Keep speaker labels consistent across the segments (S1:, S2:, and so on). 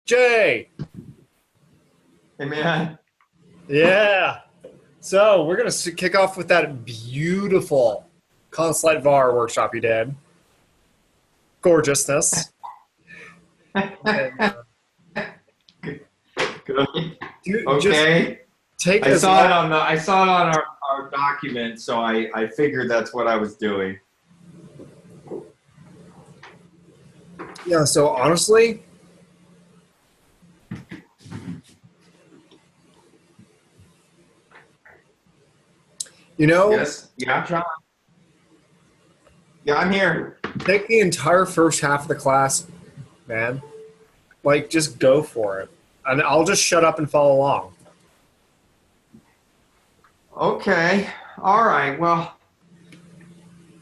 S1: Jay.
S2: Hey man.
S1: Yeah. So we're gonna kick off with that beautiful Consulate VAR workshop you did. Gorgeousness. And, just
S2: Okay.
S1: take
S2: I
S1: as
S2: saw it
S1: long.
S2: on the I saw it on our document, so I figured that's what I was doing.
S1: Yeah. So honestly, you know,
S2: Yes. Yeah, John. Yeah, I'm here.
S1: take the entire first half of the class, man. Like, just go for it, and I'll just shut up and follow along.
S2: Okay. All right. Well,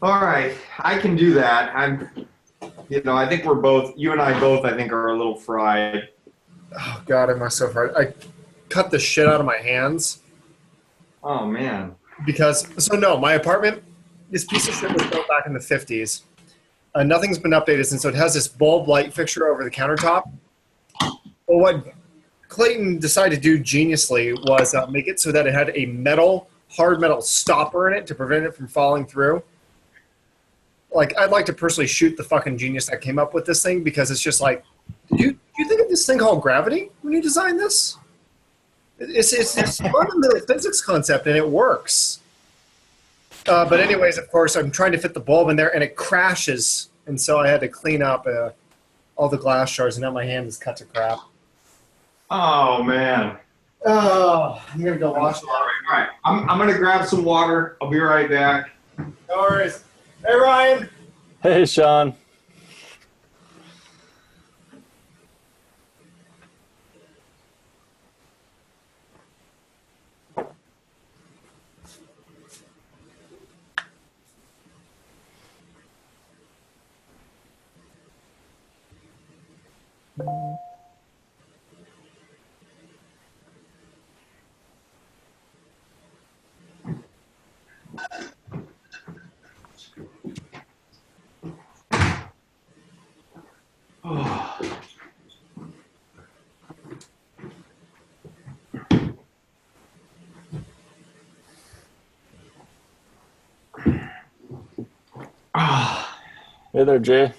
S2: all right. I can do that. I think you and I both, I think, are a little fried.
S1: Oh God, am I so hard? I cut the shit out of my hands.
S2: Oh man.
S1: No, my apartment, this piece of shit was built back in the 50s. Nothing's been updated since, so it has this bulb light fixture over the countertop. Well, what Clayton decided to do geniusly was make it so that it had a hard metal stopper in it to prevent it from falling through. Like, I'd like to personally shoot the fucking genius that came up with this thing, because it's just like, do you think of this thing called gravity when you design this? It's fundamental physics concept, and it works. But anyways, of course, I'm trying to fit the bulb in there, and it crashes. And so I had to clean up all the glass shards, and now my hand is cut to crap.
S2: Oh man.
S1: Oh, I'm going to go wash it.
S2: All right. I'm gonna grab some water. I'll be right back.
S1: No worries. Hey, Ryan.
S3: Hey, Sean. Hey there, Jay.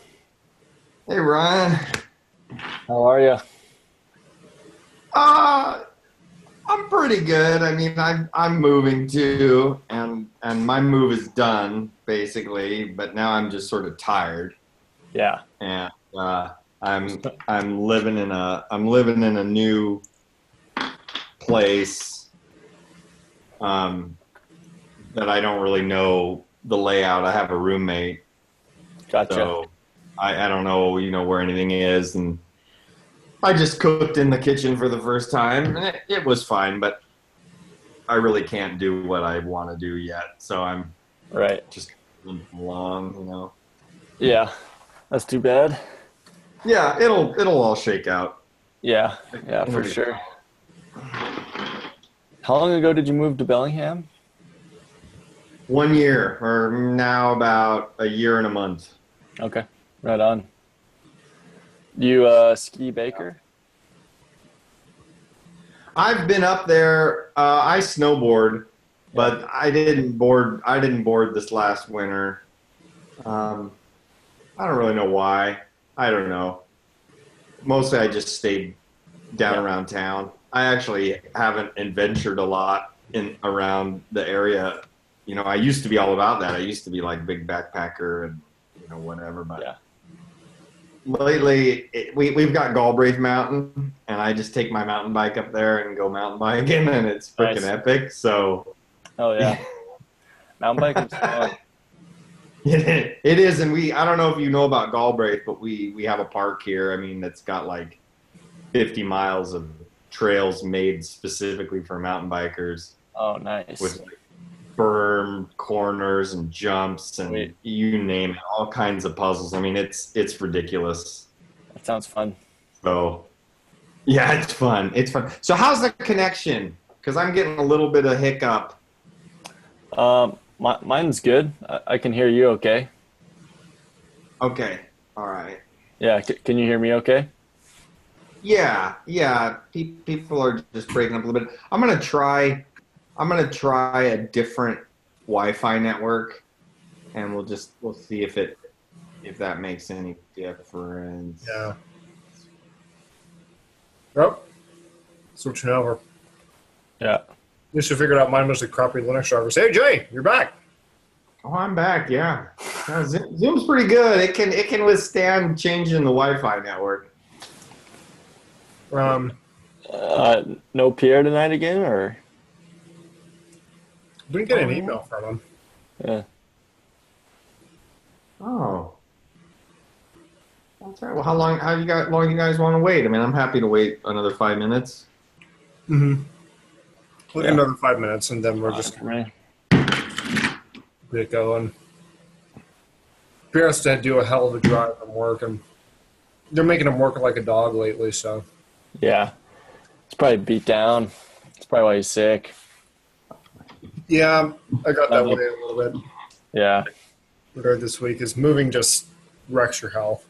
S2: Hey Ryan.
S3: How are you?
S2: I'm pretty good. I mean, I'm moving too, and my move is done basically. But now I'm just sort of tired,
S3: Yeah.
S2: and I'm living in a new place that I don't really know the layout. I have a roommate,
S3: Gotcha.
S2: so I don't know where anything is, and I just cooked in the kitchen for the first time, and it was fine, but I really can't do what I want to do yet. So I'm
S3: Right.
S2: just moving along.
S3: Yeah. That's too bad.
S2: Yeah, it'll all shake out.
S3: Yeah. Yeah, for sure. How long ago did you move to Bellingham?
S2: 1 year, or now about a year and a month.
S3: Okay. Right on. You ski Baker?
S2: I've been up there. I snowboard, but I didn't board. I didn't board this last winter. I don't really know why. I don't know. Mostly, I just stayed down around town. I actually haven't adventured a lot in around the area. I used to be all about that. I used to be like big backpacker and whatever. But
S3: Yeah.
S2: lately, we've got Galbraith Mountain, and I just take my mountain bike up there and go mountain biking, and it's freaking
S3: Nice.
S2: epic. So,
S3: Oh, yeah. Mountain biking is fun.
S2: it is, and I don't know if you know about Galbraith, but we have a park here. I mean, it's got like 50 miles of trails made specifically for mountain bikers
S3: Oh, nice.
S2: with like berm corners and jumps and
S3: Sweet.
S2: you name it, all kinds of puzzles. I mean, it's ridiculous.
S3: That sounds fun.
S2: So, yeah, it's fun. It's fun. So, how's the connection? Because I'm getting a little bit of hiccup.
S3: Mine's good. I can hear you okay.
S2: Okay. All right.
S3: Yeah. Can you hear me okay?
S2: Yeah. People are just breaking up a little bit. I'm gonna try a different Wi-Fi network, and we'll see if that makes any difference.
S1: Yeah. Oh, switching over.
S3: Yeah.
S1: You should figure out mine was the crappy Linux drivers. Hey Jay, you're back.
S2: Oh, I'm back. Yeah, Zoom's pretty good. It can withstand changing the Wi-Fi network.
S3: No Pierre tonight again, or?
S1: We didn't get an email from him.
S3: Yeah.
S2: Oh, that's right. Well, how long you guys want to wait? I mean, I'm happy to wait another 5 minutes.
S1: Mm-hmm. We'll
S3: Yeah.
S1: another 5 minutes, and then we're just
S3: Right.
S1: get going. Pierre has to do a hell of a drive from work, and they're making him work like a dog lately. So
S3: Yeah. It's probably beat down. That's probably why he's sick.
S1: yeah, I got that way a little bit.
S3: Yeah.
S1: Regard this week is moving just wrecks your health.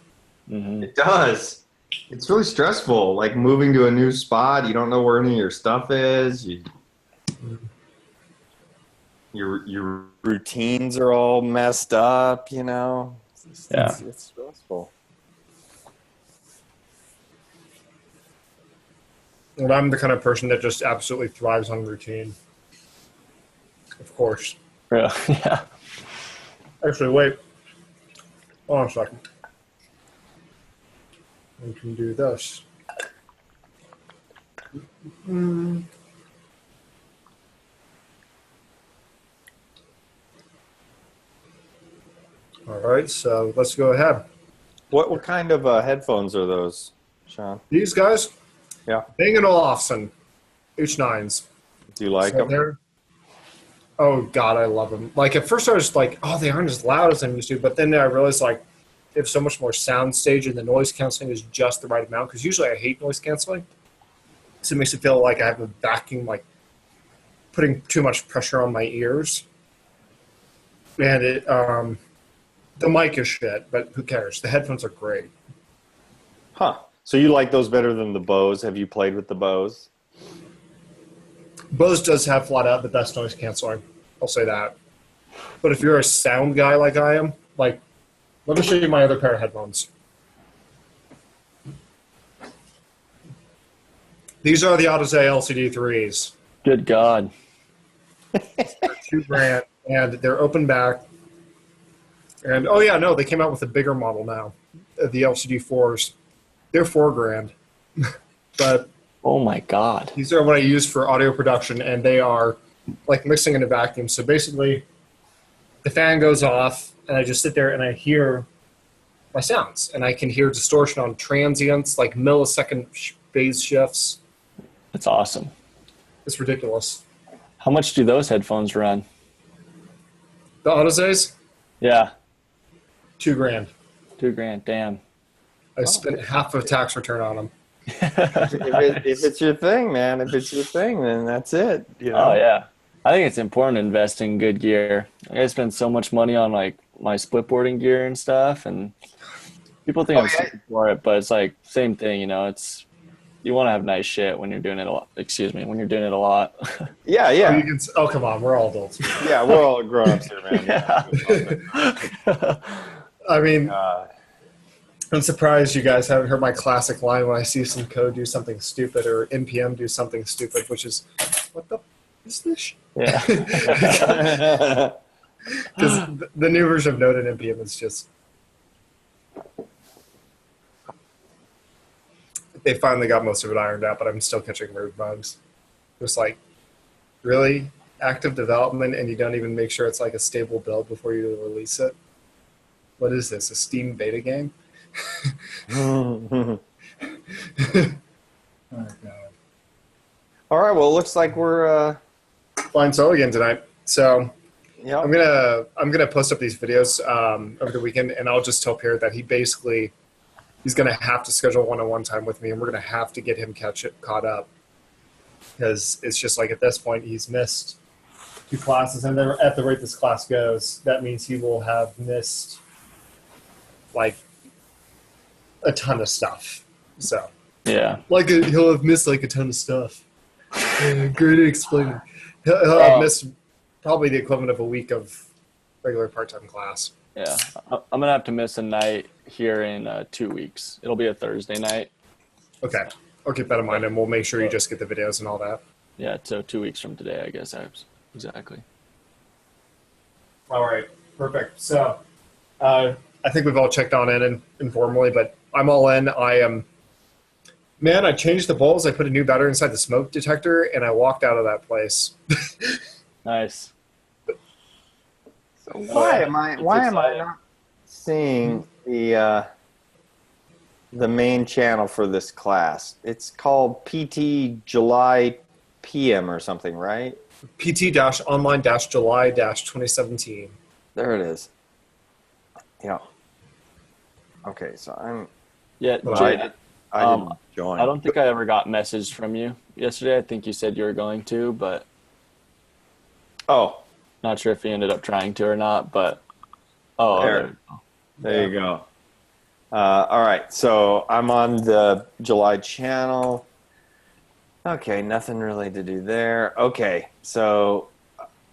S3: Mm-hmm.
S2: It does. It's really stressful. Like moving to a new spot, you don't know where any of your stuff is. Your routines are all messed up. You know.
S3: Yeah.
S2: It's stressful.
S1: And I'm the kind of person that just absolutely thrives on routine. Of course.
S3: Yeah.
S1: Actually, wait. Hold on a second. We can do this. All right, so let's go ahead.
S2: What kind of headphones are those, Sean?
S1: These guys,
S2: Yeah.
S1: Bang & Olufsen H9s.
S2: Do you like
S1: So
S2: them?
S1: they're- Oh God, I love them. Like at first I was like, oh, they aren't as loud as I'm used to, but then I realized like they have so much more sound stage and the noise canceling is just the right amount. Because usually I hate noise canceling, so it makes it feel like I have a vacuum, like putting too much pressure on my ears. And it, the mic is shit, but who cares? The headphones are great.
S2: Huh. So you like those better than the Bose? Have you played with the Bose?
S1: Bose does have flat out the best noise canceling. I'll say that. But if you're a sound guy like I am, like, let me show you my other pair of headphones. These are the Odyssey LCD3s.
S3: Good God.
S1: $2,000, and they're open back. And oh yeah, no, they came out with a bigger model now, the LCD4s. They're $4,000, but
S3: Oh my God.
S1: these are what I use for audio production, and they are like mixing in a vacuum. So basically, the fan goes off, and I just sit there and I hear my sounds, and I can hear distortion on transients, like millisecond phase shifts.
S3: That's awesome.
S1: It's ridiculous.
S3: How much do those headphones run?
S1: The Odysseys,
S3: Yeah.
S1: $2,000.
S3: $2,000. Damn.
S1: I spent half a tax return on them.
S2: If it's your thing, man. If it's your thing, then that's it. You know?
S3: Oh yeah. I think it's important to invest in good gear. I spend so much money on like my split boarding gear and stuff, and people think I'm stupid for it, but it's like same thing, you know. It's you want to have nice shit when you're doing it a lot. Excuse me, when you're doing it a lot.
S2: Yeah,
S1: Oh,
S2: yeah,
S1: you can, oh come on, we're all adults.
S2: yeah. We're all grown-ups here, man.
S3: Yeah.
S1: I mean,
S2: Uh,
S1: I'm surprised you guys haven't heard my classic line when I see some code do something stupid or NPM do something stupid, which is, what the is this?
S3: Yeah.
S1: Because the new version of Node and NPM is just, they finally got most of it ironed out, but I'm still catching weird bugs. Just like, really? Active development and you don't even make sure it's like a stable build before you release it? What is this, a Steam beta game? Oh, God.
S2: all right. Well, it looks like we're.
S1: Flying solo again tonight. So
S2: Yeah.
S1: I'm gonna post up these videos over the weekend, and I'll just tell Pierre that he's gonna have to schedule one-on-one time with me, and we're gonna have to get him caught up, because it's just like at this point he's missed 2 classes, and then at the rate this class goes, that means he will have missed like a ton of stuff. So
S3: Yeah.
S1: Like he'll have missed like a ton of stuff. Great at explaining. He'll have missed probably the equivalent of a week of regular part-time class.
S3: Yeah. I'm gonna have to miss a night here in 2 weeks. It'll be a Thursday night.
S1: Okay, I'll keep that in mind, and we'll make sure you just get the videos and all that.
S3: Yeah, so 2 weeks from today, I guess. Exactly.
S1: All right, perfect. So, I think we've all checked on in informally, but I'm all in. I am. Man, I changed the bulbs. I put a new battery inside the smoke detector, and I walked out of that place.
S3: Nice.
S2: So why am I not seeing the main channel for this class? It's called PT July PM or something, right?
S1: PT-online-July-2017.
S2: There it is. Yeah. Okay, so I'm.
S3: Yeah,
S1: Well,
S3: Jay,
S2: I didn't join.
S3: I don't think I ever got messaged from you yesterday. I think you said you were going to, but
S2: Oh,
S3: not sure if you ended up trying to or not. But
S2: there you go. All right, so I'm on the July channel. Okay, nothing really to do there. Okay, so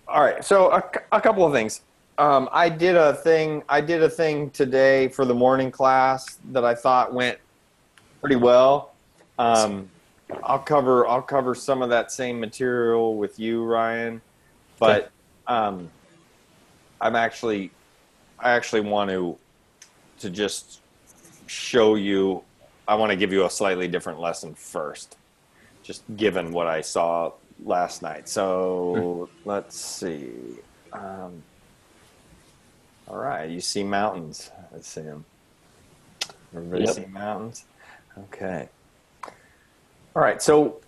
S2: all right, so a couple of things. I did a thing today for the morning class that I thought went pretty well. I'll cover some of that same material with you, Ryan, but I actually want to just show you. I want to give you a slightly different lesson first, just given what I saw last night. So let's see. All right, you see mountains. Let's see them. Everybody see mountains? Okay. All right, so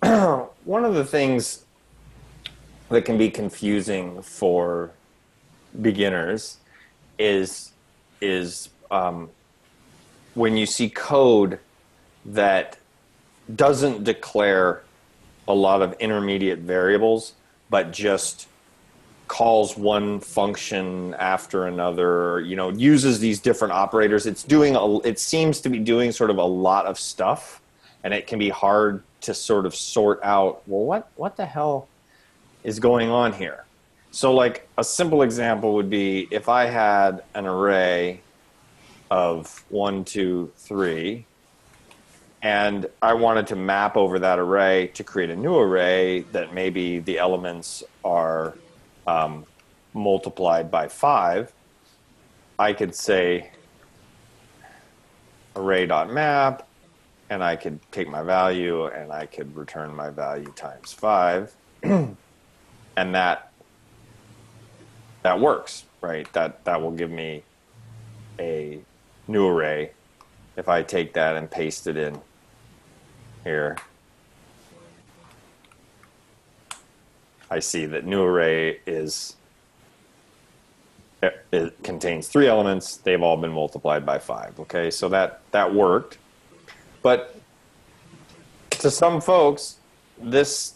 S2: one of the things that can be confusing for beginners is when you see code that doesn't declare a lot of intermediate variables, but just calls one function after another, uses these different operators. It seems to be doing sort of a lot of stuff, and it can be hard to sort of sort out, well, what the hell is going on here? So like a simple example would be if I had an array of 1, 2, 3, and I wanted to map over that array to create a new array that maybe the elements are multiplied by 5, I could say array.map, and I could take my value and I could return my value times 5, and that works, right? That will give me a new array if I take that and paste it in here. I see that new array it contains 3 elements. They've all been multiplied by 5. Okay, so that worked. But to some folks, this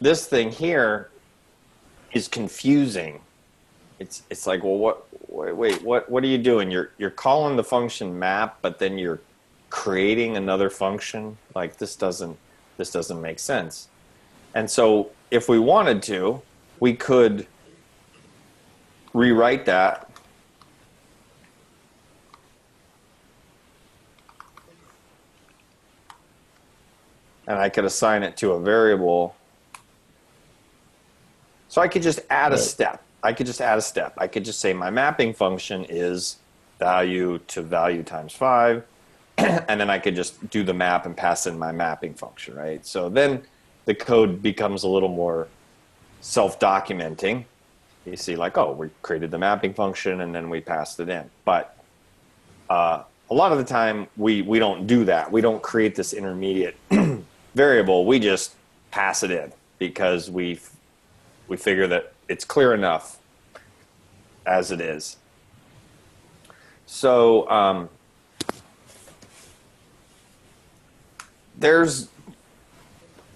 S2: thing here is confusing. It's like, well, what are you doing? You're calling the function map, but then you're creating another function. Like this doesn't make sense. And so if we wanted to, we could rewrite that and I could assign it to a variable. So I could just add a step. I could just say my mapping function is value to value times 5, and then I could just do the map and pass in my mapping function, right? So then the code becomes a little more self-documenting. You see, like, oh, we created the mapping function and then we passed it in. But a lot of the time, we don't do that. We don't create this intermediate variable. We just pass it in because we figure that it's clear enough as it is. So there's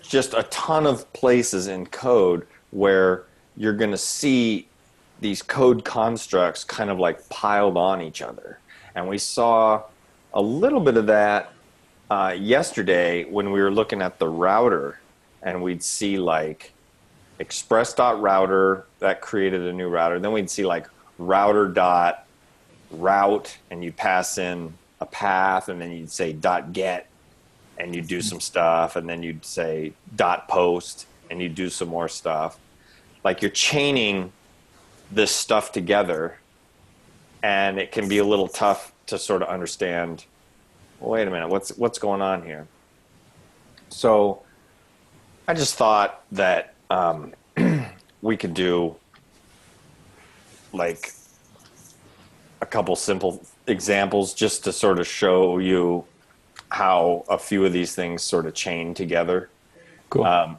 S2: just a ton of places in code where you're going to see these code constructs kind of like piled on each other. And we saw a little bit of that yesterday when we were looking at the router, and we'd see like express.router that created a new router. Then we'd see like router.route, and you pass in a path, and then you'd say .get, and you'd do some stuff, and then you'd say .post, and you'd do some more stuff. Like you're chaining this stuff together, and it can be a little tough to sort of understand, well, wait a minute, what's going on here? So I just thought that we could do like a couple simple examples just to sort of show you how a few of these things sort of chain together.
S3: Cool.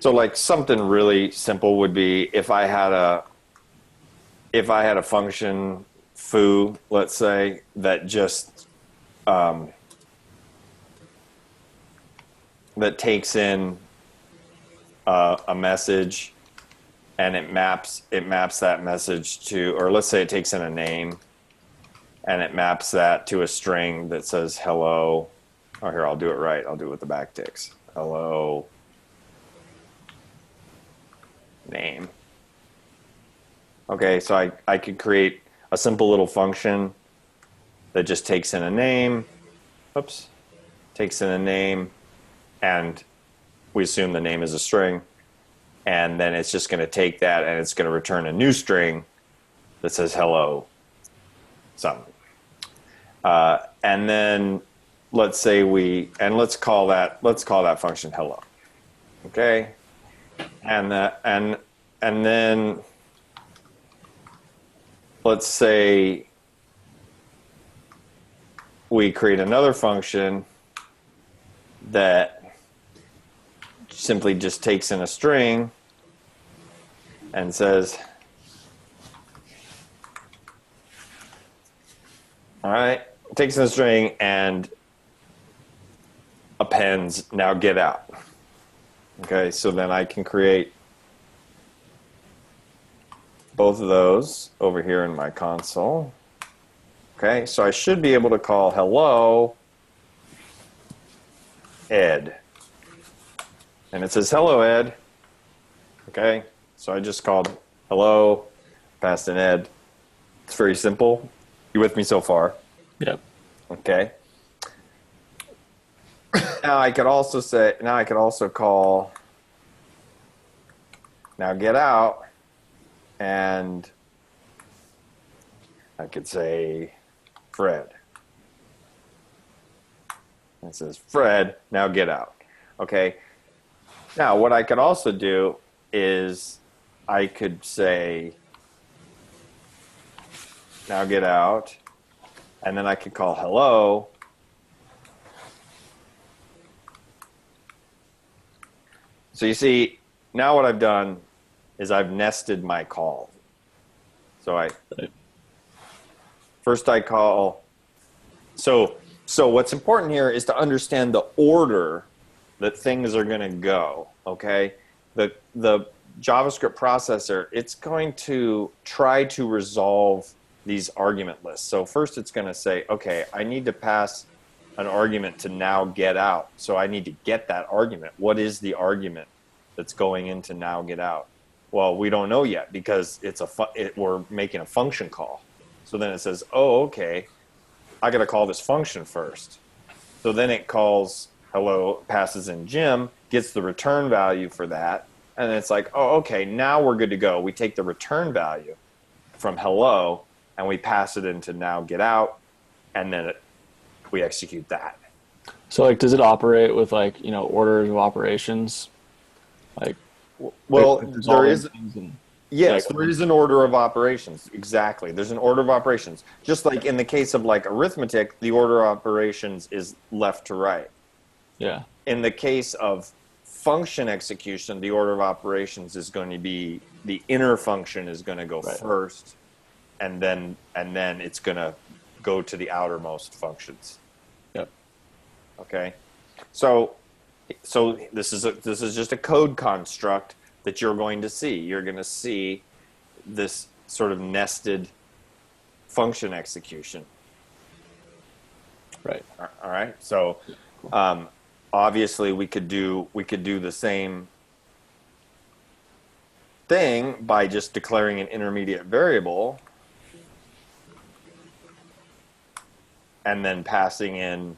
S2: So like something really simple would be if I had a function foo, let's say, that just that takes in a message, and it maps that message to, or let's say it takes in a name and it maps that to a string that says hello. Oh, here, I'll do it right. I'll do it with the backticks. Hello name. Okay, so I could create a simple little function that just takes in a name. Oops. Takes in a name, and we assume the name is a string. And then it's just going to take that, and it's going to return a new string that says hello something. And then let's say let's call that function hello. Okay. And then let's say we create another function that simply just takes in a string and says, all right, takes in a string and appends now get out. Okay, so then I can create both of those over here in my console. Okay, so I should be able to call hello Ed. And it says hello Ed. Okay, so I just called hello, passed in Ed. It's very simple. You with me so far?
S3: Yep.
S2: Okay. Now I could also call now get out, and I could say Fred. It says Fred, now get out. Okay. Now what I could also do is I could say now get out, and then I could call hello. So you see, now what I've done is I've nested my call. So first I call. So what's important here is to understand the order that things are going to go. Okay, the JavaScript processor, it's going to try to resolve these argument lists. So first it's going to say, okay, I need to pass an argument to now get out. So I need to get that argument. What is the argument that's going into now get out? Well, we don't know yet because we're making a function call. So then it says, oh, okay, I got to call this function first. So then it calls hello, passes in Jim, gets the return value for that. And then it's like, oh, okay, now we're good to go. We take the return value from hello and we pass it into now get out, and then we execute that.
S3: So like, does it operate with like, orders of operations? Like,
S2: well, there is, yes,
S3: like,
S2: there is an order of operations. Exactly. There's an order of operations. Just like in the case of like arithmetic, the order of operations is left to right.
S3: Yeah.
S2: In the case of function execution, the order of operations is going to be the inner function is going to go first, and then it's going to go to the outermost functions.
S3: Yep.
S2: Okay. So this is just a code construct that you're going to see. You're going to see this sort of nested function execution.
S3: Right.
S2: All right. So obviously we could do the same thing by just declaring an intermediate variable and then passing in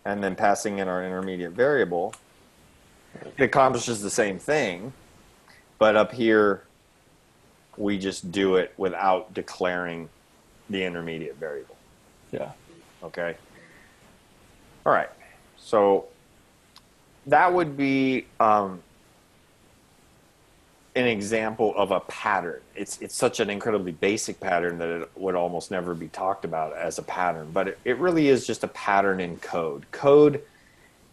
S2: our intermediate variable. It accomplishes the same thing, but up here we just do it without declaring the intermediate variable.
S3: Yeah.
S2: Okay. All right. So that would be an example of a pattern. It's such an incredibly basic pattern that it would almost never be talked about as a pattern, but it really is just a pattern in code. Code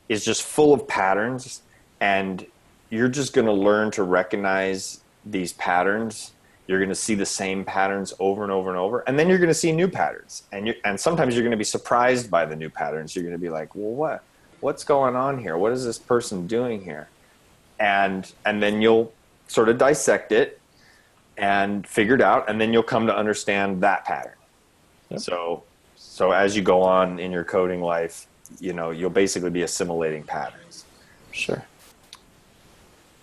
S2: is just full of patterns, and you're just going to learn to recognize these patterns. You're going to see the same patterns over and over and over, and then you're going to see new patterns. And sometimes you're going to be surprised by the new patterns. You're going to be like, well, what's going on here? What is this person doing here? And then you'll sort of dissect it and figure it out, and then you'll come to understand that pattern. Yep. So as you go on in your coding life, you'll basically be assimilating patterns.
S3: Sure.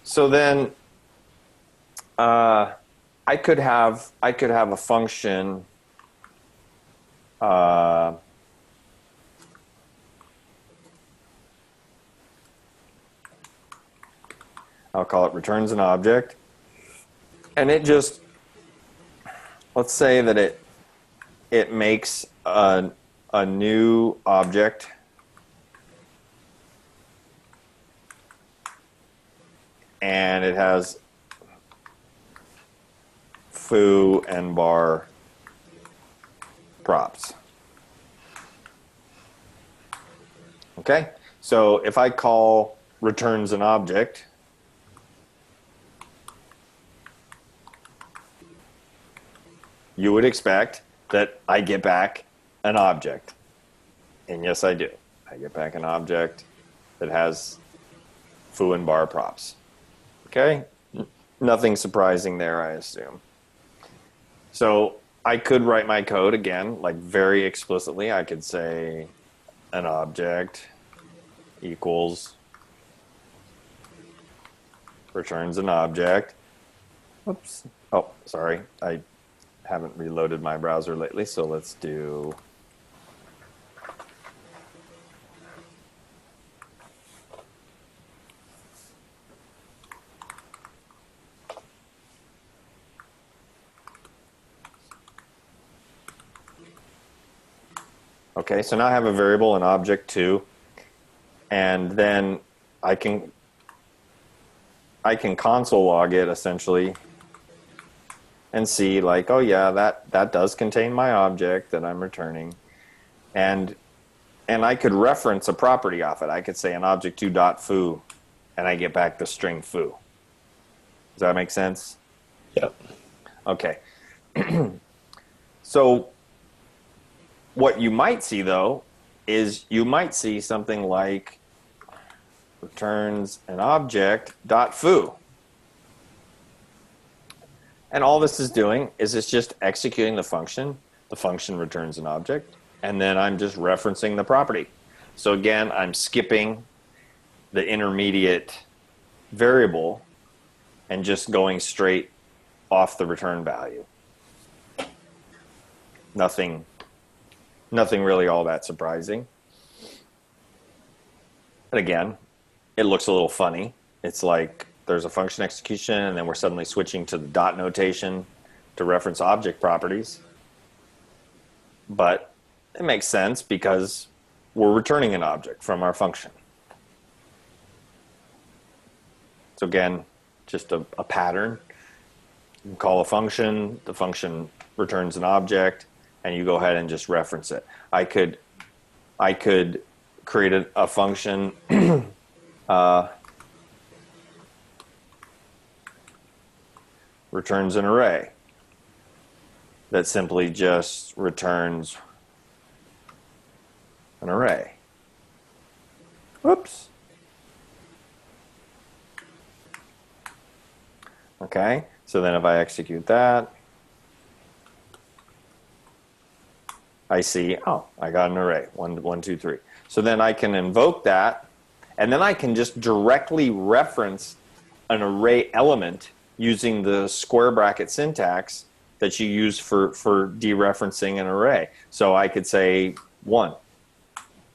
S2: So then I could have a function I'll call it returns an object, and it just, let's say that it makes a new object and it has foo and bar props. Okay, so if I call returns an object, you would expect that I get back an object. And yes, I do. I get back an object that has foo and bar props. Okay? Nothing surprising there, I assume. So I could write my code again, like very explicitly. I could say an object equals returns an object. Oops. Oh, sorry. I haven't reloaded my browser lately, so let's do okay, so now I have a variable, an object 2, and then I can console log it essentially and see like, oh yeah, that does contain my object that I'm returning, and I could reference a property off it. I could say an object2.foo, and I get back the string foo. Does that make sense?
S3: Yep.
S2: Okay. So what you might see though is you might see something like returns an object dot foo. And all this is doing is it's just executing the function. The function returns an object, and then I'm just referencing the property. So again, I'm skipping the intermediate variable and just going straight off the return value. Nothing really all that surprising. But again, it looks a little funny. It's like there's a function execution, and then we're suddenly switching to the dot notation to reference object properties. But it makes sense because we're returning an object from our function. So again, just a pattern. You can call a function, the function returns an object, and you go ahead and just reference it. I could create a function returns an array that simply just returns an array. Whoops. Okay, so then if I execute that, I see, oh, I got an array, 1, 1, 2, 3. So then I can invoke that, and then I can just directly reference an array element using the square bracket syntax that you use for dereferencing an array. So I could say 1,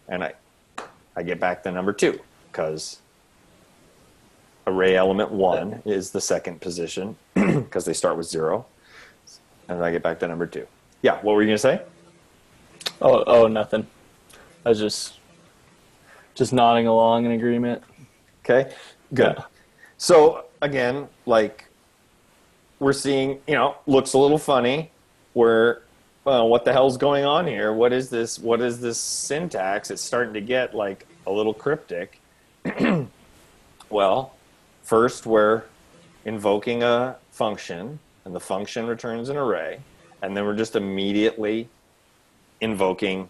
S2: and I get back the number 2, because array element 1 is the second position, because they start with 0, and I get back the number 2. Yeah, what were you going to say?
S3: Oh, nothing. I was just nodding along in agreement.
S2: Okay, good.
S3: Yeah.
S2: So again, like we're seeing, looks a little funny. Where, well, what the hell's going on here? What is this? What is this syntax? It's starting to get like a little cryptic. Well, first we're invoking a function, and the function returns an array, and then we're just immediately invoking,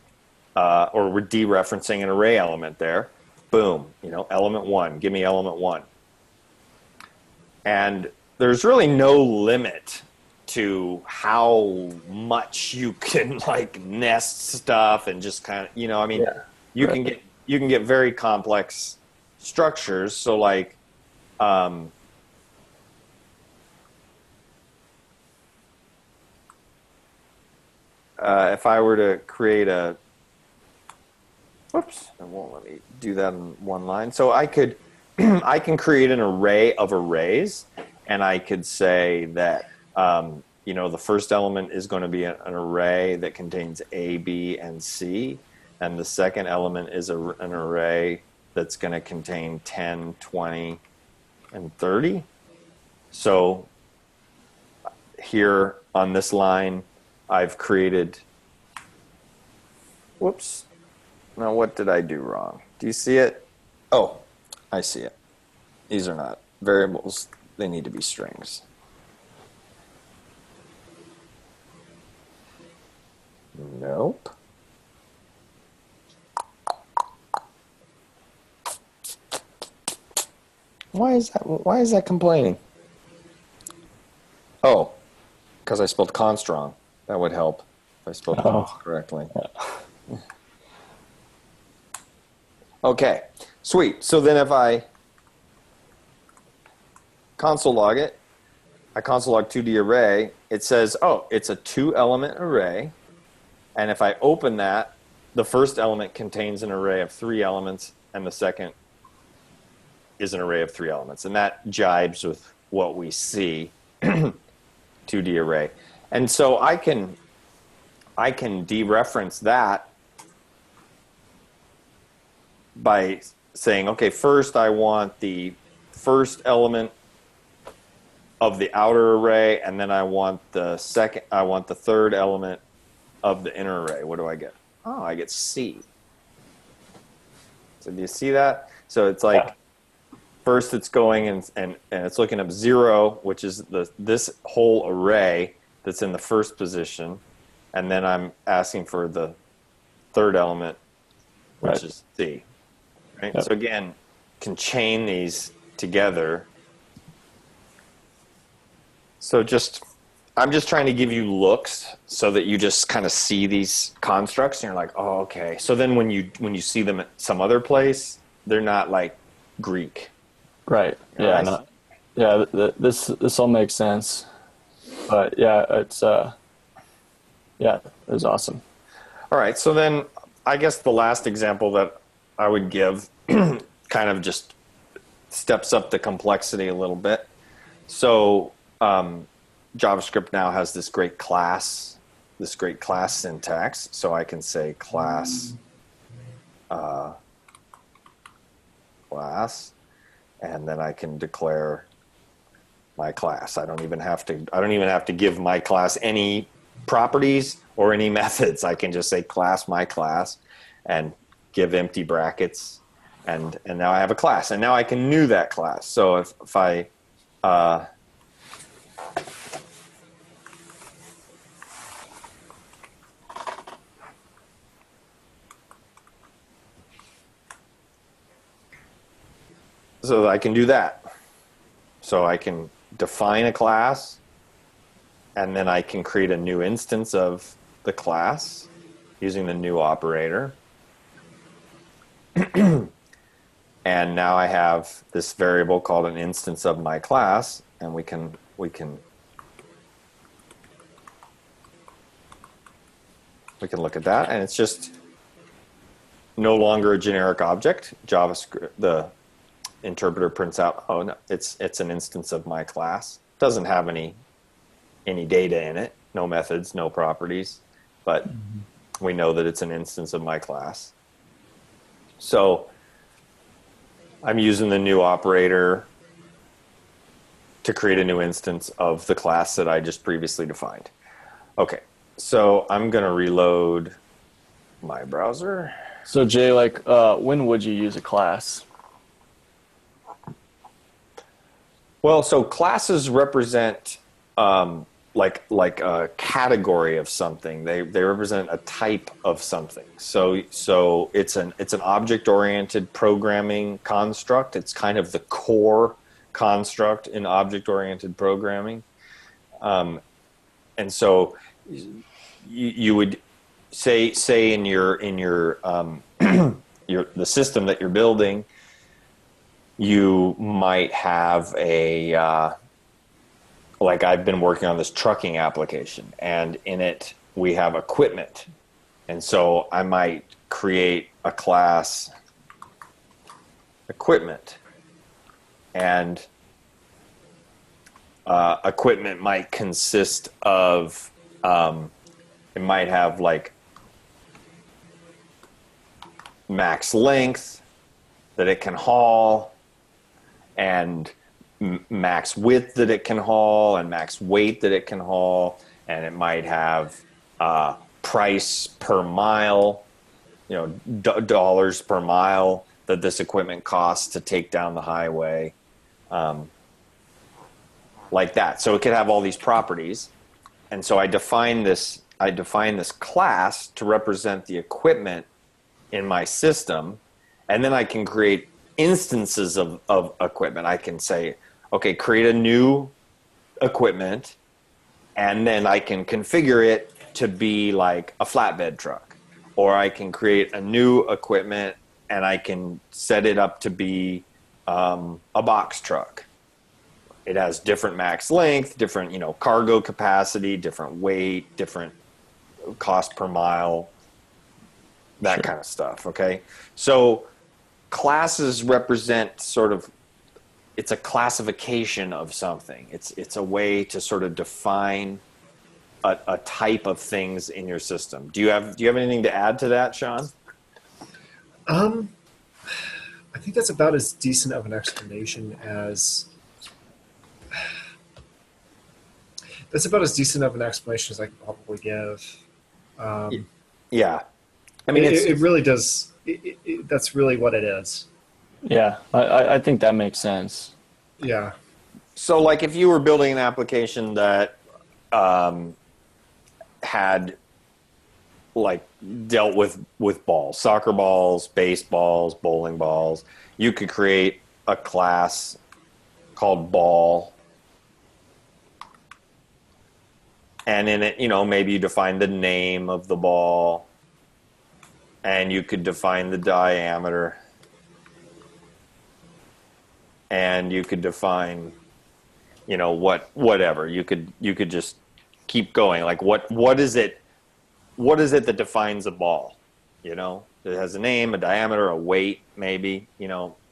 S2: or we're dereferencing an array element there. Boom, element 1, give me element 1. And there's really no limit to how much you can like nest stuff and just kind of, you can get very complex structures. So like, if I were to create whoops, it won't let me do that in one line. So I could, I can create an array of arrays, and I could say that, the first element is going to be an array that contains A, B, and C, and the second element is an array that's going to contain 10, 20, and 30. So here on this line, I've created, whoops. Now, what did I do wrong? Do you see it? Oh, I see it. These are not variables. They need to be strings. Nope. Why is that complaining? Oh, because I spelled const wrong. That would help if I spelled const correctly. Yeah. Okay, sweet. So then if I console log it, I console log 2D array, it says, oh, it's a 2-element array. And if I open that, the first element contains an array of 3 elements, and the second is an array of 3 elements. And that jibes with what we see, 2D array. And so I can dereference that by saying, okay, first I want the first element of the outer array, and then I want the third element of the inner array. What do I get? Oh, I get C. So do you see that? So it's like, first it's going and it's looking up 0, which is this whole array that's in the first position, and then I'm asking for the third element, which is C. Right? Yep. So again, can chain these together. So I'm just trying to give you looks so that you just kind of see these constructs, and you're like, oh, okay. So then when you see them at some other place, they're not like Greek.
S3: Right. Yeah. This all makes sense. But yeah, it's it was awesome.
S2: All right. So then I guess the last example that I would give kind of just steps up the complexity a little bit. So JavaScript now has this great class syntax. So I can say class, and then I can declare my class. I don't even have to give my class any properties or any methods. I can just say class, my class, and give empty brackets, and now I have a class, and now I can new that class. So if I so I can do that. So I can
S4: define a class, and then I can create a new instance of the class using the new operator. And now I have this variable called an instance of my class, and we can look at that, and it's just no longer a generic object. JavaScript, the interpreter prints out, oh no, it's an instance of my class. Doesn't have any data in it, no methods, no properties, but we know that it's an instance of my class. So I'm using the new operator to create a new instance of the class that I just previously defined. Okay, so I'm going to reload my browser.
S3: So Jay, like, when would you use a class?
S4: Well, so classes represent like a category of something. They represent a type of something. So it's an object-oriented programming construct. It's kind of the core construct in object-oriented programming. And so you would say in your the system that you're building, you might have like I've been working on this trucking application, and in it we have equipment. And so I might create a class equipment, and equipment might consist of, it might have like max length that it can haul, and max width that it can haul, and max weight that it can haul, and it might have price per mile, dollars per mile that this equipment costs to take down the highway, like that. So it could have all these properties, and so I define this class to represent the equipment in my system, and then I can create instances of equipment. I can say, okay, create a new equipment, and then I can configure it to be like a flatbed truck, or I can create a new equipment and I can set it up to be a box truck. It has different max length, different cargo capacity, different weight, different cost per mile, that kind of stuff. Okay, so classes represent sort of, it's a classification of something. It's a way to sort of define a type of things in your system. Do you have anything to add to that, Sean?
S1: I think that's about as decent of an explanation as I can probably give.
S4: Yeah, I mean,
S1: it really does. That's really what it is.
S3: Yeah, I think that makes sense.
S1: Yeah.
S4: So like if you were building an application that had like dealt with balls, soccer balls, baseballs, bowling balls, you could create a class called ball. And in it, maybe you define the name of the ball, and you could define the diameter, and you could define, whatever. You could just keep going. Like what is it that defines a ball? It has a name, a diameter, a weight, maybe.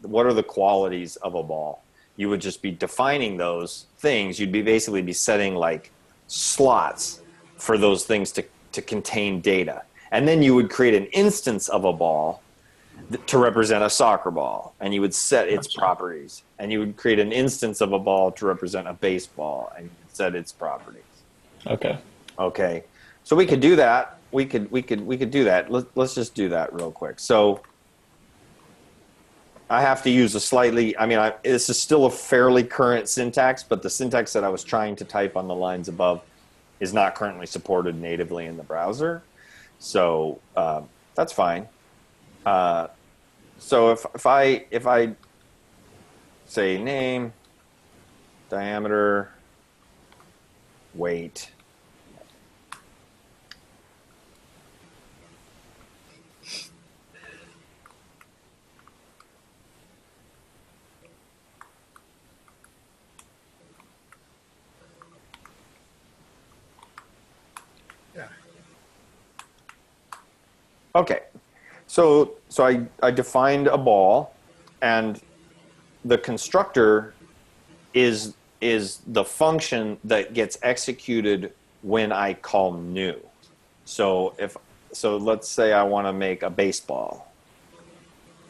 S4: What are the qualities of a ball? You would just be defining those things. You'd basically be setting like slots for those things to contain data. And then you would create an instance of a ball to represent a soccer ball, and you would set its properties. And you would create an instance of a ball to represent a baseball, and you would set its properties. Okay. So we could do that. We could do that. Let's just do that real quick. So I have to use this is still a fairly current syntax, but the syntax that I was trying to type on the lines above is not currently supported natively in the browser. So that's fine. So if I say name, diameter, weight.
S1: Yeah.
S4: Okay, so I defined a ball, and the constructor is the function that gets executed when I call new. So let's say I want to make a baseball.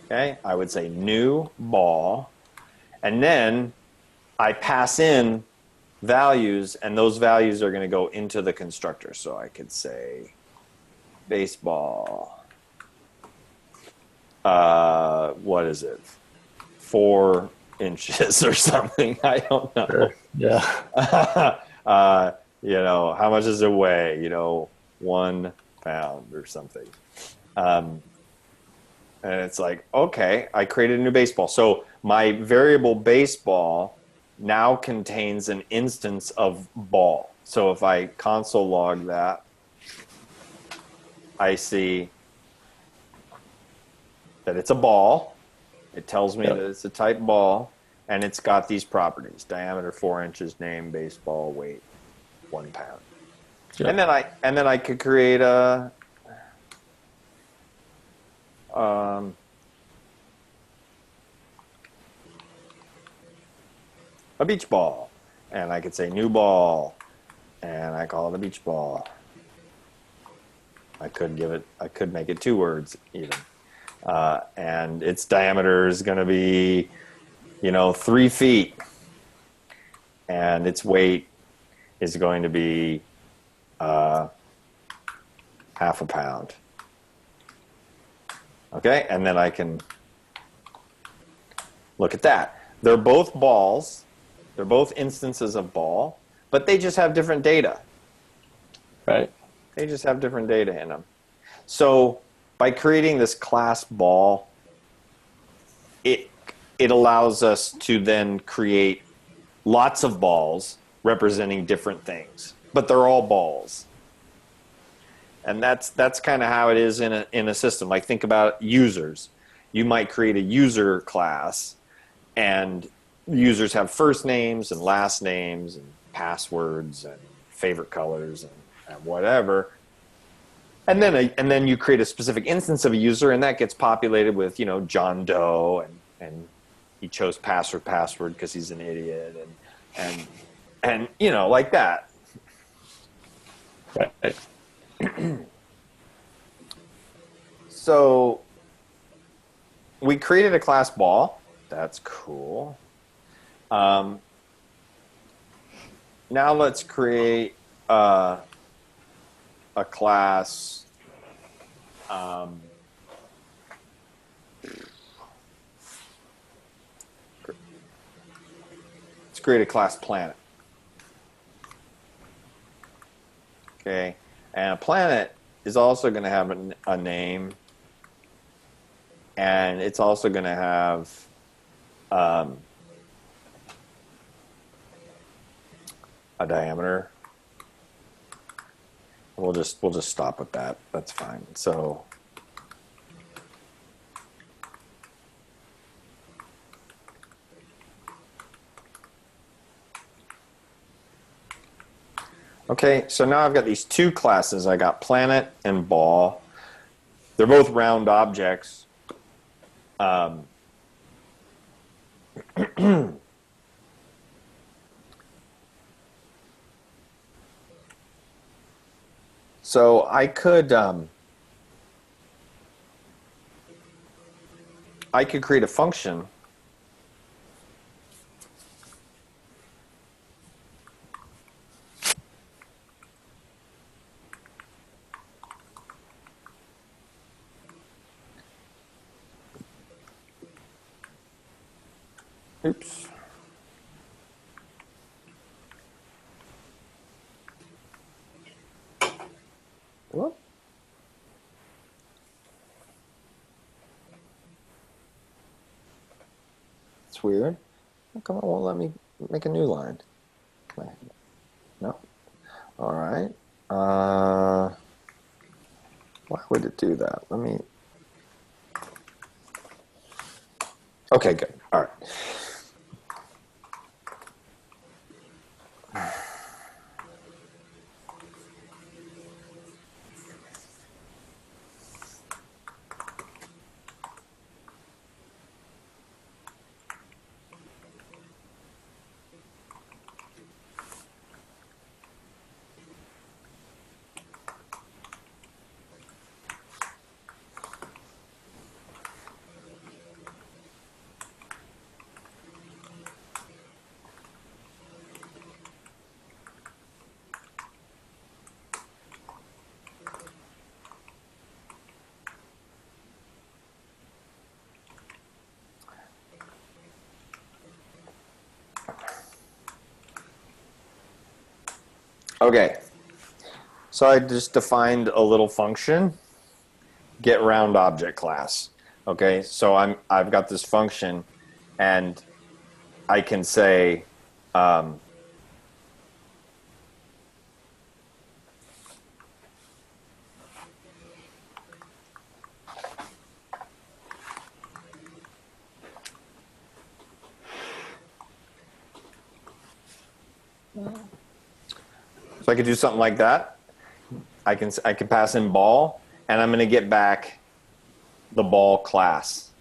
S4: Okay, I would say new ball, and then I pass in values, and those values are going to go into the constructor. So I could say baseball. What is it? 4 inches or something. I don't know.
S3: Sure. Yeah.
S4: How much does it weigh? 1 pound or something. And it's like, okay, I created a new baseball. So my variable baseball now contains an instance of ball. So if I console log that, I see that it's a ball. It tells me that it's a type ball, and it's got these properties: diameter 4 inches, name, baseball, weight 1 pound.
S3: Yep.
S4: And then I could create a beach ball, and I could say new ball, and I call it a beach ball. I could make it 2 words even. And its diameter is going to be, 3 feet, and its weight is going to be half a pound. Okay, and then I can look at that. They're both balls. They're both instances of ball, but they just have different data.
S3: Right.
S4: They just have different data in them. So by creating this class ball, it allows us to then create lots of balls representing different things, but they're all balls. And that's kind of how it is in a system. Like, think about users. You might create a user class, and users have first names and last names and passwords and favorite colors and whatever. And then you create a specific instance of a user, and that gets populated with, John Doe, and he chose password because he's an idiot, and like that.
S3: Right.
S4: So we created a class ball. That's cool. Now let's create a class. Let's create a class planet. Okay, and a planet is also going to have a name, and it's also going to have a diameter. We'll just stop with that. That's fine. So okay, so now I've got these 2 classes. I got planet and ball. They're both round objects. So I could create a function oops. Whoop. It's weird. How come it won't let me make a new line. No. All right. Why would it do that? Let me. Okay, good. All right. Okay, so I just defined a little function, get round object class. Okay, so I've got this function, and I can say, so I could do something like that. I can pass in ball, and I'm going to get back the ball class.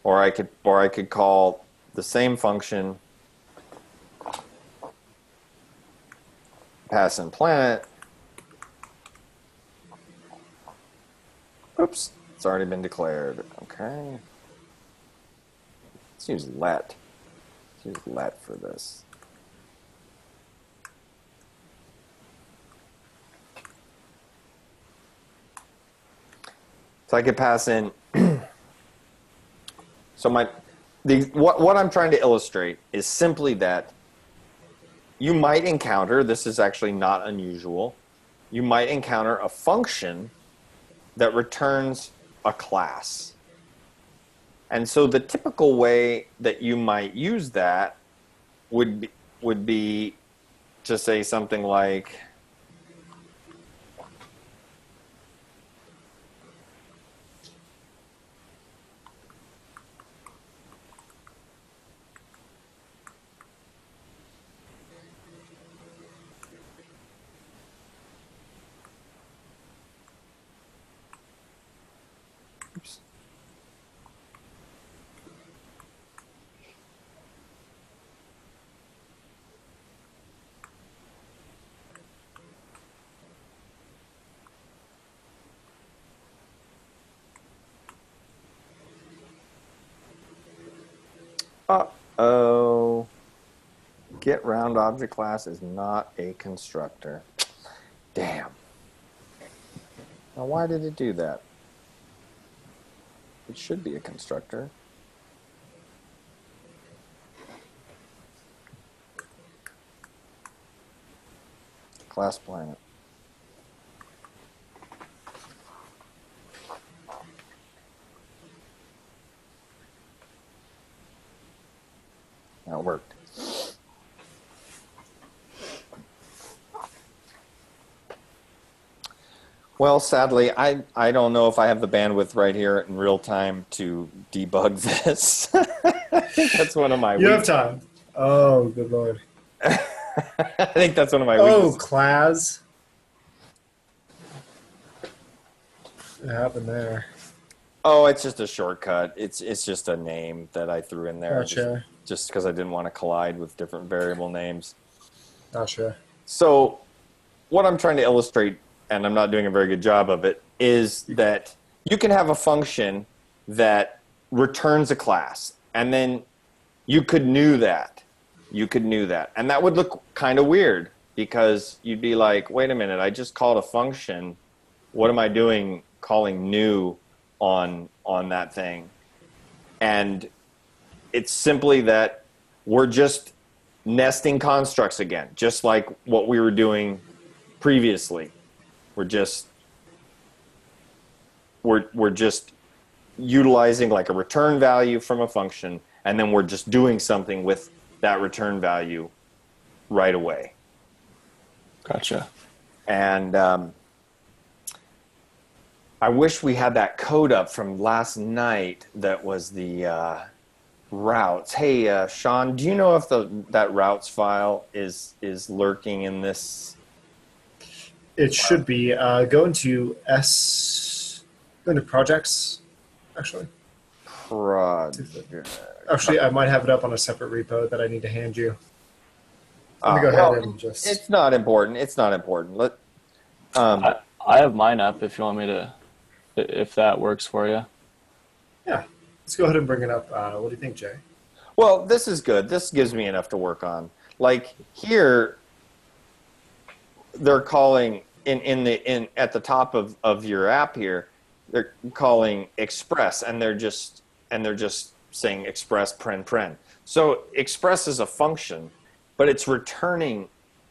S4: Or I could call the same function, pass in planet. Oops, it's already been declared. Okay. Let's use let. Let's use let for this. So I could pass in. So what I'm trying to illustrate is simply that you might encounter, this is actually not unusual, you might encounter a function that returns a class. And so the typical way that you might use that would be to say something like, uh-oh, get round object class is not a constructor. Damn. Now why did it do that? It should be a constructor. Class planet. Now it worked. Well, sadly, I don't know if I have the bandwidth right here in real time to debug this. I think that's one of my
S1: You have time. Oh, good lord.
S4: I think that's one of my
S1: Oh,
S4: weaknesses.
S1: class. What happened there?
S4: Oh, it's just a shortcut. It's just a name that I threw in there.
S1: Gotcha.
S4: Just because I didn't want to collide with different variable names.
S1: Gotcha.
S4: So what I'm trying to illustrate, and I'm not doing a very good job of it, is that you can have a function that returns a class, and then you could new that. You could new that. And that would look kind of weird, because you'd be like, wait a minute, I just called a function. What am I doing calling new on that thing? And it's simply that we're just nesting constructs again, just like what we were doing previously. We're just utilizing like a return value from a function, and then we're just doing something with that return value right away.
S3: Gotcha.
S4: And I wish we had that code up from last night that was the routes. Hey, Sean, do you know if that routes file is lurking in this?
S1: It should be. Go into projects, actually. Actually, I might have it up on a separate repo that I need to hand you. Let me go ahead and just...
S4: It's not important. It's not important.
S3: I have mine up if you want me to, if that works for you.
S1: Yeah. Let's go ahead and bring it up. What do you think, Jay?
S4: Well, this is good. This gives me enough to work on. Like here, they're calling at the top of your app here, they're calling Express, and they're just saying Express pren. So Express is a function, but it's returning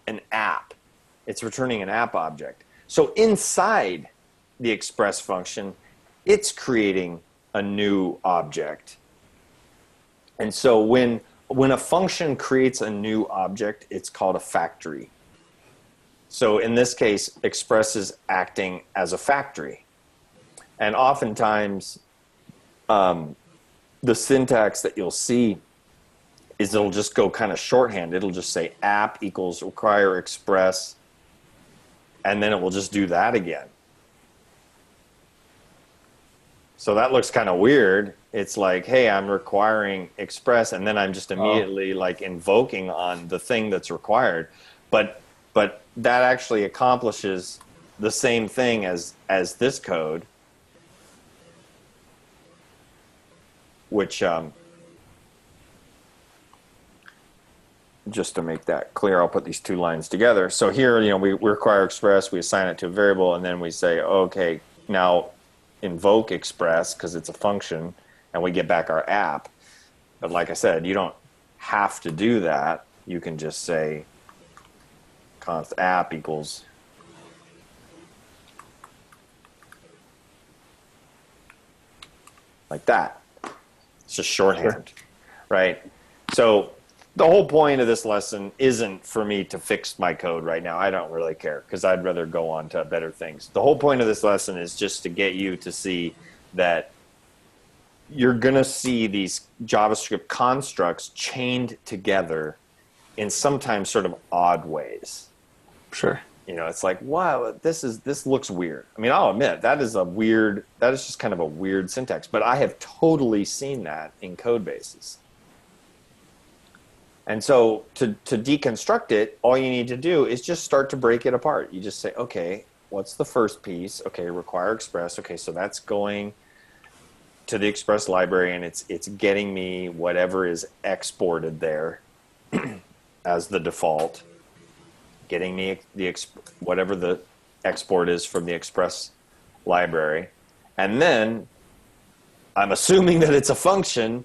S4: an app. It's returning an app object. So inside the Express function, it's creating a new object. And so when a function creates a new object, it's called a factory. So in this case, Express is acting as a factory. And oftentimes, the syntax that you'll see is it'll just go kind of shorthand. It'll just say app equals require Express, and then it will just do that again. So that looks kind of weird. It's like, hey, I'm requiring Express, and then I'm just immediately like invoking on the thing that's required. But that actually accomplishes the same thing as this code, which just to make that clear, I'll put these two lines together. So here, we require Express, we assign it to a variable, and then we say, okay, now invoke Express because it's a function, and we get back our app. But like I said, you don't have to do that. You can just say const app equals like that. It's just shorthand, right? So the whole point of this lesson isn't for me to fix my code right now. I don't really care because I'd rather go on to better things. The whole point of this lesson is just to get you to see that you're going to see these JavaScript constructs chained together in sometimes sort of odd ways.
S3: Sure.
S4: It's like, wow, this looks weird. I mean, I'll admit that is just kind of a weird syntax, but I have totally seen that in code bases. And so to deconstruct it, all you need to do is just start to break it apart. You just say, okay, what's the first piece? Okay, require Express. Okay, so that's going to the Express library, and it's getting me whatever is exported there as the default, getting me whatever the export is from the Express library. And then I'm assuming that it's a function,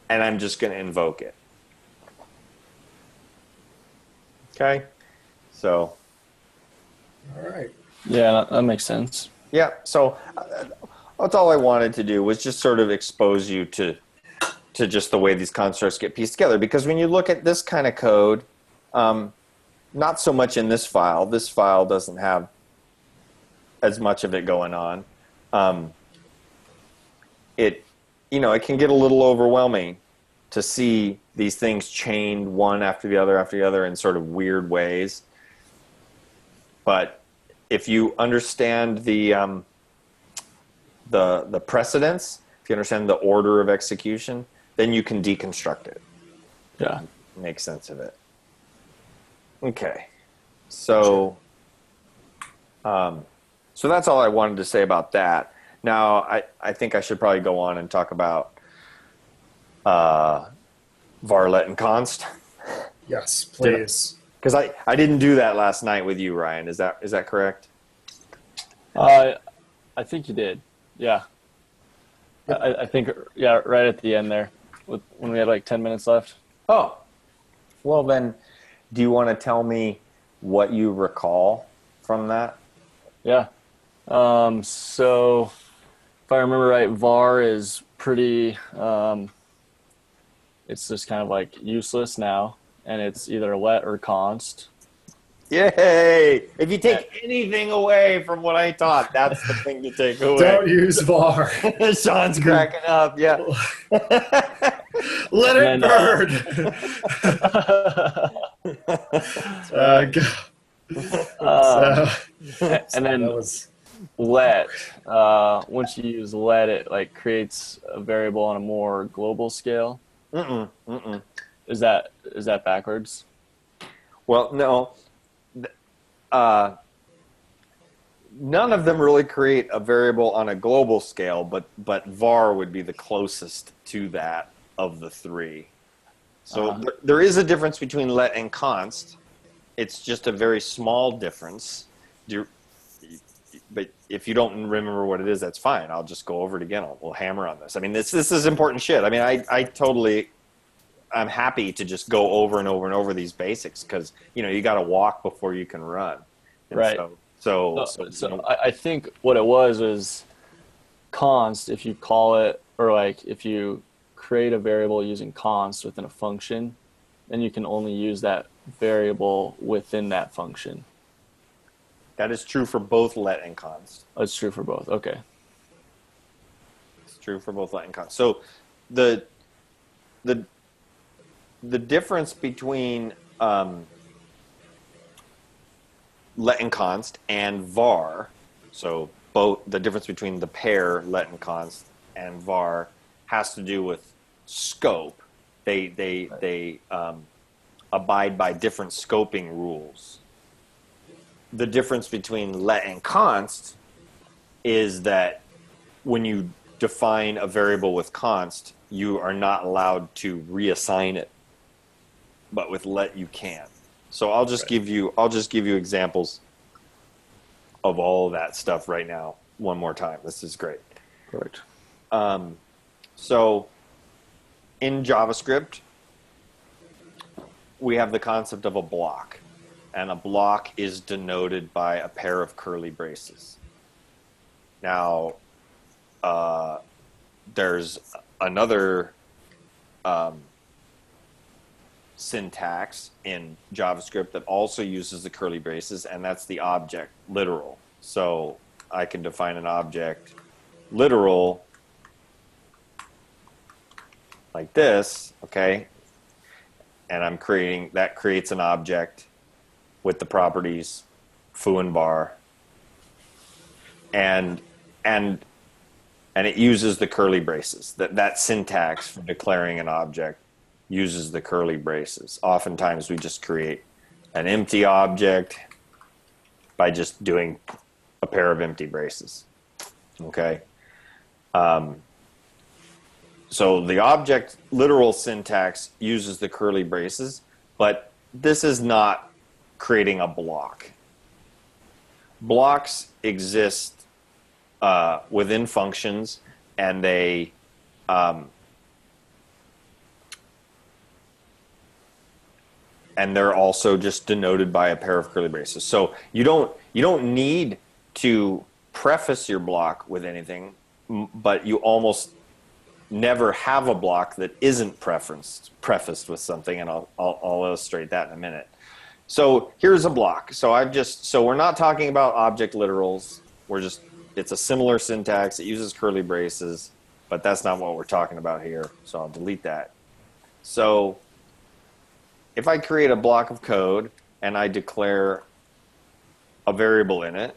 S4: and I'm just going to invoke it. Okay, so.
S1: All right.
S3: Yeah, that makes sense.
S4: Yeah, so that's all I wanted to do was just sort of expose you to just the way these constructs get pieced together. Because when you look at this kind of code, not so much in this file. This file doesn't have as much of it going on. It can get a little overwhelming to see these things chained one after the other in sort of weird ways. But if you understand the precedence, if you understand the order of execution, then you can deconstruct it.
S3: Yeah.
S4: Make sense of it. Okay. So so that's all I wanted to say about that. Now, I think I should probably go on and talk about varlet and const.
S1: Yes, please.
S4: Because I didn't do that last night with you, Ryan. Is that correct?
S3: I think you did. Yeah. I think, yeah, right at the end there when we had like 10 minutes left.
S4: Oh. Well, then, do you want to tell me what you recall from that?
S3: Yeah. So if I remember right, var is pretty it's just kind of like useless now, and it's either let or const.
S4: Yay! If you take anything away from what I taught, that's the thing to take away.
S1: Don't use var.
S4: Sean's cracking up. Yeah.
S1: Let it
S3: And
S1: burn.
S3: Um,
S1: so
S3: and then
S1: that was
S3: let, once you use let, it like creates a variable on a more global scale. Is that backwards?
S4: Well, no. None of them really create a variable on a global scale, but var would be the closest to that of the three. So there is a difference between let and const. It's just a very small difference. But if you don't remember what it is, that's fine. I'll just go over it again. We'll hammer on this. I mean, this is important shit. I mean, I'm happy to just go over and over and over these basics because, you got to walk before you can run. And
S3: right.
S4: So
S3: I think what it was const, if you call it, or like if you create a variable using const within a function, then you can only use that variable within that function.
S4: That is true for both let and const.
S3: Oh, it's true for both. Okay.
S4: It's true for both let and const. So the difference between let and const and var, so both the difference between the pair let and const and var has to do with scope. They abide by different scoping rules. The difference between let and const is that when you define a variable with const, you are not allowed to reassign it, but with let you can. So I'll just give you examples of all of that stuff right now one more time. This is great.
S3: Correct.
S4: So in JavaScript, we have the concept of a block, and a block is denoted by a pair of curly braces. Now, there's another syntax in JavaScript that also uses the curly braces, and that's the object literal. So I can define an object literal like this, okay? And that creates an object with the properties foo and bar, and it uses the curly braces. That syntax for declaring an object uses the curly braces. Oftentimes we just create an empty object by just doing a pair of empty braces. Okay. So the object literal syntax uses the curly braces, but this is not creating a block. Blocks exist within functions, and they and they're also just denoted by a pair of curly braces. So you don't need to preface your block with anything, but you almost never have a block that isn't prefaced with something, and I'll illustrate that in a minute. So here's a block. So we're not talking about object literals. It's a similar syntax. It uses curly braces, but that's not what we're talking about here. So I'll delete that. So if I create a block of code and I declare a variable in it,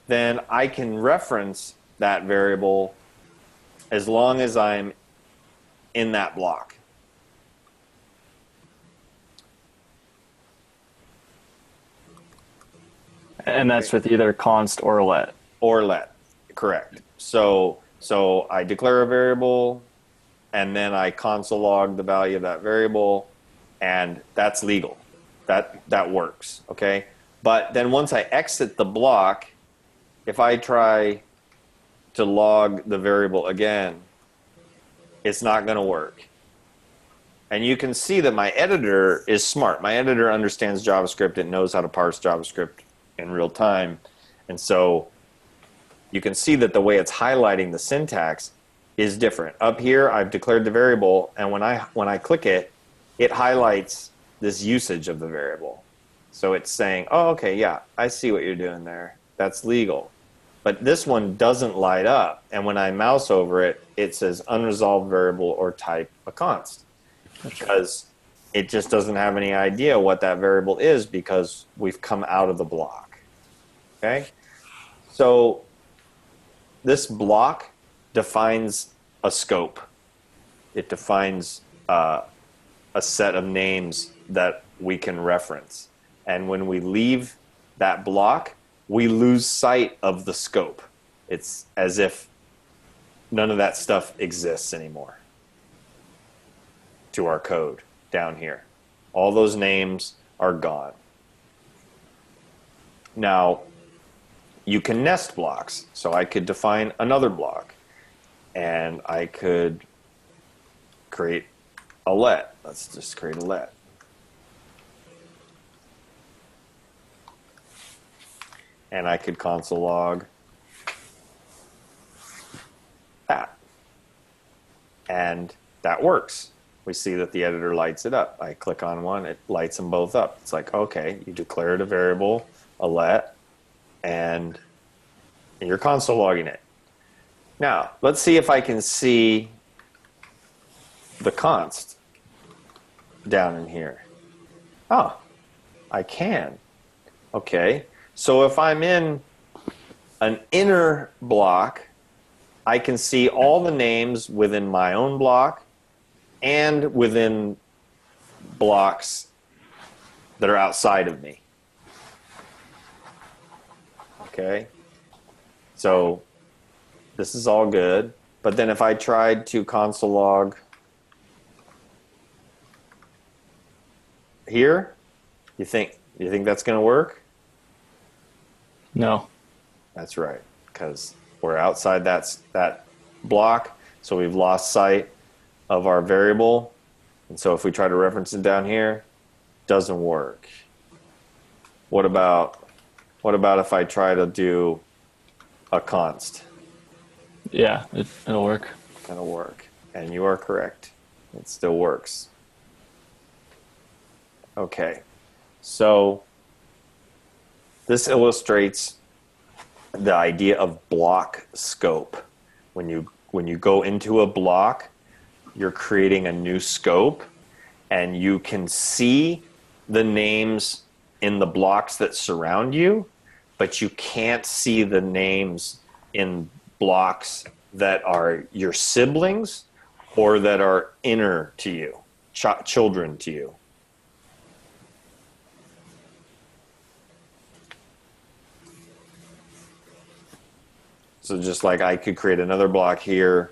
S4: then I can reference that variable as long as I'm in that block.
S3: And that's with either const or let.
S4: Or let, correct. So I declare a variable, and then I console log the value of that variable, and that's legal. That works, okay? But then once I exit the block, if I try to log the variable again, it's not going to work. And you can see that my editor is smart. My editor understands JavaScript. It knows how to parse JavaScript in real time. And so you can see that the way it's highlighting the syntax is different. Up here, I've declared the variable, and when I click it, it highlights this usage of the variable. So it's saying, oh, okay, yeah, I see what you're doing there. That's legal. But this one doesn't light up, and when I mouse over it, it says unresolved variable or type a const, because it just doesn't have any idea what that variable is because we've come out of the block. Okay? So this block defines a scope. It defines a set of names that we can reference. And when we leave that block, we lose sight of the scope. It's as if none of that stuff exists anymore to our code down here. All those names are gone. Now, you can nest blocks. So I could define another block, and I could create a let. Let's just create a let. And I could console log that. And that works. We see that the editor lights it up. I click on one, it lights them both up. It's like, okay, you declared a variable, a let, and you're console logging it. Now, let's see if I can see the const down in here. Oh, I can. Okay. So if I'm in an inner block, I can see all the names within my own block and within blocks that are outside of me. Okay? So this is all good. But then if I tried to console log here, you think that's going to work?
S3: No.
S4: That's right, because we're outside that block, so we've lost sight of our variable. And so if we try to reference it down here, it doesn't work. What about if I try to do a const?
S3: Yeah, it'll work.
S4: It'll work. And you are correct. It still works. Okay. So this illustrates the idea of block scope. When you go into a block, you're creating a new scope, and you can see the names in the blocks that surround you, but you can't see the names in blocks that are your siblings or that are inner to you, children to you. So just like I could create another block here.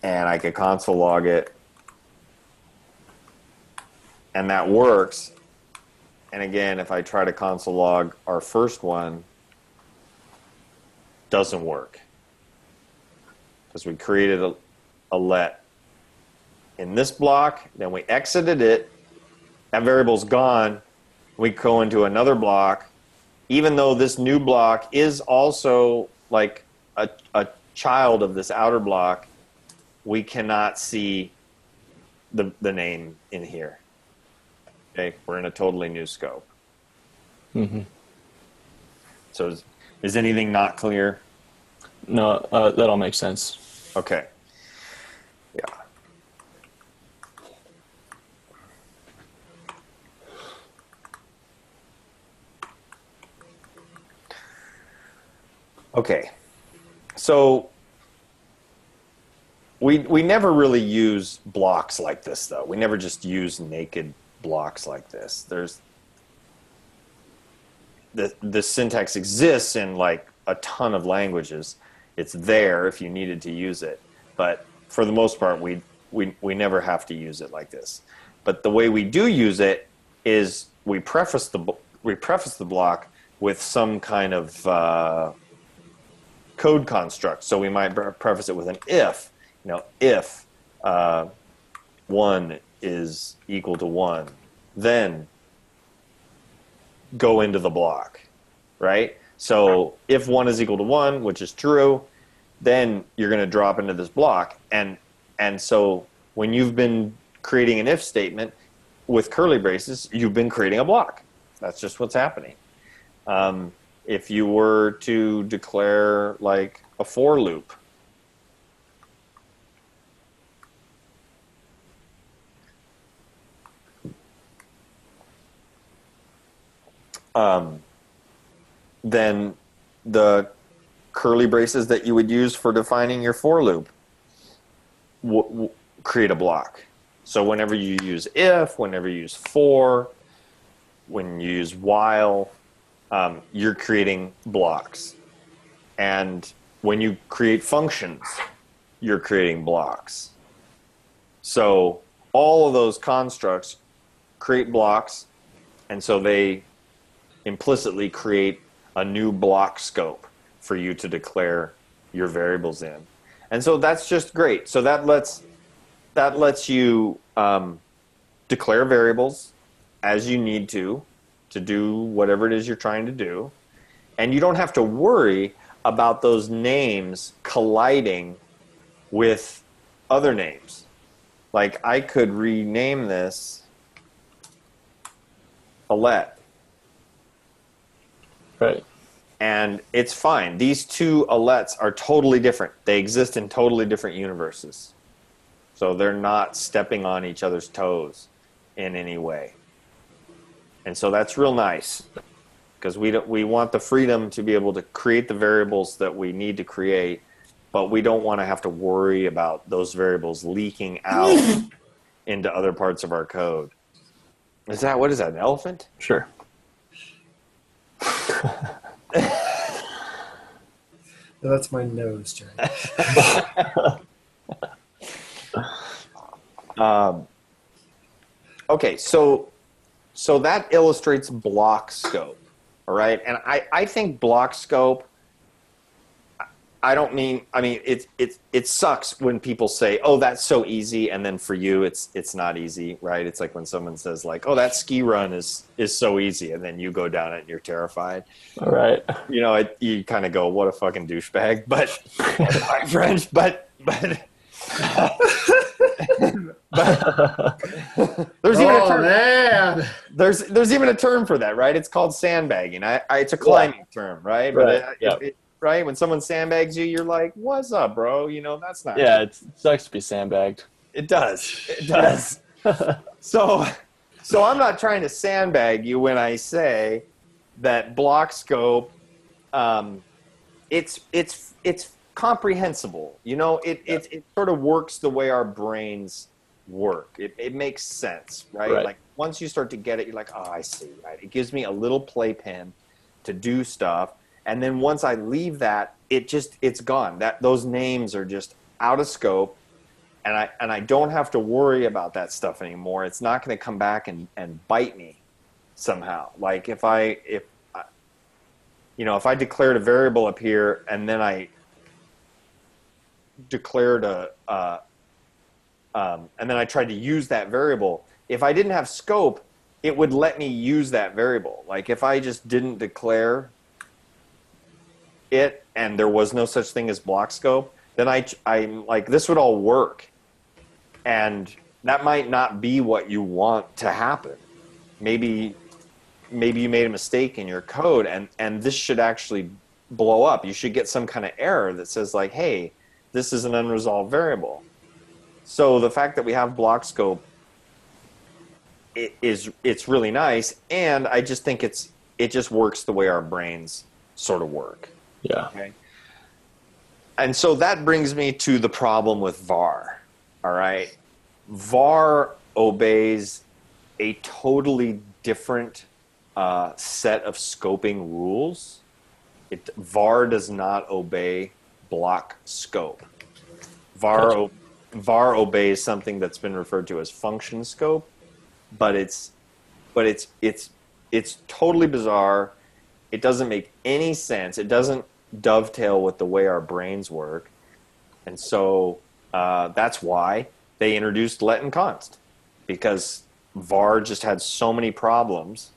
S4: And I could console log it. And that works. And again, if I try to console log our first one, doesn't work. Because we created a let in this block, then we exited it, that variable's gone, we go into another block, even though this new block is also like a child of this outer block, we cannot see the name in here. Okay, we're in a totally new scope.
S3: Mm-hmm.
S4: So is anything not clear?
S3: No, that all makes sense.
S4: Okay. Yeah. Okay, so we never really use blocks like this, though. We never just use naked blocks like this. There's the syntax exists in like a ton of languages. It's there if you needed to use it, but for the most part, we never have to use it like this. But the way we do use it is we preface the block with some kind of code construct. So we might preface it with an if, if 1 is equal to 1, then go into the block, right? So if 1 is equal to 1, which is true, then you're going to drop into this block. And so when you've been creating an if statement with curly braces, you've been creating a block. That's just what's happening. If you were to declare like a for loop, then the curly braces that you would use for defining your for loop create a block. So whenever you use if, whenever you use for, when you use while, you're creating blocks. And when you create functions, you're creating blocks. So all of those constructs create blocks, and so they implicitly create a new block scope for you to declare your variables in. And so that's just great. So that lets you declare variables as you need to do whatever it is you're trying to do. And you don't have to worry about those names colliding with other names. Like I could rename this Alette.
S3: Right.
S4: And it's fine. These two Alettes are totally different. They exist in totally different universes. So they're not stepping on each other's toes in any way. And so that's real nice, because we want the freedom to be able to create the variables that we need to create, but we don't want to have to worry about those variables leaking out into other parts of our code. What is that, an elephant?
S3: Sure.
S1: No, that's my nose, Jerry.
S4: Okay, so that illustrates block scope, all right? And I think block scope, it sucks when people say, oh, that's so easy, and then for you it's not easy, right? It's like when someone says like, oh, that ski run is so easy, and then you go down it and you're terrified.
S3: All right.
S4: You know, you kind of go, what a fucking douchebag, but my French, but there's even a term.
S1: Man.
S4: There's even a term for that, right? It's called sandbagging. It's a climbing term, right?
S3: Right.
S4: But right, when someone sandbags you, you're like, "What's up, bro?" You know, that's not.
S3: Yeah, it sucks to be sandbagged.
S4: It does. It does. So I'm not trying to sandbag you when I say that block scope. It's comprehensible. You know, it sort of works the way our brains work. It makes sense, right? Like once you start to get it, you're like, oh, I see, right? It gives me a little playpen to do stuff. And then once I leave that, it's gone. Those names are just out of scope, and I don't have to worry about that stuff anymore. It's not going to come back and bite me somehow. Like if I declared a variable up here and then I declared and then I tried to use that variable, if I didn't have scope, it would let me use that variable. Like if I just didn't declare it and there was no such thing as block scope, then I'm like, this would all work, and that might not be what you want to happen. Maybe you made a mistake in your code, and this should actually blow up. You should get some kind of error that says like, hey, this is an unresolved variable. So the fact that we have block scope, it's really nice, and I just think it just works the way our brains sort of work.
S3: Yeah.
S4: Okay. And so that brings me to the problem with var. All right. var obeys a totally different set of scoping rules. var does not obey block scope. var obeys something that's been referred to as function scope, but it's totally bizarre. It doesn't make any sense. It doesn't dovetail with the way our brains work. And so that's why they introduced let and const, because var just had so many problems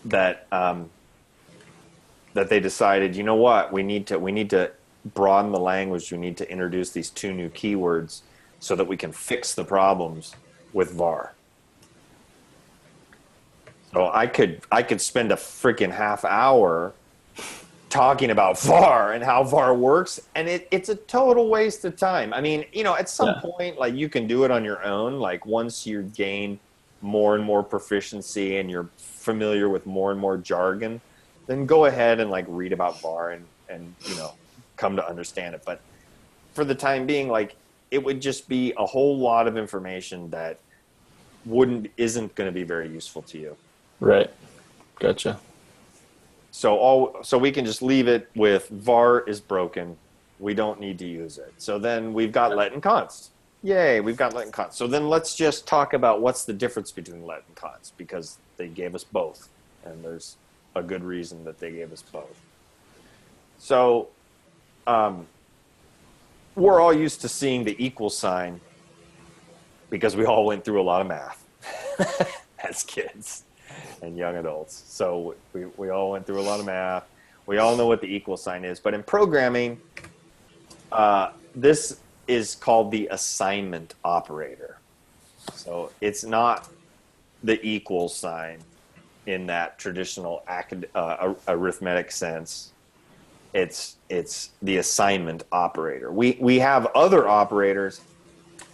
S4: that that they decided, you know what, we need to broaden the language. We need to introduce these 2 new keywords so that we can fix the problems with var. So I could spend a freaking half hour talking about var and how var works, and it's a total waste of time. I mean, you know, at some point, like, you can do it on your own. Like, once you gain more and more proficiency and you're familiar with more and more jargon, then go ahead and like read about var and you know, come to understand it. But for the time being, like, it would just be a whole lot of information that isn't going to be very useful to you.
S3: Right. Gotcha.
S4: So we can just leave it with var is broken. We don't need to use it. So then we've got let and const. Yay, we've got let and const. So then let's just talk about what's the difference between let and const, because they gave us both, and there's a good reason that they gave us both. So we're all used to seeing the equal sign because we all went through a lot of math as kids and young adults. So we all went through a lot of math. We all know what the equal sign is. But in programming, this is called the assignment operator. So it's not the equal sign in that traditional arithmetic sense. It's the assignment operator. We have other operators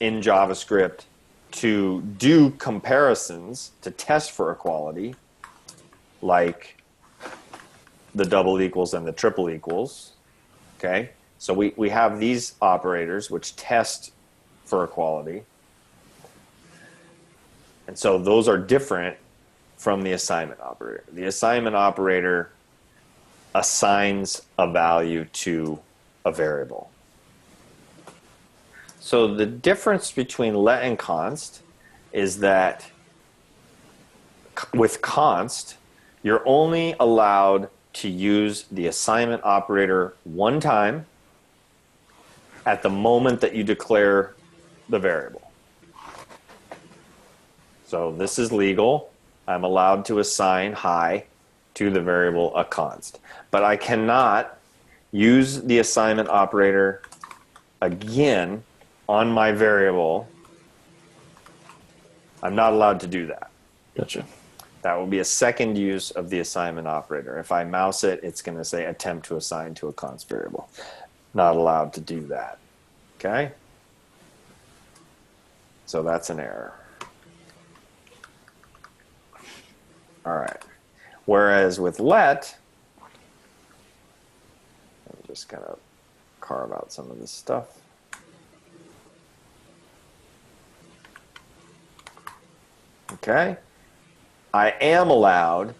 S4: in JavaScript to do comparisons, to test for equality, like the double equals and the triple equals. Okay, so we have these operators which test for equality, and so those are different from the assignment operator. The assignment operator assigns a value to a variable. So the difference between let and const is that with const, you're only allowed to use the assignment operator one time at the moment that you declare the variable. So this is legal. I'm allowed to assign hi to the variable a const. But I cannot use the assignment operator again on my variable. I'm not allowed to do that.
S3: Gotcha.
S4: That will be a second use of the assignment operator. If I mouse it, it's going to say attempt to assign to a const variable. Not allowed to do that. Okay? So that's an error. All right. Whereas with let, I'm just going to carve out some of this stuff. Okay. I am allowed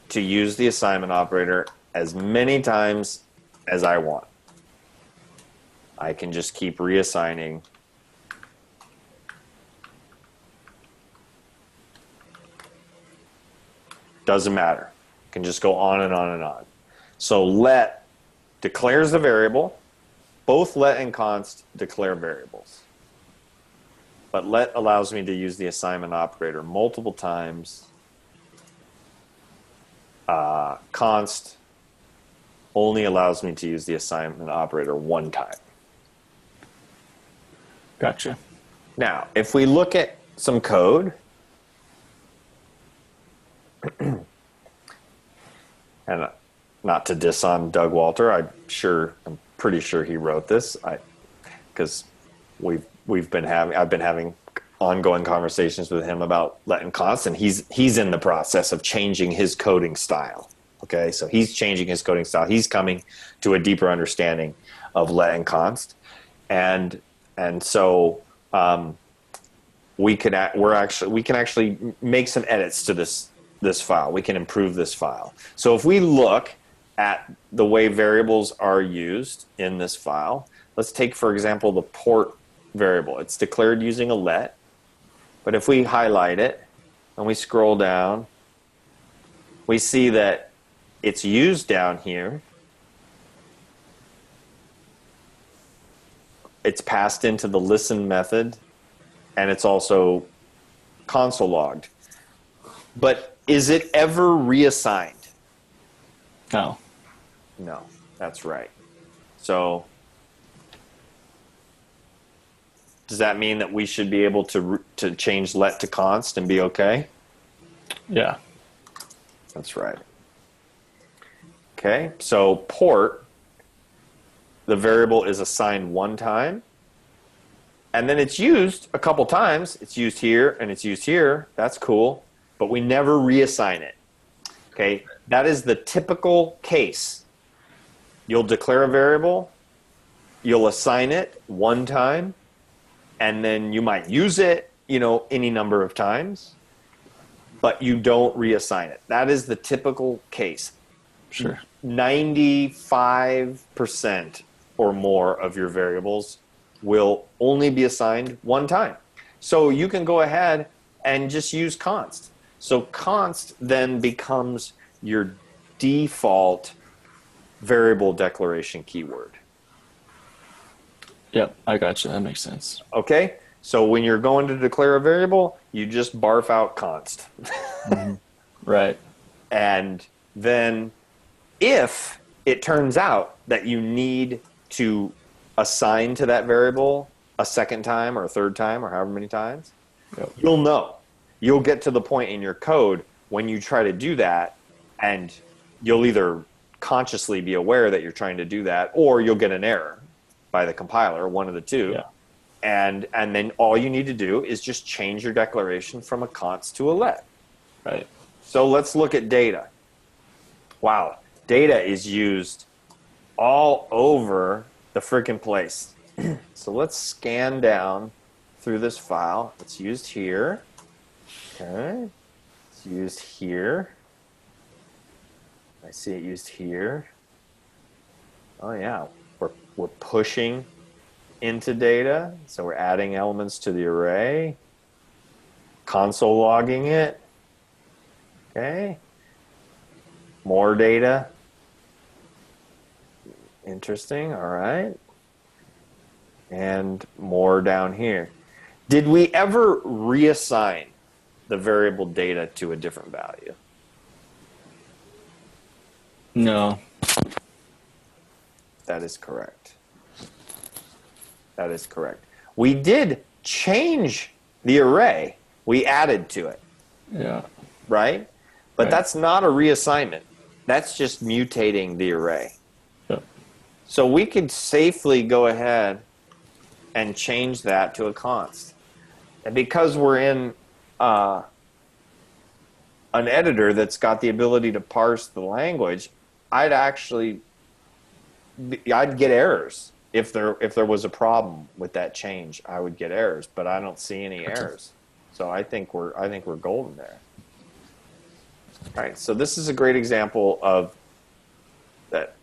S4: to use the assignment operator as many times as I want. I can just keep reassigning. Doesn't matter. Can just go on and on and on. So let declares the variable. Both let and const declare variables. But let allows me to use the assignment operator multiple times. Const only allows me to use the assignment operator one time.
S3: Gotcha.
S4: Now, if we look at some code, and not to diss on Doug Walter, I'm pretty sure he wrote this, because I've been having ongoing conversations with him about let and const, and he's in the process of changing his coding style. Okay, so he's changing his coding style. He's coming to a deeper understanding of let and const, and so we can actually make some edits to this file. We can improve this file. So if we look at the way variables are used in this file, let's take, for example, the port variable. It's declared using a let, but if we highlight it and we scroll down, we see that it's used down here. It's passed into the listen method, and it's also console logged. But is it ever reassigned?
S3: No.
S4: No, that's right. So does that mean that we should be able to change let to const and be okay?
S3: Yeah.
S4: That's right. Okay, so port, the variable is assigned one time, and then it's used a couple times. It's used here and it's used here. That's cool, but we never reassign it. Okay, that is the typical case. You'll declare a variable, you'll assign it one time, and then you might use it, any number of times, but you don't reassign it. That is the typical case.
S3: Sure.
S4: 95% or more of your variables will only be assigned one time. So you can go ahead and just use const. So const then becomes your default variable declaration keyword.
S3: Yep, I got you. That makes sense.
S4: Okay? So when you're going to declare a variable, you just barf out const.
S3: Right.
S4: And then if it turns out that you need to assign to that variable a second time or a third time or however many times, you'll know. You'll get to the point in your code when you try to do that, and you'll either consciously be aware that you're trying to do that, or you'll get an error by the compiler, one of the two.
S3: Yeah.
S4: And then all you need to do is just change your declaration from a const to a let.
S3: Right.
S4: So let's look at data. Wow, data is used all over the freaking place. So let's scan down through this file. It's used here. Okay. It's used here. I see it used here. Oh yeah, we're pushing into data. So we're adding elements to the array. Console logging it. Okay. More data. Interesting. All right. And more down here. Did we ever reassign the variable data to a different value?
S3: No.
S4: That is correct. That is correct. We did change the array. We added to it,
S3: Yeah.
S4: right? But
S3: Right.
S4: that's not a reassignment. That's just mutating the array.
S3: Yep.
S4: So we could safely go ahead and change that to a const. And because we're in an editor that's got the ability to parse the language, I'd get errors. If there was a problem with that change, I would get errors, but I don't see any errors. So I think we're golden there. All right, so this is a great example of that.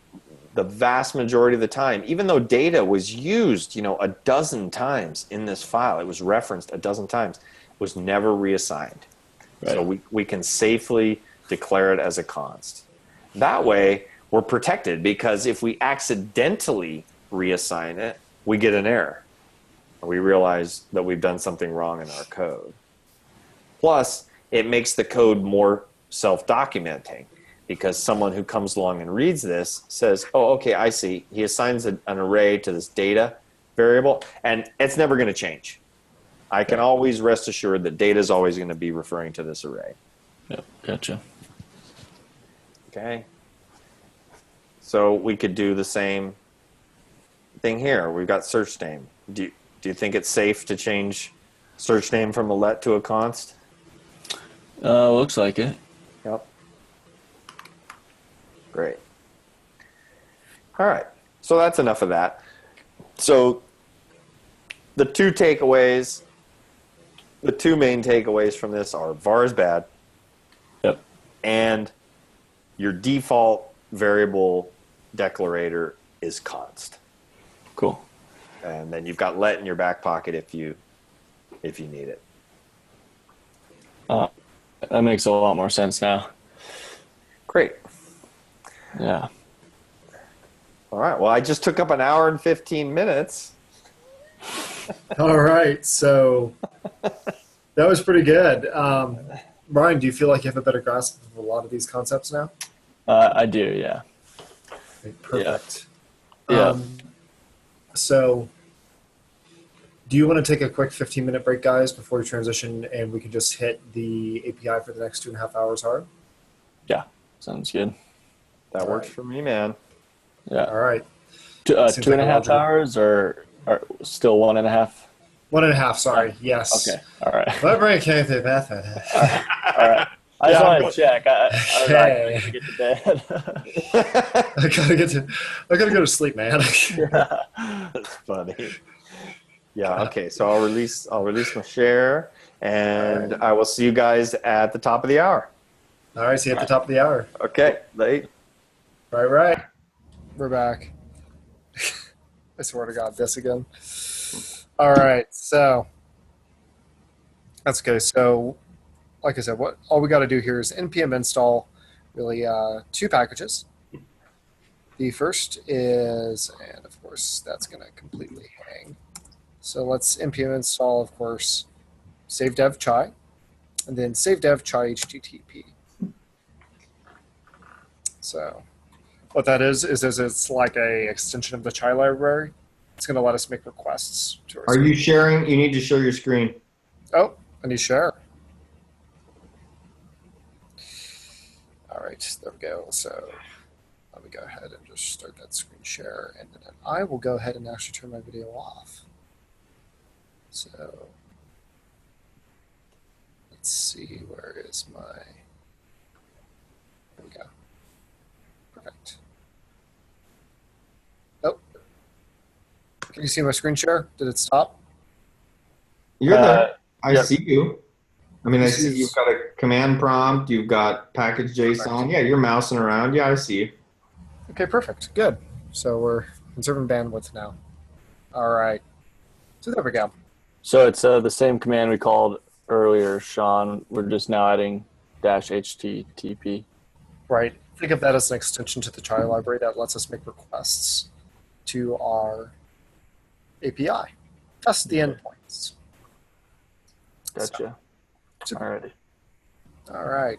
S4: The vast majority of the time, even though data was used, a dozen times in this file, it was referenced a dozen times, was never reassigned.
S3: Right.
S4: So we can safely declare it as a const. That way, we're protected, because if we accidentally reassign it, we get an error. We realize that we've done something wrong in our code. Plus, it makes the code more self-documenting, because someone who comes along and reads this says, oh, okay, I see. He assigns an array to this data variable, and it's never going to change. I can always rest assured that data is always going to be referring to this array.
S3: Yep. Gotcha.
S4: Okay. So we could do the same thing here. We've got search name. Do you think it's safe to change search name from a let to a const?
S3: Looks like it.
S4: Yep. Great. All right. So that's enough of that. So the two main takeaways from this are var is bad.
S3: Yep.
S4: And your default variable declarator is const.
S3: Cool.
S4: And then you've got let in your back pocket if you need it.
S3: That makes a lot more sense now.
S4: Great.
S3: Yeah.
S4: All right. Well, I just took up an hour and 15 minutes.
S1: All right. So That was pretty good. Ryan, do you feel like you have a better grasp of a lot of these concepts now?
S3: I do, yeah.
S1: Okay, perfect.
S3: Yeah.
S1: So do you want to take a quick 15-minute break, guys, before we transition, and we can just hit the API for the next 2.5 hours hard?
S3: Yeah, sounds good.
S4: That works for me, man.
S3: Yeah.
S1: All right. Seems
S3: Two
S1: like
S3: and a
S1: a
S3: half
S1: logical-
S3: hours or still 1.5?
S1: 1.5, sorry. Yes.
S3: Okay. All right.
S1: My brain can't do that.
S3: All right. I just
S1: Yeah,
S3: wanted to check. I was like, I
S1: Okay.
S3: gotta get to bed.
S1: I gotta go to sleep, man.
S4: That's funny. Yeah. Okay. So I'll release my share, and
S1: All right.
S4: I will see you guys at the top of the hour.
S1: All right, see you at the top of the hour.
S4: Okay. Late.
S1: Right. We're back. I swear to God, this again. All right, so that's okay. So, like I said, all we got to do here is npm install really 2 packages. The first is, and of course, that's going to completely hang. So let's npm install, of course, save dev chai, and then save dev chai http. So what that is it's like a extension of the chai library. It's going to let us make requests to our
S2: Are you sharing? You need to show your screen.
S1: Oh, I need share. All right, there we go. So let me go ahead and just start that screen share, and then I will go ahead and actually turn my video off. So let's see, where is my, there we go. Perfect. Oh, can you see my screen share? Did it stop?
S2: You're there. I
S3: yep.
S2: see you. I mean, I
S1: This
S2: see
S1: is-
S2: you've got a command prompt. You've got package JSON. Yeah, you're mousing around. Yeah, I see you.
S1: Okay, perfect. Good. So we're conserving bandwidth now. All right. So there we go.
S3: So it's the same command we called earlier, Sean. We're just now adding -http.
S1: Right. Think of that as an extension to the chai library that lets us make requests to our API. Test the endpoints.
S3: Gotcha.
S1: So-
S3: Alrighty.
S1: All right.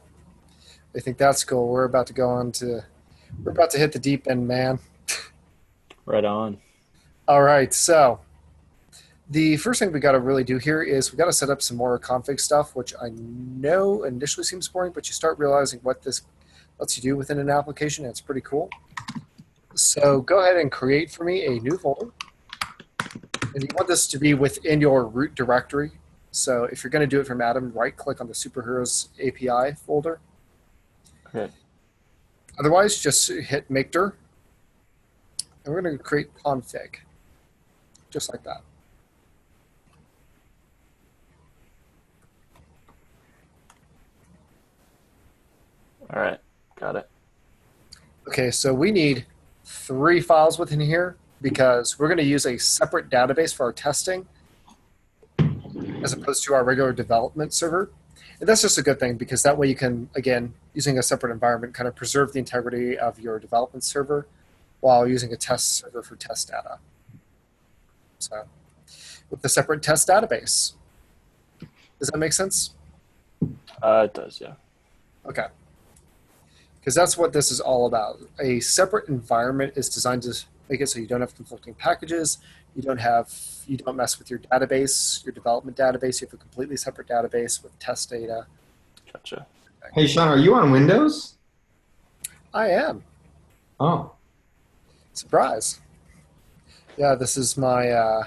S1: I think that's cool. We're about to hit the deep end, man.
S3: Right on.
S1: All right. So the first thing we got to really do here is we got to set up some more config stuff, which I know initially seems boring, but you start realizing what this lets you do within an application, and it's pretty cool. So go ahead and create for me a new folder. And you want this to be within your root directory. So if you're going to do it from Atom, right-click on the Superheroes API folder.
S3: Okay.
S1: Otherwise, just hit make dir. And we're going to create config, just like that.
S3: All right. Got it.
S1: Okay, so we need 3 files within here because we're going to use a separate database for our testing as opposed to our regular development server. And that's just a good thing because that way you can, again, using a separate environment, kind of preserve the integrity of your development server while using a test server for test data. So with the separate test database. Does that make sense?
S3: It does, yeah.
S1: Okay. Because that's what this is all about. A separate environment is designed to make it so you don't have conflicting packages. You don't mess with your database, your development database. You have a completely separate database with test data.
S3: Gotcha.
S2: Hey, Sean, are you on Windows?
S1: I am.
S2: Oh.
S1: Surprise. Yeah, this is my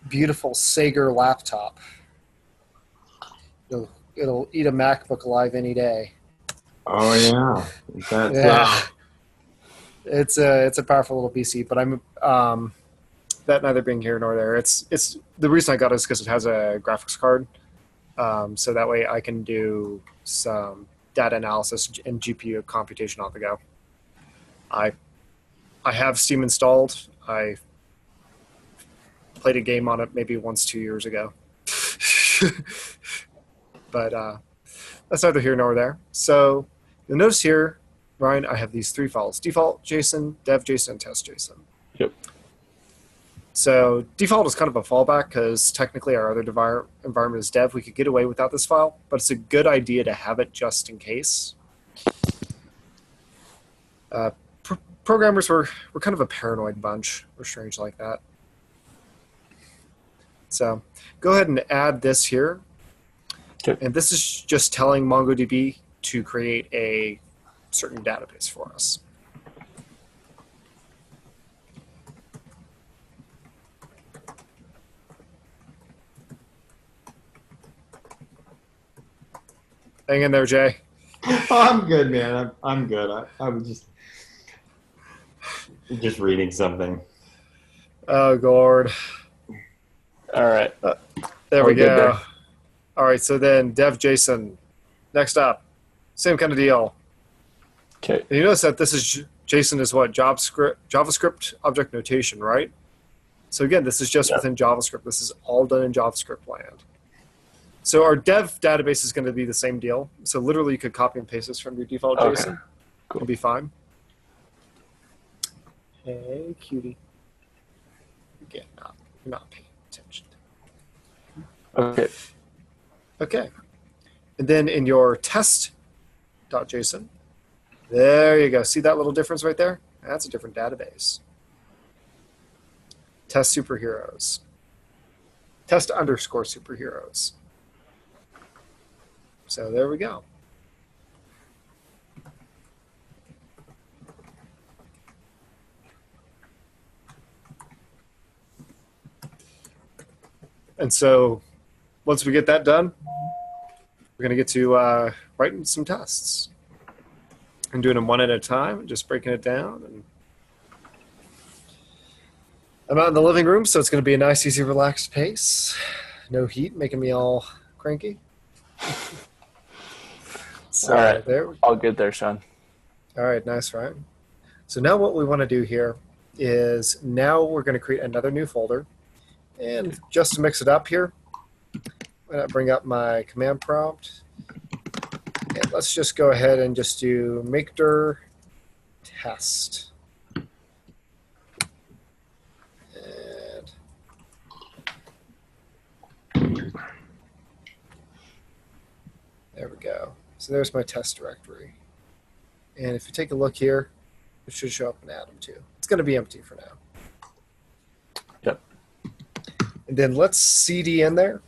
S1: beautiful Sager laptop. It'll eat a MacBook alive any day.
S2: Oh, yeah. That's,
S1: Yeah. It's a powerful little PC, but I'm that neither being here nor there. It's the reason I got it is because it has a graphics card, so that way I can do some data analysis and GPU computation on the go. I have Steam installed. I played a game on it maybe 2 years ago, but that's neither here nor there. So you'll notice here, Ryan, I have these 3 files: default JSON, dev JSON, test JSON.
S3: Yep.
S1: So default is kind of a fallback because technically our other environment is dev. We could get away without this file, but it's a good idea to have it just in case. Programmers were kind of a paranoid bunch. We're strange like that. So go ahead and add this here.
S3: Okay.
S1: And this is just telling MongoDB to create a certain database for us. Hang in there, Jay.
S2: Oh, I'm good, man. I'm good. I was just reading something.
S1: Oh, Gord.
S3: All right.
S1: There we
S3: All good
S1: go.
S3: there.
S1: All right, so then dev JSON. Next up, same kind of deal.
S3: Okay.
S1: And you notice that this is JSON is what? JavaScript object notation, right? So again, this is just within JavaScript. This is all done in JavaScript land. So our dev database is going to be the same deal. So literally you could copy and paste this from your default
S3: Okay.
S1: JSON.
S3: Cool.
S1: It'll be fine. Hey, cutie. Again, you're not paying attention.
S3: Okay.
S1: Okay. And then in your test.json, there you go. See that little difference right there? That's a different database. Test superheroes. Test underscore superheroes. So there we go. And so once we get that done, we're going to get to writing some tests and doing them one at a time, just breaking it down. And I'm out in the living room, so it's going to be a nice, easy, relaxed pace. No heat making me all cranky. So
S3: All right.
S1: there.
S3: All good there, Sean.
S1: All right, nice, right? So now what we want to do here is now we're going to create another new folder. And just to mix it up here, I'm going to bring up my command prompt. And let's just go ahead and just do make dir test. And there we go. So there's my test directory. And if you take a look here, it should show up in Atom too. It's going to be empty for now.
S3: Yep.
S1: And then let's cd in there.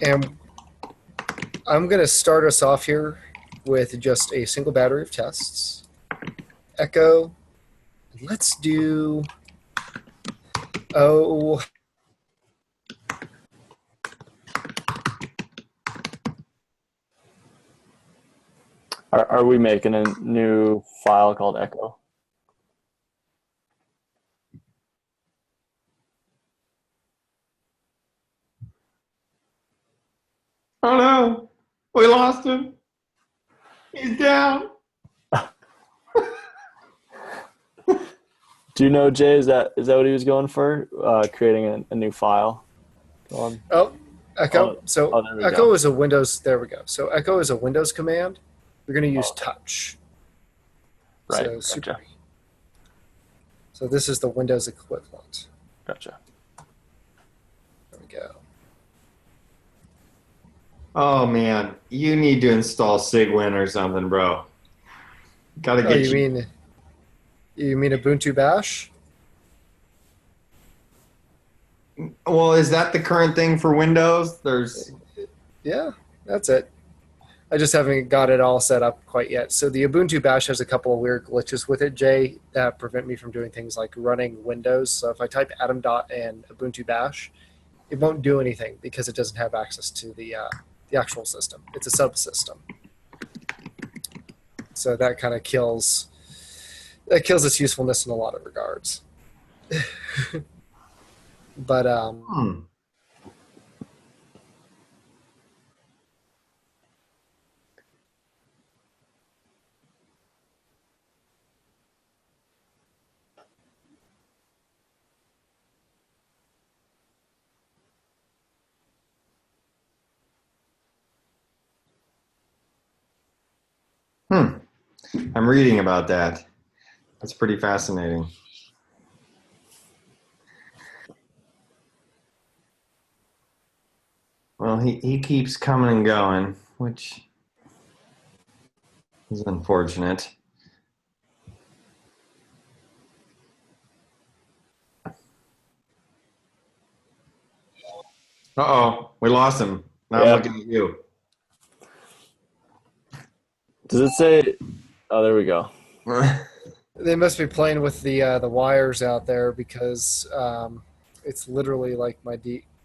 S1: And I'm going to start us off here with just a single battery of tests. Echo. Let's do,
S3: Are we making a new file called Echo?
S2: Oh no, we lost him. He's down.
S3: Do you know, Jay, is that what he was going for? Creating a new file?
S1: oh, Echo. So
S3: there we
S1: Echo
S3: go.
S1: is a Windows, there we go. So Echo is a Windows command. We're going to use
S3: Okay.
S1: touch.
S3: Right,
S1: So,
S3: gotcha.
S1: So this is the Windows equivalent.
S3: Gotcha.
S1: There we go.
S2: Oh man, you need to install Sigwin or something, bro. Gotta
S1: Oh,
S2: get
S1: you mean Ubuntu Bash?
S2: Well, is that the current thing for Windows? There's
S1: Yeah, that's it. I just haven't got it all set up quite yet. So the Ubuntu Bash has a couple of weird glitches with it, Jay, that prevent me from doing things like running Windows. So if I type Atom dot and Ubuntu Bash, it won't do anything because it doesn't have access to the actual system. It's a subsystem. So that kind of kills its usefulness in a lot of regards. But
S2: I'm reading about that. That's pretty fascinating. Well, he keeps coming and going, which is unfortunate. Uh-oh, we lost him. Now I'm
S3: Yeah.
S2: looking at you.
S3: Does it say? Oh, there we go.
S1: They must be playing with the wires out there because it's literally like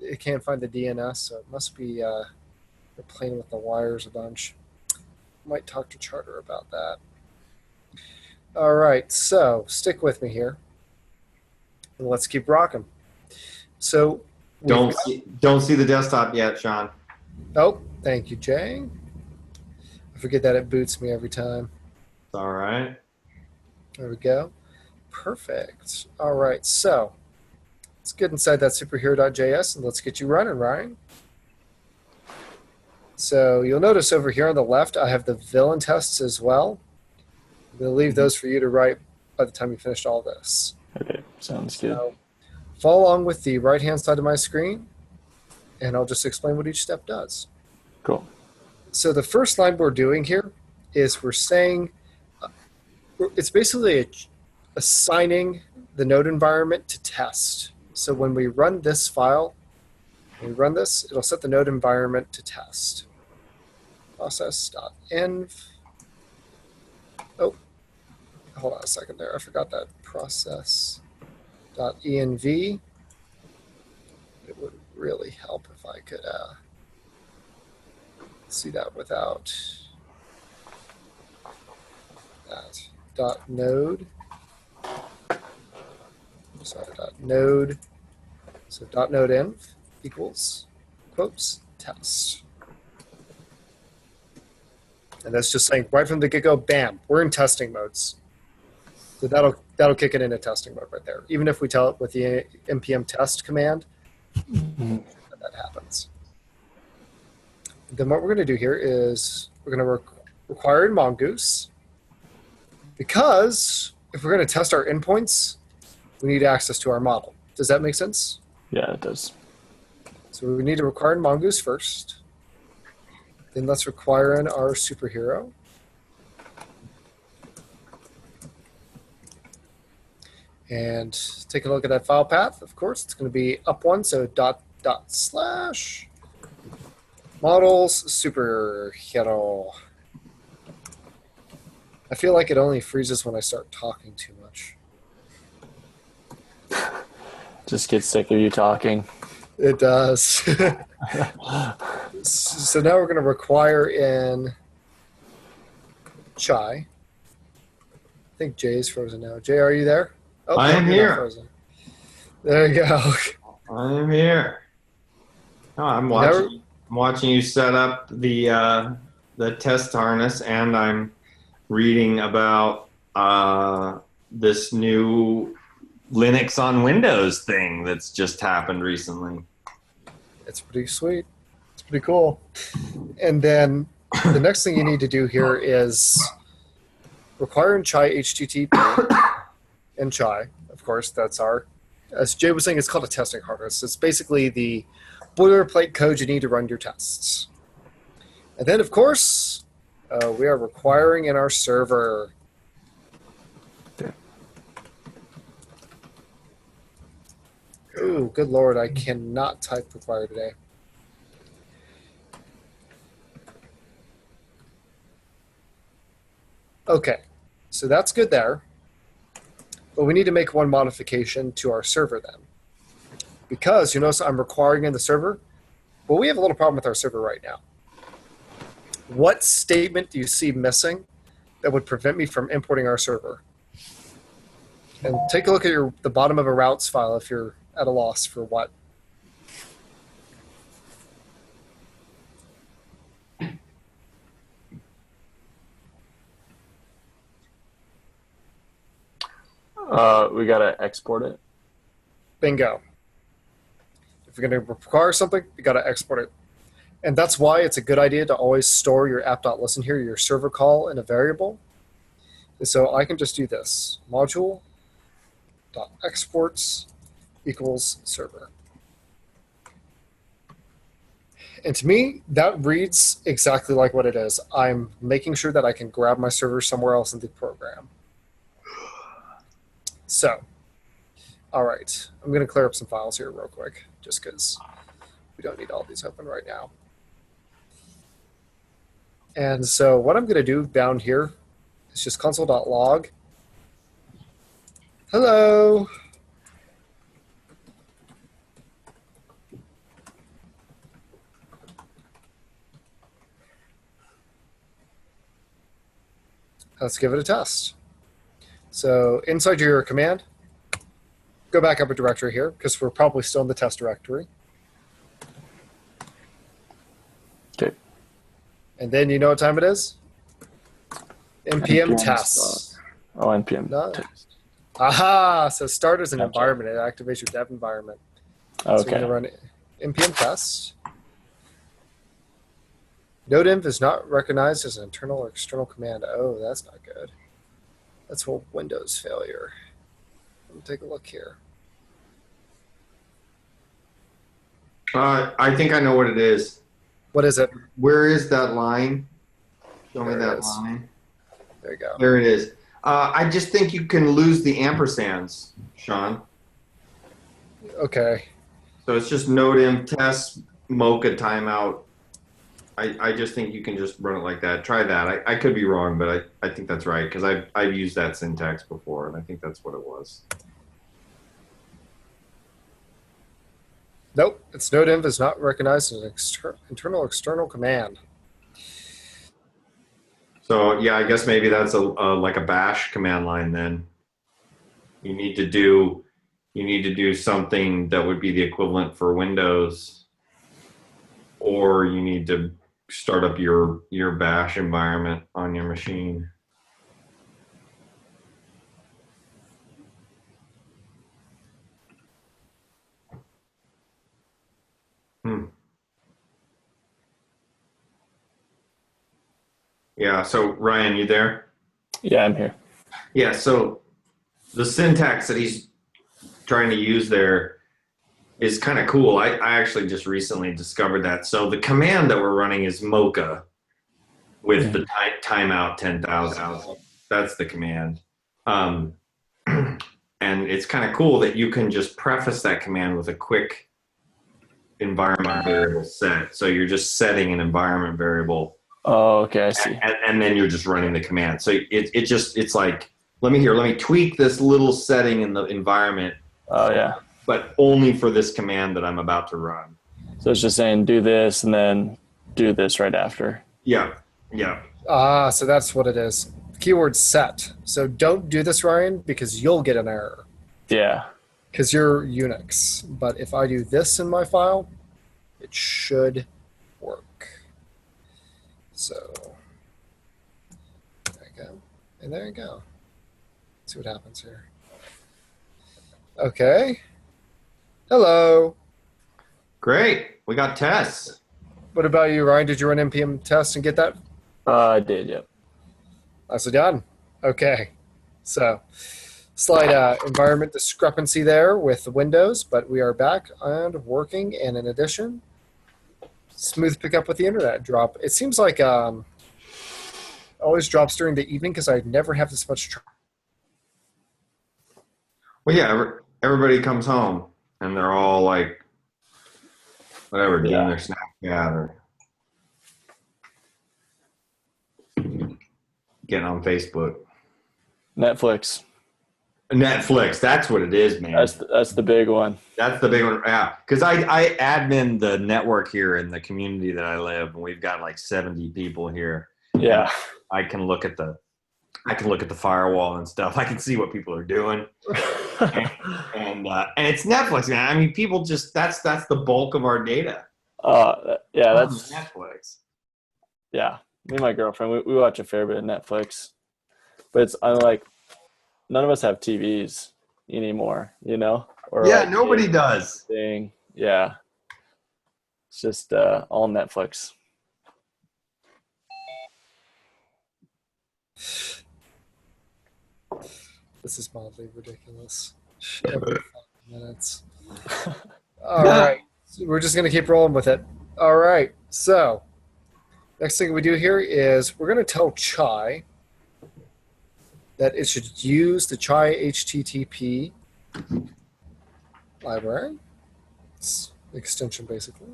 S1: it can't find the DNS, so it must be they're playing with the wires a bunch. Might talk to Charter about that. All right, so stick with me here, and let's keep rocking. So
S2: don't see the desktop yet, Sean.
S1: Oh, thank you, Jay. I forget that it boots me every time.
S2: It's all right.
S1: There we go. Perfect. All right, so let's get inside that superhero.js and let's get you running, Ryan. So you'll notice over here on the left, I have the villain tests as well. I'm going to leave those for you to write by the time you finished all this.
S3: Okay, sounds good.
S1: So follow along with the right-hand side of my screen, and I'll just explain what each step does.
S3: Cool.
S1: So the first line we're doing here is we're saying it's basically assigning the node environment to test. So when we run this file, when we run this, it'll set the node environment to test. Process.env. Oh, hold on a second there. I forgot that. Process.env. It would really help if I could see that without that. .node. Sorry, .node. So .node env equals quotes test. And that's just saying right from the get-go, bam, we're in testing modes. So that'll kick it into testing mode right there. Even if we tell it with the npm test command, that happens. Then what we're going to do here is we're going to require in Mongoose, because if we're going to test our endpoints, we need access to our model. Does that make sense?
S3: Yeah, it does.
S1: So we need to require in Mongoose first. Then let's require in our superhero. And take a look at that file path. Of course, it's going to be up one, so // models superhero. I feel like it only freezes when I start talking too much.
S3: Just get sick of you talking.
S1: It does. So now we're going to require in Chai. I think Jay's frozen now. Jay, are you there?
S2: Oh, I am here.
S1: Frozen. There you go.
S2: I am here. Oh, I'm watching you set up the test harness, and I'm reading about this new Linux on Windows thing that's just happened recently.
S1: It's pretty sweet. It's pretty cool. And then the next thing you need to do here is require in Chai HTTP and Chai. Of course, that's as Jay was saying, it's called a testing harness. It's basically the boilerplate code you need to run your tests. And then, of course, we are requiring in our server. Ooh, good Lord, I cannot type require today. Okay, so that's good there. But we need to make one modification to our server then. Because you notice I'm requiring in the server, well, we have a little problem with our server right now. What statement do you see missing that would prevent me from importing our server? And take a look at the bottom of a routes file if you're at a loss for what.
S3: We gotta export it.
S1: Bingo. If you're going to require something, you got to export it. And that's why it's a good idea to always store your app.listen here, your server call, in a variable. So I can just do this. Module.exports equals server. And to me, that reads exactly like what it is. I'm making sure that I can grab my server somewhere else in the program. So, all right. I'm going to clear up some files here real quick, just because we don't need all these open right now. And so what I'm going to do down here is just console.log. Hello. Let's give it a test. So inside your command, go back up a directory here because we're probably still in the test directory.
S3: Okay.
S1: And then you know what time it is? npm tests.
S3: Oh, npm
S1: No.
S3: test.
S1: Aha! So start as an
S3: Gotcha.
S1: environment. It activates your dev environment. So
S3: Okay.
S1: you're going to run npm test. Nodeinf is not recognized as an internal or external command. Oh, that's not good. That's a Windows failure. Let me take a look here.
S2: I think I know what it is.
S1: What is it?
S2: Where is that line? Show me
S1: There it
S2: that
S1: is.
S2: line.
S1: There you go.
S2: There it is. I just think you can lose the ampersands, Sean.
S1: Okay.
S2: So it's just nodem test mocha timeout. I just think you can just run it like that. Try that. I could be wrong, but I think that's right because I've used that syntax before, and I think that's what it was.
S1: Nope. It's nodeinf is not recognized as an internal or external command.
S2: So yeah, I guess maybe that's like a bash command line then. You need to do something that would be the equivalent for Windows, or you need to start up your bash environment on your machine. Yeah, so Ryan, you there?
S3: Yeah, I'm here.
S2: Yeah, so the syntax that he's trying to use there is kind of cool. I actually just recently discovered that. So the command that we're running is mocha with the timeout 10,000. That's the command. And it's kind of cool that you can just preface that command with a quick environment variable set. So you're just setting an environment variable.
S3: Oh, okay, I see.
S2: And then you're just running the command. So it's like, let me tweak this little setting in the environment.
S3: Oh, yeah.
S2: But only for this command that I'm about to run.
S3: So it's just saying do this and then do this right after.
S2: Yeah, yeah.
S1: So that's what it is. Keyword set. So don't do this, Ryan, because you'll get an error.
S3: Yeah.
S1: Because you're Unix. But if I do this in my file, it should work. So there you go. And there you go. Let's see what happens here. Okay. Hello.
S2: Great. We got tests.
S1: What about you, Ryan? Did you run npm test and get that?
S3: I did, yep.
S1: Nicely done. Okay. So slight environment discrepancy there with the Windows, but we are back and working. And in addition, smooth pickup with the internet drop. It seems like always drops during the evening because I never have this much trouble.
S2: Well, yeah, everybody comes home and they're all like, whatever, doing their Snapchat or getting on Facebook.
S3: Netflix.
S2: Netflix, that's what it is, man.
S3: That's the big one.
S2: That's the big one, yeah. Because I admin the network here in the community that I live, and we've got like 70 people here.
S3: Yeah.
S2: I can look at the firewall and stuff. I can see what people are doing, and it's Netflix, man. I mean, people just that's the bulk of our data.
S3: Yeah, that's
S2: Netflix.
S3: Yeah, me and my girlfriend, we watch a fair bit of Netflix, but it's like none of us have TVs anymore, you know? Or
S2: Yeah,
S3: like
S2: nobody does.
S3: Thing. Yeah, it's just all Netflix.
S1: This is mildly ridiculous. Every 5 minutes. All right. So we're just going to keep rolling with it. All right. So next thing we do here is we're going to tell Chai that it should use the Chai HTTP library. It's an extension, basically.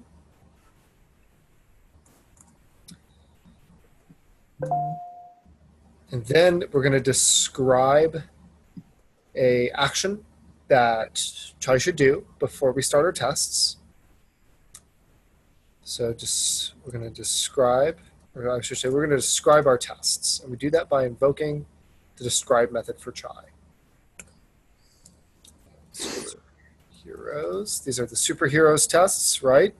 S1: And then we're going to describe a action that Chai should do before we start our tests. So we're going to describe, or I should say, we're going to describe our tests. And we do that by invoking the describe method for Chai. Heroes. These are the superheroes tests, right?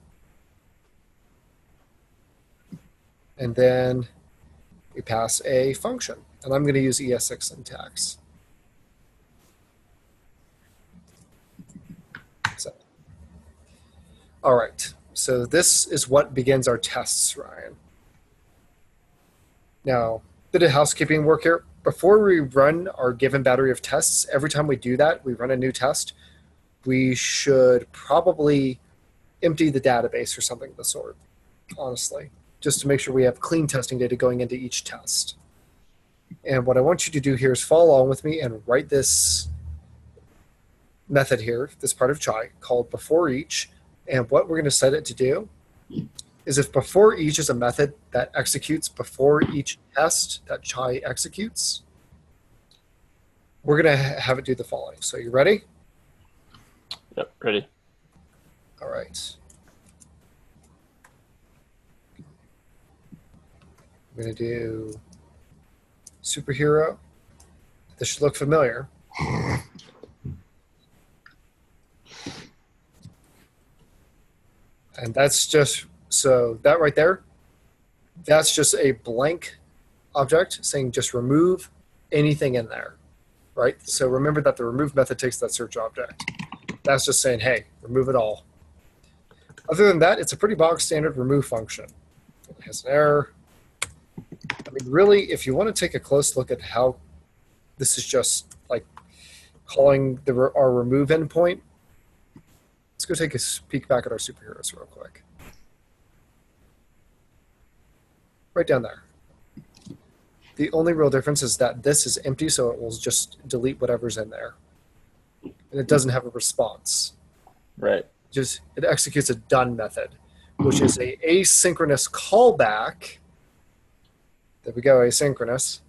S1: And then we pass a function. And I'm going to use ES6 syntax. So, all right. So this is what begins our tests, Ryan. Now, bit of housekeeping work here. Before we run our given battery of tests, every time we do that, we run a new test, we should probably empty the database or something of the sort, honestly, just to make sure we have clean testing data going into each test. And what I want you to do here is follow along with me and write this method here, this part of Chai, called before each. And what we're going to set it to do is if before each is a method that executes before each test that Chai executes, we're going to have it do the following. So you ready?
S3: Yep, ready.
S1: All right. I'm going to do superhero. This should look familiar. And that's just, so that right there, that's just a blank object saying just remove anything in there, right? So remember that the remove method takes that search object. That's just saying, hey, remove it all. Other than that, it's a pretty bog standard remove function. It has an error. I mean, really, if you want to take a close look at how this is just like calling our remove endpoint, let's go take a peek back at our superheroes real quick. Right down there. The only real difference is that this is empty, so it will just delete whatever's in there. And it doesn't have a response.
S3: Right.
S1: It executes a done method, which is a asynchronous callback. There we go, asynchronous.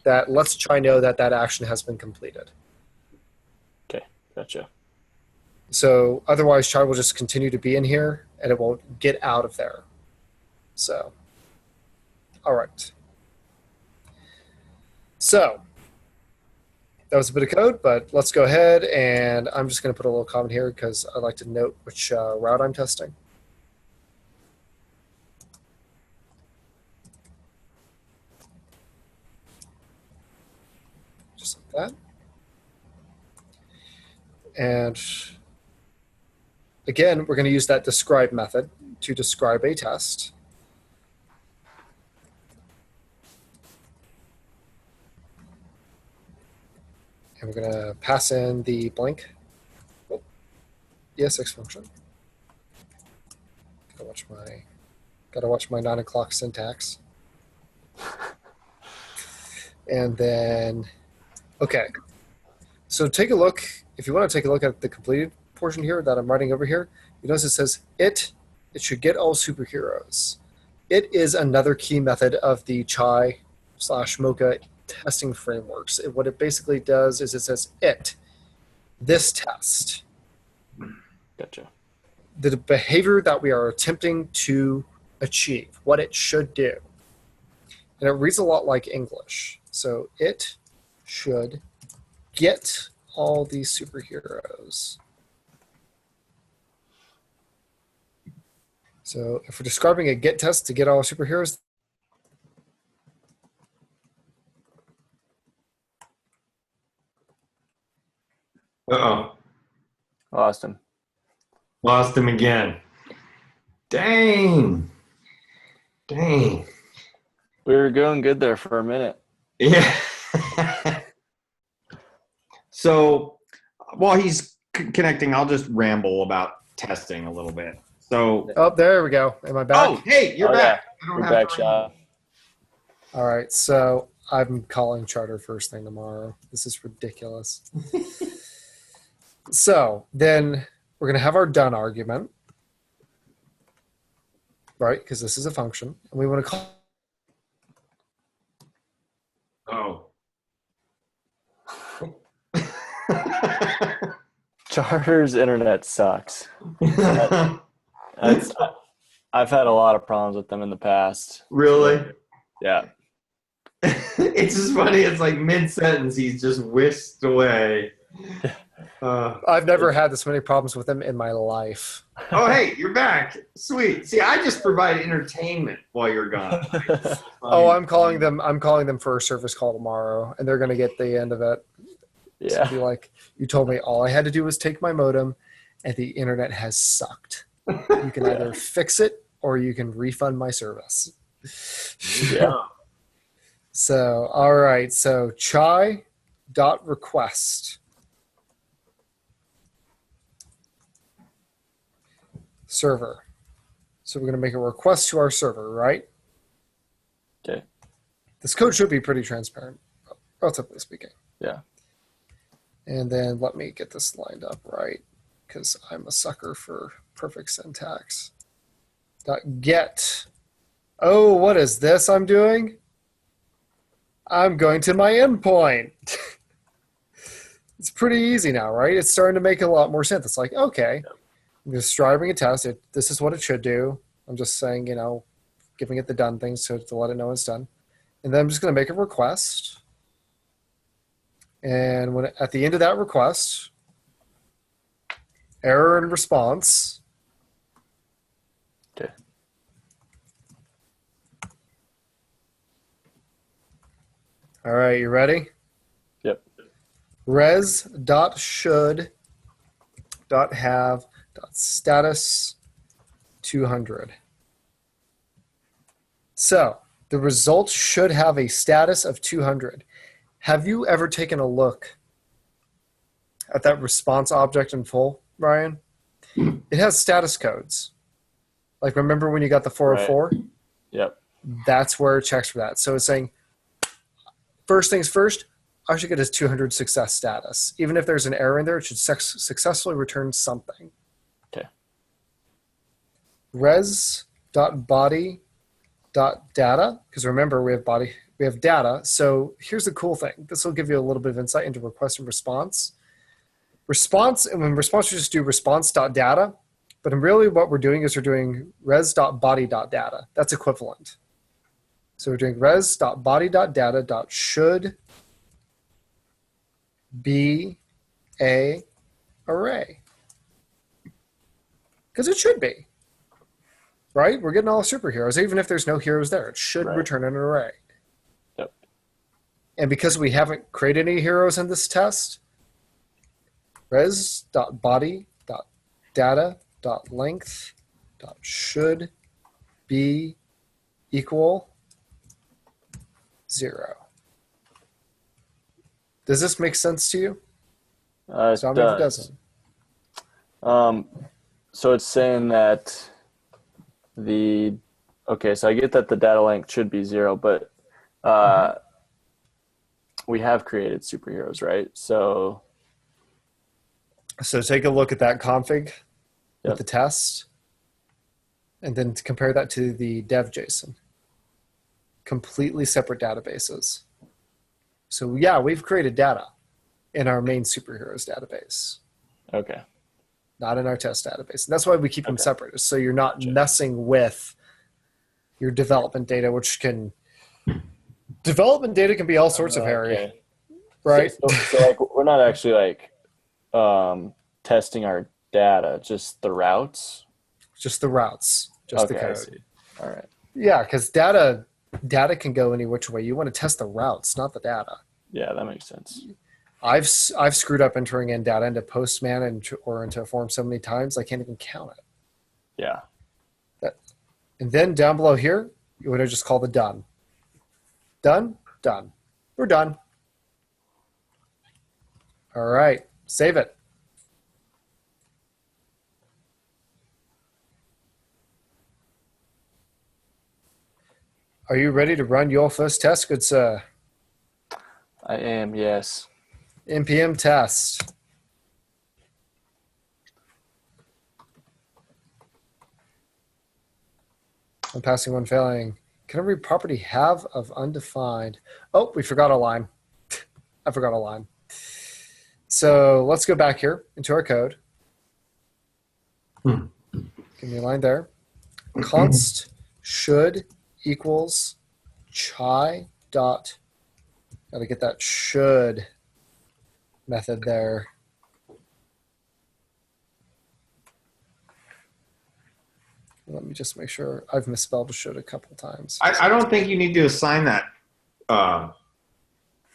S1: That lets Chai know that that action has been completed.
S3: Okay, gotcha.
S1: So otherwise, Chai will just continue to be in here, and it won't get out of there. So, all right. So that was a bit of code, but let's go ahead, and I'm just going to put a little comment here because I like to note which route I'm testing. Just like that. And again, we're going to use that describe method to describe a test. And we're going to pass in the blank ES6 function. Gotta watch my 9 o'clock syntax. And then, okay. So take a look, if you want to take a look at the completed portion here that I'm writing over here, you notice it says it should get all superheroes. It is another key method of the Chai/Mocha testing frameworks. What it basically does is it says this test.
S3: Gotcha.
S1: The behavior that we are attempting to achieve, what it should do. And it reads a lot like English. So it should get all these superheroes. So if we're describing a get test to get all superheroes,
S2: Uh-oh.
S3: Lost him.
S2: Lost him again. Dang. Dang.
S3: We were going good there for a minute.
S2: Yeah. So while he's connecting, I'll just ramble about testing a little bit. So,
S1: Oh, there we go. Am I back?
S2: oh, hey, you're back.
S3: Yeah.
S2: I don't
S3: You're
S2: have
S3: back,
S2: to ramble.
S3: Sean.
S1: All right, so I'm calling charter first thing tomorrow. This is ridiculous. So then we're going to have our done argument, right? Because this is a function. And we want to call.
S2: Oh.
S3: Charter's internet sucks. I've had a lot of problems with them in the past.
S2: Really?
S3: Yeah.
S2: It's just funny. It's like mid-sentence, he's just whisked away.
S1: I've never had this many problems with them in my life.
S2: Oh, hey, you're back. Sweet. See, I just provide entertainment while you're gone.
S1: Oh, I'm calling them for a service call tomorrow, and they're going to get the end of it.
S3: Yeah.
S1: So be like, you told me all I had to do was take my modem, and the internet has sucked. You can either fix it or you can refund my service.
S3: Yeah.
S1: So, all right. So chai.request. Server. So we're going to make a request to our server, right?
S3: Okay.
S1: This code should be pretty transparent, relatively speaking.
S3: Yeah.
S1: And then let me get this lined up right, because I'm a sucker for perfect syntax. .get. Oh, what is this I'm doing? I'm going to my endpoint. It's pretty easy now, right? It's starting to make a lot more sense. It's like, okay, I'm just driving a test. This is what it should do. I'm just saying, giving it the done thing to let it know it's done. And then I'm just going to make a request. And when at the end of that request, error and response.
S3: Okay.
S1: All right, you ready?
S3: Yep.
S1: res.should.have.status 200. So the result should have a status of 200. Have you ever taken a look at that response object in full, Ryan? It has status codes. Like, remember when you got the 404?
S3: Right. Yep.
S1: That's where it checks for that. So it's saying, first things first, I should get a 200 success status. Even if there's an error in there, it should successfully return something.
S3: Okay.
S1: res.body.data, because remember we have data. So here's the cool thing. This will give you a little bit of insight into request and response. And when response, we just do response.data. But really what we're doing is we're doing res.body.data. That's equivalent. So we're doing res.body.data.should be a array. Because it should be. Right? We're getting all superheroes. Even if there's no heroes there, it should return an array.
S3: Yep.
S1: And because we haven't created any heroes in this test, res.body.data.length.should be equal 0. Does this make sense to you?
S3: It
S1: Tell me if it doesn't.
S3: So it's saying that so I get that the data length should be 0, but we have created superheroes, right? So
S1: take a look at that config with
S3: Yep.
S1: the test, and then compare that to the dev JSON. Completely separate databases. So yeah, we've created data in our main superheroes database,
S3: okay.
S1: not in our test database. And that's why we keep them separate, so you're not messing with your development data, development data can be all sorts of hairy,
S3: Okay.
S1: right?
S3: So like we're not actually testing our data, just the routes.
S1: Just the routes, just the
S3: Okay, I
S1: code.
S3: see. All right.
S1: Yeah, because data can go any which way. You want to test the routes, not the data.
S3: Yeah, that makes sense.
S1: I've screwed up entering in data into Postman or into a form so many times I can't even count it.
S3: Yeah.
S1: And then down below here, you want to just call the done. Done. We're done. All right, save it. Are you ready to run your first test, good sir?
S3: I am, yes.
S1: NPM test. One passing, one failing. Can every property have of undefined? Oh, we forgot a line. I forgot a line. So let's go back here into our code. Give me a line there. Const should equals chai dot. Got to get that should method there. Let me just make sure. I've misspelled should a couple times.
S2: I don't think you need to assign that,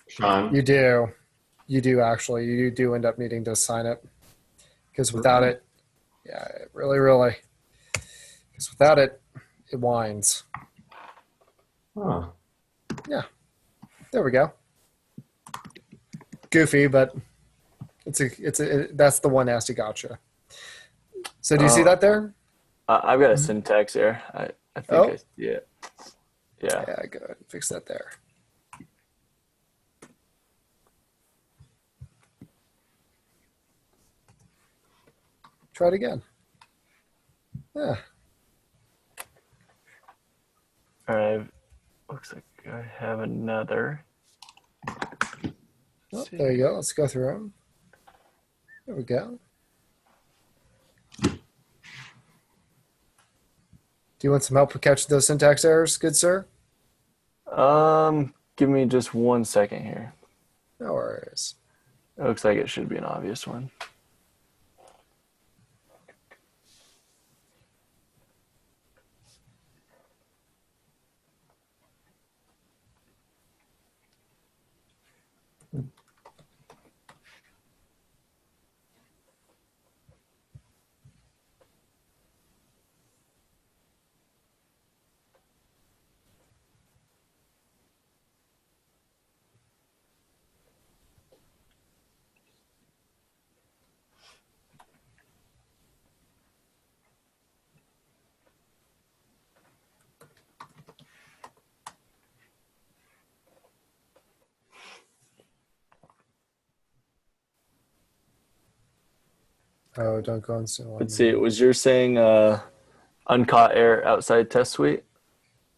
S2: Sean.
S1: You do. You do actually. You do end up needing to assign it. Because without it, yeah, it really. Because without it, it whines.
S2: Huh.
S1: Yeah. There we go. Goofy, but that's the one nasty gotcha. So do you see that there?
S3: I've got a syntax here. I think I see it. Yeah.
S1: Yeah, go ahead and fix that there. Try it again. Yeah.
S3: All right. Looks like I have another.
S1: Oh, there you go. Let's go through them. There we go. Do you want some help with catching those syntax errors, good sir?
S3: Give me just 1 second here.
S1: No worries.
S3: It looks like it should be an obvious one.
S1: Oh, don't go on so long.
S3: Let's see. Was yours saying uncaught error outside test suite?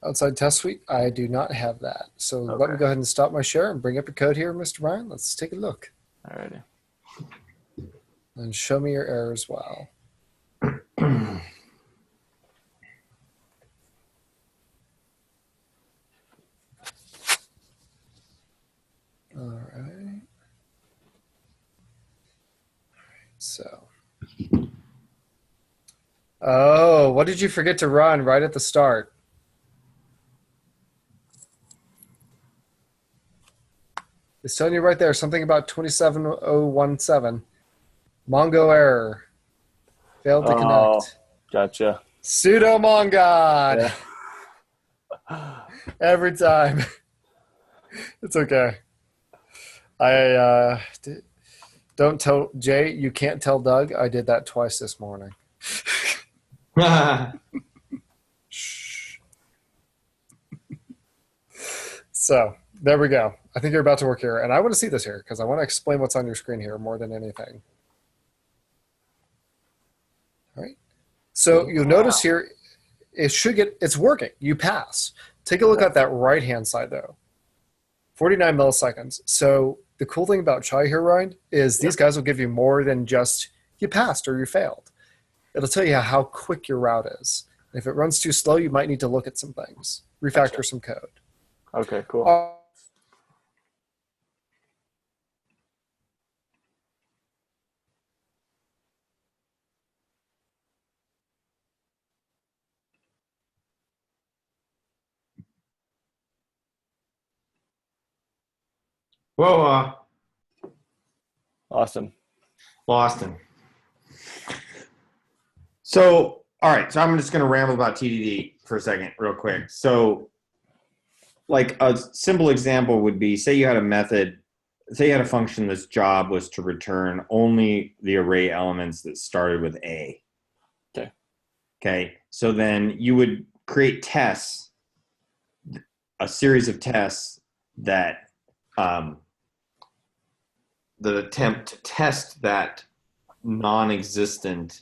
S1: Outside test suite, I do not have that. So let me go ahead and stop my share and bring up your code here, Mr. Ryan. Let's take a look.
S3: Alrighty.
S1: And show me your error as well. All right. So. Oh, what did you forget to run right at the start? It's telling you right there something about 27017. Mongo error. Failed to connect.
S3: Gotcha.
S1: Sudo mongod. Yeah. Every time. It's okay. Don't tell Jay, you can't tell Doug. I did that twice this morning. Shh. So there we go. I think you're about to work here. And I want to see this here because I want to explain what's on your screen here more than anything. All right. So you'll notice here, it's working. You pass. Take a look at that right-hand side though. 49 milliseconds. So the cool thing about Chai here, Ryan, is these guys will give you more than just you passed or you failed. It'll tell you how quick your route is. If it runs too slow, you might need to look at some things, refactor some code.
S3: Okay, cool.
S2: Whoa,
S3: Awesome.
S2: Boston. So, all right. So I'm just going to ramble about TDD for a second, real quick. So, like a simple example would be, say you had a method
S4: say you had a function that's job was to return only the array elements that started with A.
S3: Okay.
S4: Okay. So then you would create tests, a series of tests that attempt to test that non-existent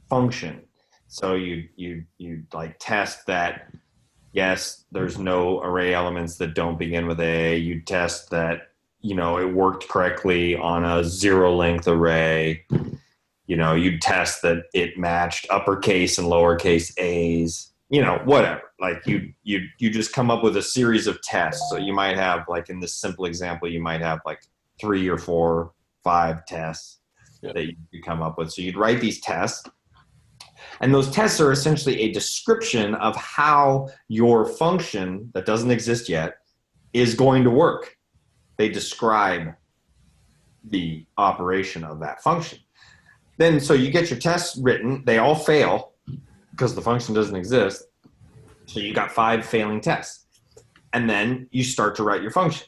S4: function. So you like test that, yes, there's no array elements that don't begin with A. You test that, it worked correctly on a 0-length array. You'd test that it matched uppercase and lowercase A's, whatever. Like you just come up with a series of tests. So you might have, like in this simple example, you might have like 3 or 4, 5 tests that you could come up with. So you'd write these tests. And those tests are essentially a description of how your function that doesn't exist yet is going to work. They describe the operation of that function. Then, so you get your tests written, they all fail because the function doesn't exist. So you got 5 failing tests. And then you start to write your function.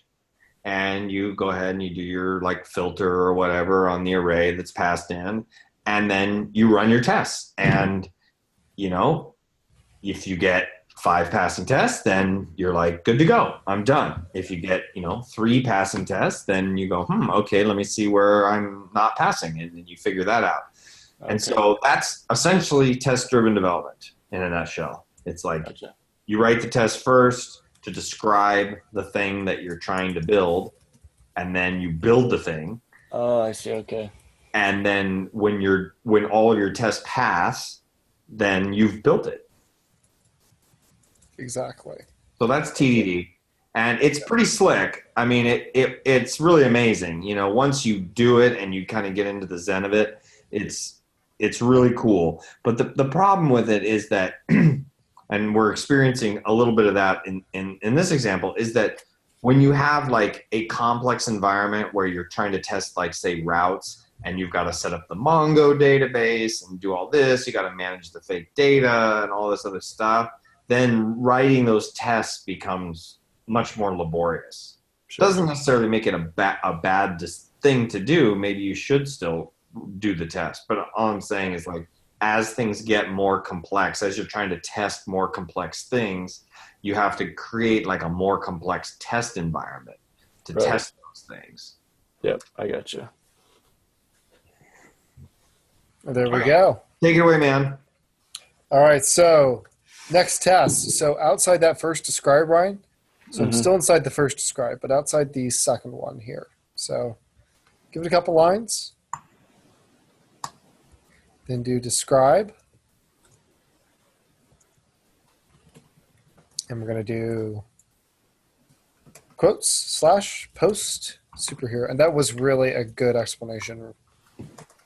S4: And you go ahead and you do your like filter or whatever on the array that's passed in. And then you run your tests. And, if you get 5 passing tests, then you're like, good to go. I'm done. If you get, 3 passing tests, then you go, okay, let me see where I'm not passing. And then you figure that out. Okay. And so that's essentially test-driven development in a nutshell. It's like you write the test first to describe the thing that you're trying to build, and then you build the thing.
S3: Oh, I see. Okay.
S4: And then when all of your tests pass, then you've built it.
S1: Exactly.
S4: So that's TDD, and it's pretty slick. I mean, it's really amazing. Once you do it and you kind of get into the zen of it, it's really cool. But the problem with it is that, and we're experiencing a little bit of that in this example, is that when you have like a complex environment where you're trying to test, like say routes, and you've got to set up the Mongo database and do all this, you got to manage the fake data and all this other stuff, then writing those tests becomes much more laborious. Sure. Doesn't necessarily make it a bad thing to do. Maybe you should still do the test. But all I'm saying is, like, as things get more complex, as you're trying to test more complex things, you have to create like a more complex test environment to test those things.
S3: Yep, I gotcha.
S1: There we go.
S4: Take it away, man.
S1: All right, so next test. So outside that first describe, Ryan. So I'm still inside the first describe, but outside the second one here. So give it a couple lines. Then do describe. And we're going to do quotes / post superhero. And that was really a good explanation,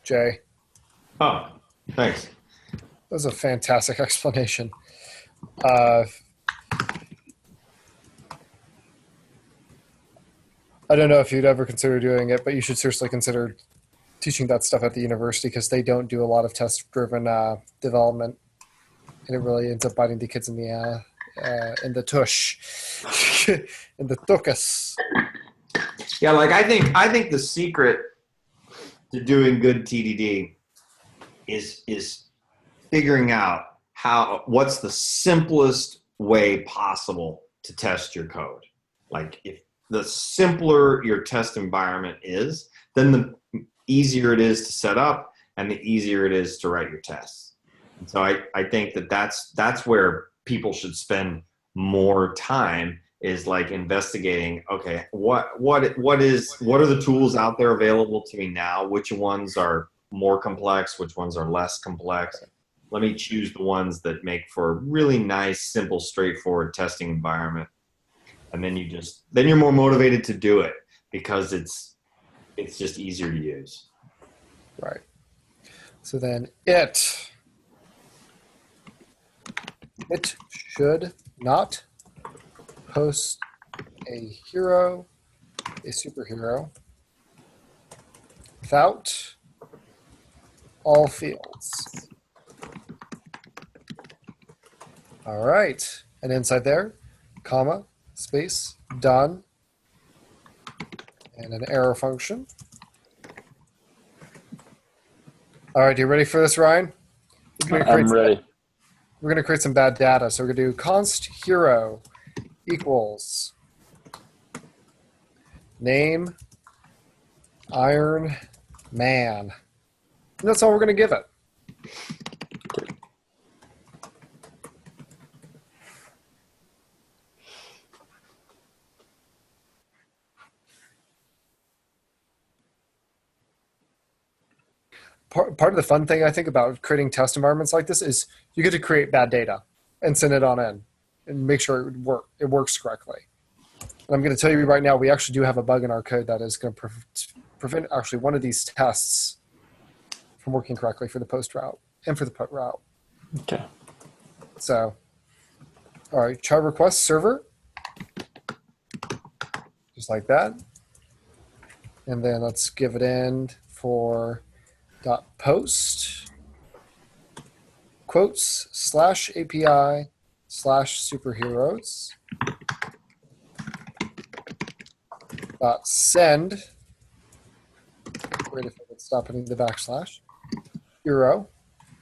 S1: Jay.
S2: Oh, thanks.
S1: That was a fantastic explanation. I don't know if you'd ever consider doing it, but you should seriously consider teaching that stuff at the university, because they don't do a lot of test-driven development, and it really ends up biting the kids in the tush, in the tuchus.
S4: Yeah, like I think the secret to doing good TDD is figuring out what's the simplest way possible to test your code. Like, if the simpler your test environment is, then the easier it is to set up and the easier it is to write your tests. And so I think that's where people should spend more time, is like investigating, okay, what are the tools out there available to me now? Which ones are more complex? Which ones are less complex? Let me choose the ones that make for a really nice, simple, straightforward testing environment. And then you're more motivated to do it because it's just easier to use.
S1: Right. So then it should not post a superhero without all fields. All right. And inside there, comma, space, done. and an error function. All right, you ready for this, Ryan?
S3: I'm ready.
S1: We're going to create some bad data. So we're going to do const hero equals name Iron Man. And that's all we're going to give it. Part of the fun thing I think about creating test environments like this is you get to create bad data and send it on in and make sure it works correctly. And I'm going to tell you right now, we actually do have a bug in our code that is going to prevent actually one of these tests from working correctly for the post route and for the put route.
S3: Okay.
S1: So, all right, try request server, just like that. And then let's give it end for dot post quotes slash API slash superheroes dot send. Great if I could stop hitting the backslash. Hero.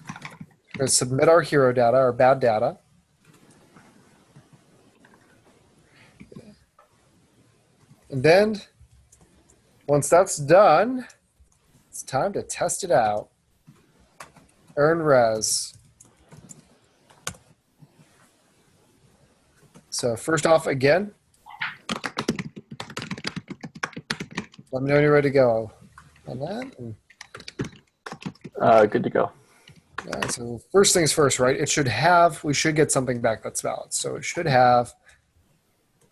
S1: We're going to submit our hero data, our bad data. And then once that's done, it's time to test it out. Earn res. So first off, again, let me know when you're ready to go on that. And,
S3: Good to go.
S1: all right, so first things first, right? We should get something back that's valid. So it should have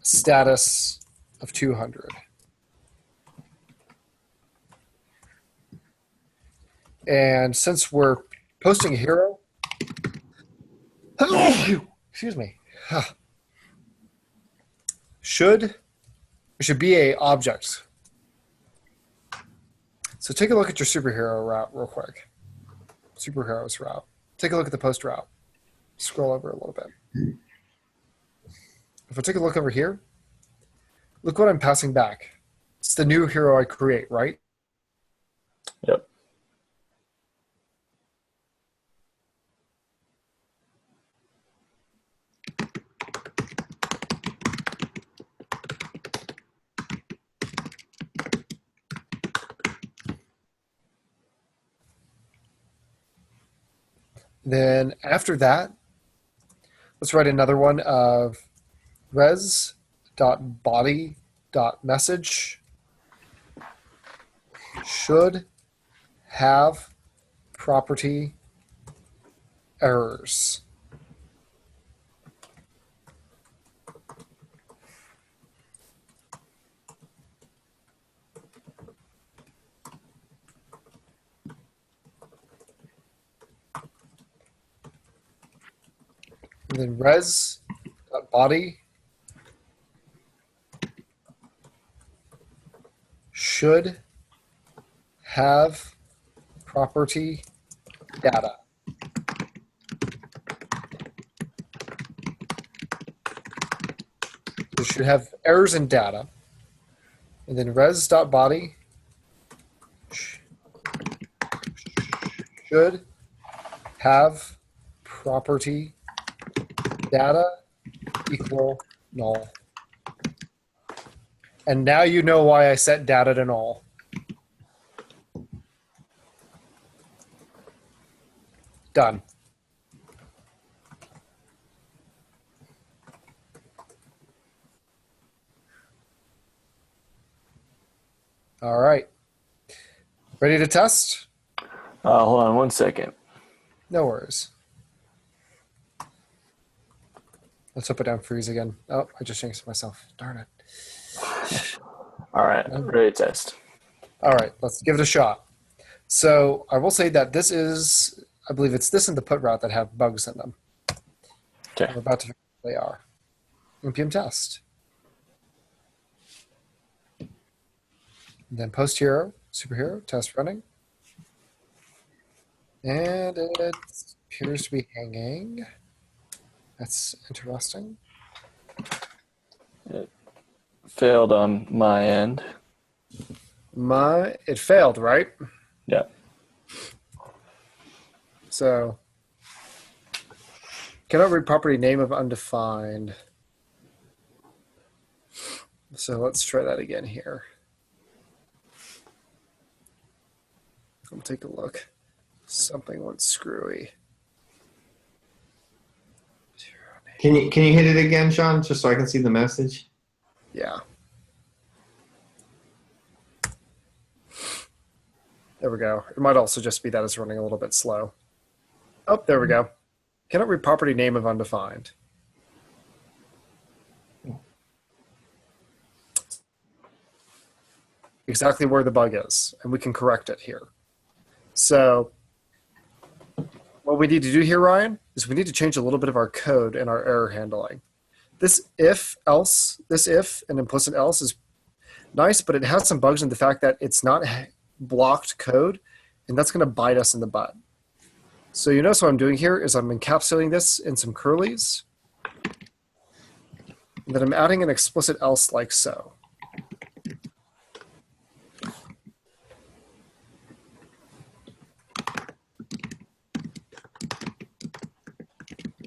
S1: a status of 200. And since we're posting a hero, excuse me, there should be a object. So take a look at your superhero route real quick. Superheroes route. Take a look at the post route. Scroll over a little bit. If I take a look over here, look what I'm passing back. It's the new hero I create, right?
S3: Yep.
S1: Then after that, let's write another one of res.body.message should have property errors. And then res.body should have property data. It should have errors in data. And then res.body should have property data equal null. And now you know why I set data to null. Done. All right. Ready to test?
S3: Hold on 1 second.
S1: No worries. Let's hope it down freeze again. Oh, I just jinxed myself. Darn it.
S3: All right, I'm ready to test.
S1: All right, let's give it a shot. So I will say that this is, I believe it's this and the put route that have bugs in them.
S3: Okay.
S1: We're about to figure out what they are. npm test. And then post hero, superhero, test running. And it appears to be hanging. That's interesting.
S3: It failed on my end.
S1: It failed, right?
S3: Yeah.
S1: So cannot read property name of undefined. So let's try that again here. I'll take a look. Something went screwy.
S2: Can you hit it again, Sean, just so I can see the message?
S1: Yeah. There we go. It might also just be that it's running a little bit slow. Oh, there we go. Cannot read property name of undefined. Exactly where the bug is, and we can correct it here. So what we need to do here, Ryan, is we need to change a little bit of our code and our error handling. This if and implicit else is nice, but it has some bugs in the fact that it's not blocked code, and that's going to bite us in the butt. So you notice what I'm doing here is I'm encapsulating this in some curlies, and then I'm adding an explicit else like so.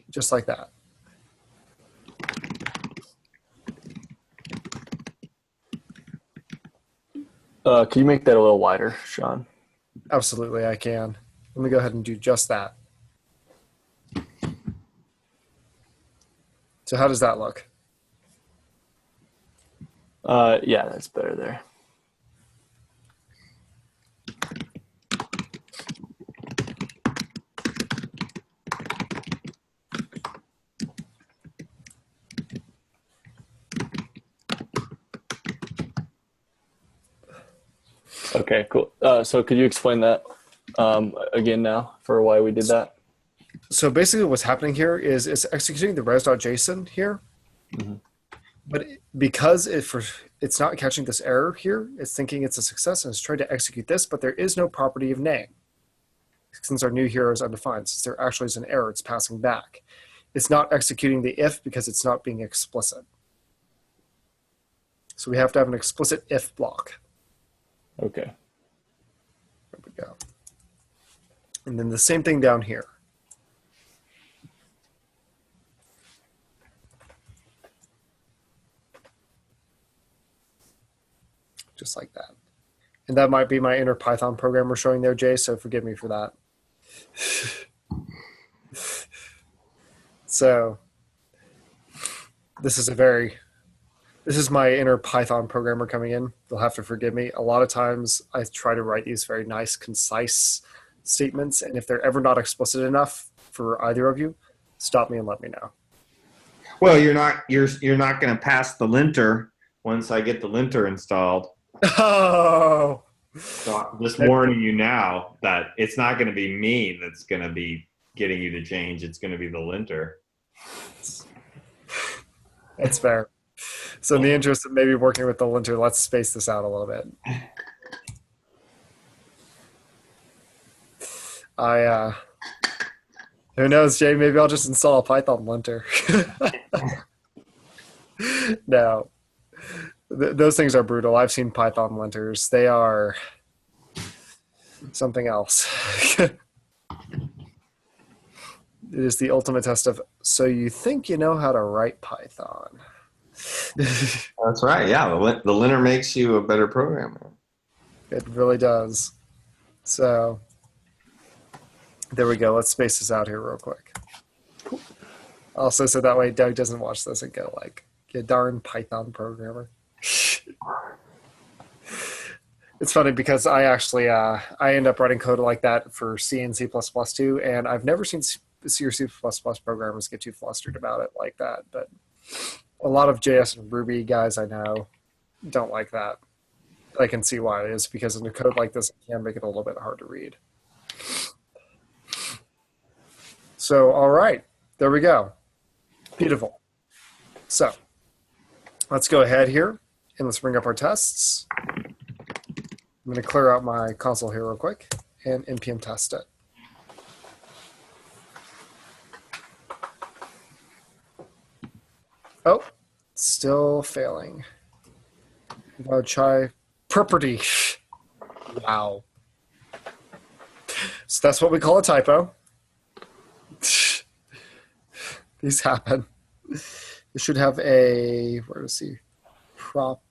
S1: Just like that.
S3: Can you make that a little wider, Sean?
S1: Absolutely, I can. Let me go ahead and do just that. So how does that look?
S3: Yeah, that's better there. Okay, cool. So could you explain that again now for why we did that?
S1: So basically what's happening here is it's executing the res.json here, but because it's not catching this error here, it's thinking it's a success and it's trying to execute this, but there is no property of name. Since our new hero is undefined, since there actually is an error, it's passing back. It's not executing the if because it's not being explicit. So we have to have an explicit if block.
S3: Okay.
S1: There we go. And then the same thing down here. Just like that. And that might be my inner Python programmer showing there, Jay, so forgive me for that. So this is my inner Python programmer coming in. You'll have to forgive me. A lot of times I try to write these very nice, concise statements, and if they're ever not explicit enough for either of you, stop me and let me know.
S2: Well, you're not going to pass the linter once I get the linter installed.
S1: Oh,
S2: So I'm just warning you now that it's not going to be me that's going to be getting you to change. It's going to be the linter.
S1: that's fair. So in the interest of maybe working with the linter, let's space this out a little bit. Who knows, Jay? Maybe I'll just install a Python linter. No, those things are brutal. I've seen Python linters. They are something else. It is the ultimate test of, so you think you know how to write Python.
S2: That's right. Yeah, the linter makes you a better programmer.
S1: It really does. So there we go. Let's space this out here real quick. Also, so that way Doug doesn't watch this and go like, you darn Python programmer. It's funny because I actually I end up writing code like that for C and C++ too, and I've never seen C or C++ programmers get too flustered about it like that. But a lot of JS and Ruby guys I know don't like that. I can see why it is, because in a code like this, it can make it a little bit hard to read. So, all right, there we go. Beautiful. So let's go ahead here and let's bring up our tests. I'm going to clear out my console here real quick and npm test it. Oh, still failing. I'll try property. Wow. So that's what we call a typo. These happen. You should have a, where is he? Prop.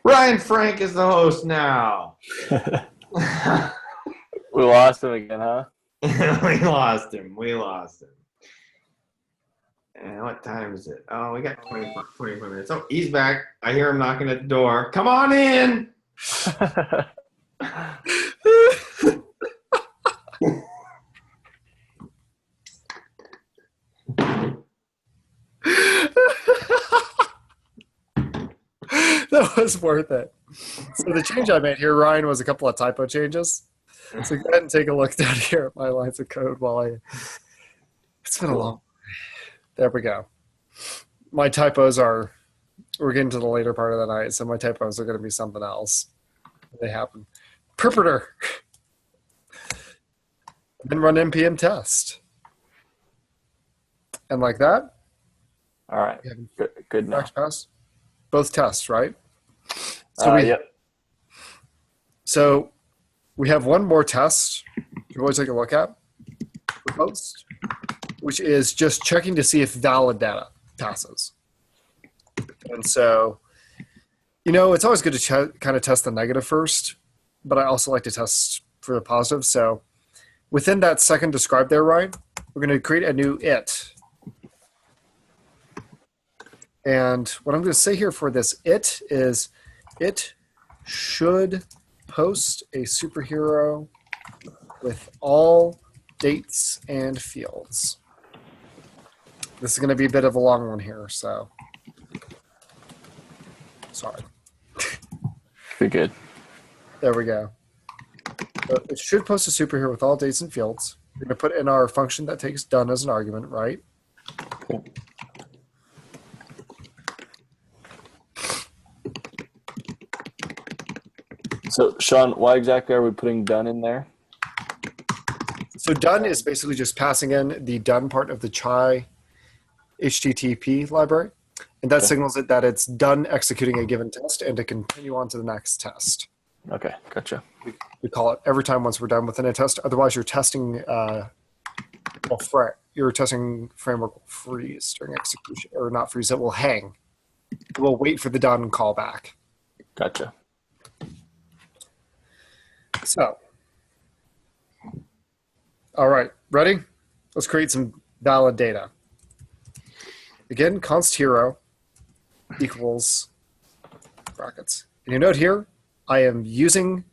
S2: Ryan Frank is the host now.
S3: We lost him again, huh?
S2: We lost him. And what time is it? Oh, we got 24 minutes. Oh, he's back. I hear him knocking at the door. Come on in.
S1: That was worth it. So the change I made here, Ryan, was a couple of typo changes. So go ahead and take a look down here at my lines of code it's been a long. There we go. My typos are, we're getting to the later part of the night, so my typos are going to be something else. They happen. Perpetrator. Then run npm test. And like that.
S3: All right. Good now.
S1: Pass. Both tests, right? So
S3: Yep.
S1: So we have one more test you always take a look at, post, which is just checking to see if valid data passes. And so, it's always good to kind of test the negative first, but I also like to test for the positive. So within that second described there, Ryan, we're going to create a new it. And what I'm going to say here for this it is it should post a superhero with all dates and fields. This is going to be a bit of a long one here, so sorry.
S3: Be good.
S1: There we go. So it should post a superhero with all dates and fields. We're going to put in our function that takes done as an argument, right?
S3: Cool. So, Sean, why exactly are we putting done in there?
S1: So done is basically just passing in the done part of the chai HTTP library, and that signals it that it's done executing a given test and to continue on to the next test.
S3: Okay, gotcha.
S1: We call it every time once we're done within a test. Otherwise, you're testing your testing framework will freeze during execution, or not freeze, it will hang. It will wait for the done callback.
S3: Gotcha.
S1: So, all right, ready? Let's create some valid data. Again, const hero equals brackets. And you note here, I am using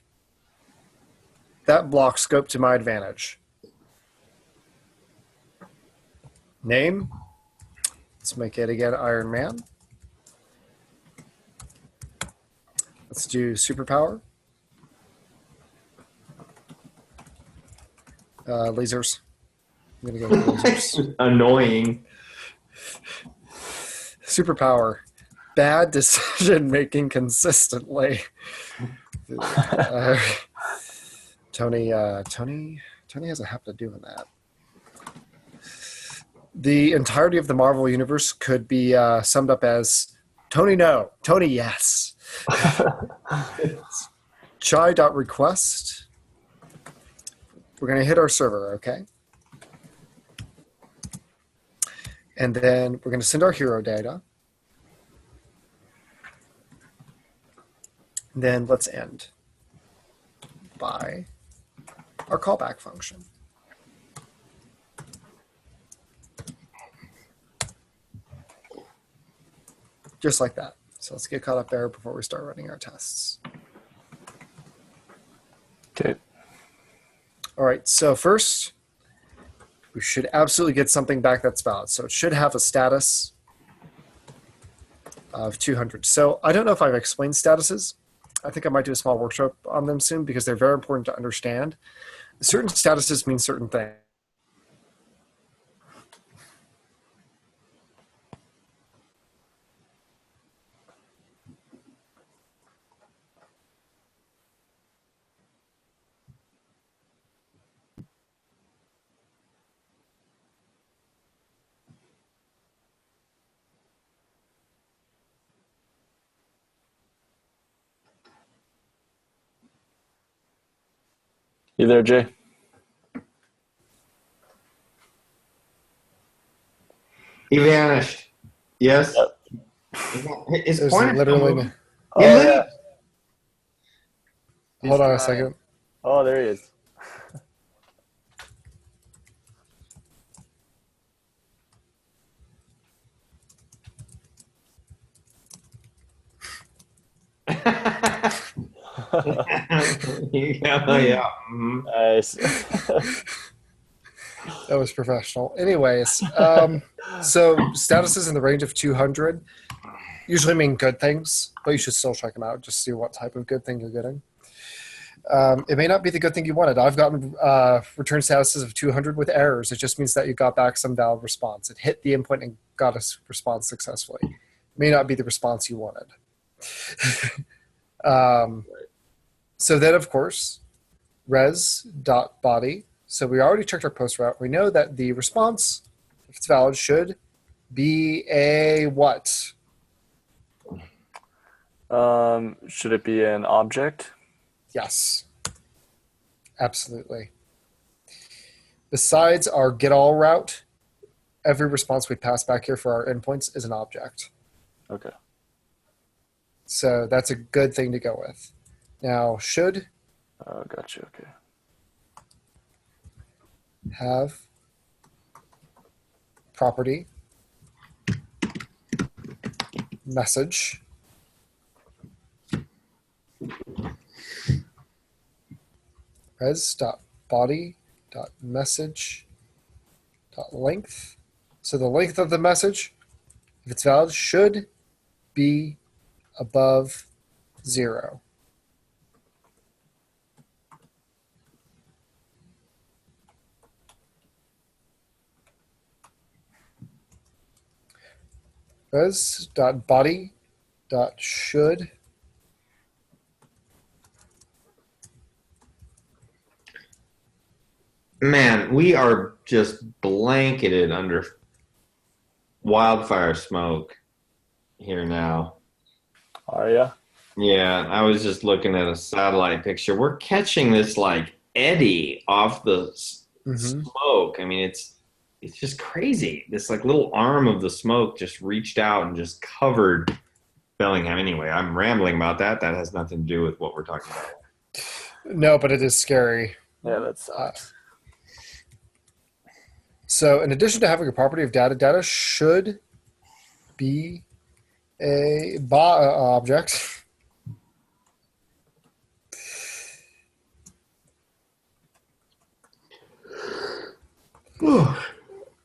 S1: that block scope to my advantage. Name, let's make it again Iron Man. Let's do superpower. Lasers. I'm going to go with lasers.
S2: Annoying.
S1: Superpower. Bad decision making consistently. Tony has a habit of doing that. The entirety of the Marvel universe could be summed up as Tony no, Tony yes. Chai.request. We're going to hit our server, okay? And then we're going to send our hero data. And then let's end by our callback function. just like that. So let's get caught up there before we start running our tests.
S3: Okay.
S1: All right, so first, we should absolutely get something back that's valid. So it should have a status of 200. So I don't know if I've explained statuses. I think I might do a small workshop on them soon because they're very important to understand. Certain statuses mean certain things.
S3: You there, Jay?
S2: He vanished. Yes.
S3: Yep.
S2: His
S1: There's
S2: pointer
S1: literally
S2: moved.
S3: Oh,
S2: He
S3: yeah.
S2: moved.
S1: Hold on a
S3: trying.
S1: second.
S3: Oh, there he is.
S2: Yeah. Mhm.
S3: Nice.
S1: That was professional. Anyways, so statuses in the range of 200 usually mean good things, but you should still check them out. Just see what type of good thing you're getting. It may not be the good thing you wanted. I've gotten return statuses of 200 with errors. It just means that you got back some valid response. It hit the endpoint and got a response successfully. It may not be the response you wanted. So then, of course, res.body. So we already checked our post route. We know that the response, if it's valid, should be a what?
S3: Should it be an object?
S1: Yes, absolutely. Besides our get all route, every response we pass back here for our endpoints is an object.
S3: Okay.
S1: So that's a good thing to go with. Now, should
S3: Oh, gotcha. Okay.
S1: have property message res.body.message.length. So the length of the message, if it's valid, should be above 0. res.body.should
S2: Man, we are just blanketed under wildfire smoke here now.
S3: Are ya?
S2: Yeah, I was just looking at a satellite picture. We're catching this like eddy off the smoke. I mean, it's just crazy. This like little arm of the smoke just reached out and just covered Bellingham. Anyway, I'm rambling about that. That has nothing to do with what we're talking about.
S1: No, but it is scary.
S3: Yeah, that sucks.
S1: So in addition to having a property of data, data should be a object.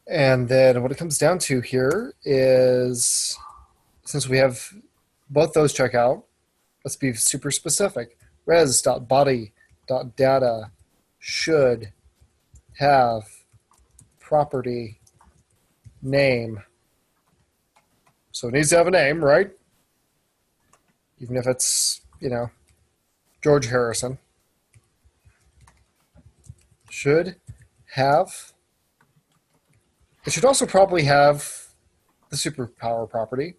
S1: And then what it comes down to here is, since we have both those check out, let's be super specific. Res.body.data should have property name. So it needs to have a name, right? Even if it's, George Harrison. Should have. It should also probably have the superpower property.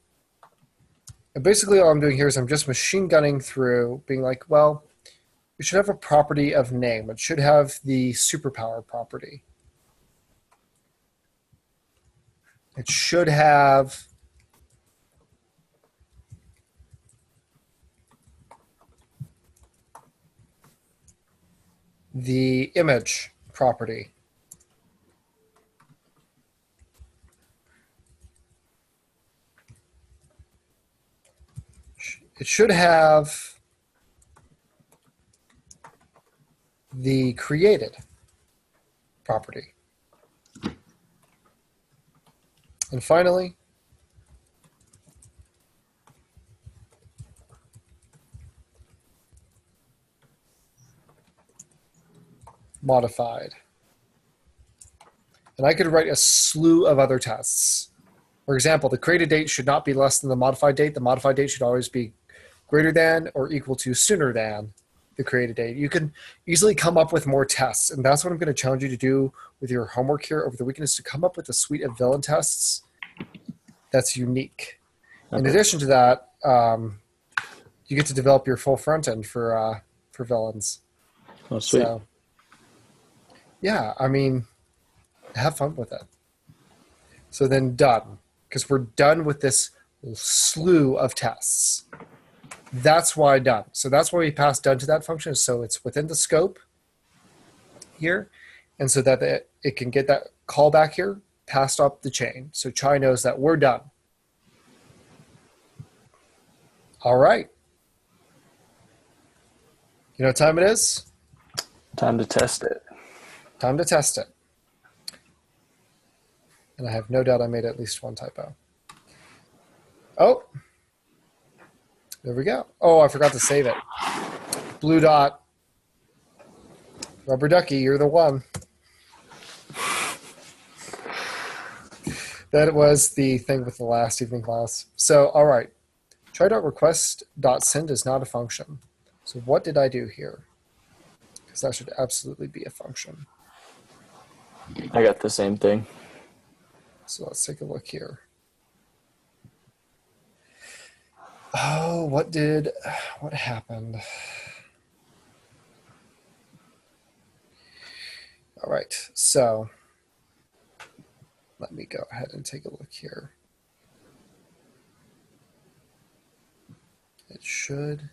S1: And basically all I'm doing here is I'm just machine gunning through, being like, well, it should have a property of name. It should have the superpower property. It should have the image property. it should have the created property. And finally, modified. And I could write a slew of other tests. For example, the created date should not be less than the modified date. The modified date should always be greater than or equal to sooner than the created date. You can easily come up with more tests, and that's what I'm going to challenge you to do with your homework here over the weekend, is to come up with a suite of villain tests that's unique. Okay. In addition to that, you get to develop your full front end for villains.
S3: Oh, sweet.
S1: So, yeah, I mean, have fun with it. So then done, because we're done with this slew of tests. That's why done. So that's why we pass done to that function. So it's within the scope here. And so that it can get that callback here passed up the chain. So Chai knows that we're done. All right. You know what time it is?
S3: Time to test it.
S1: Time to test it. And I have no doubt I made at least one typo. Oh, there we go. Oh, I forgot to save it. Blue dot. Rubber ducky, you're the one. That was the thing with the last evening class. So, all right. Try.request.send is not a function. So what did I do here? Because that should absolutely be a function.
S3: I got the same thing.
S1: So let's take a look here. Oh, what happened? All right, so let me go ahead and take a look here. It should,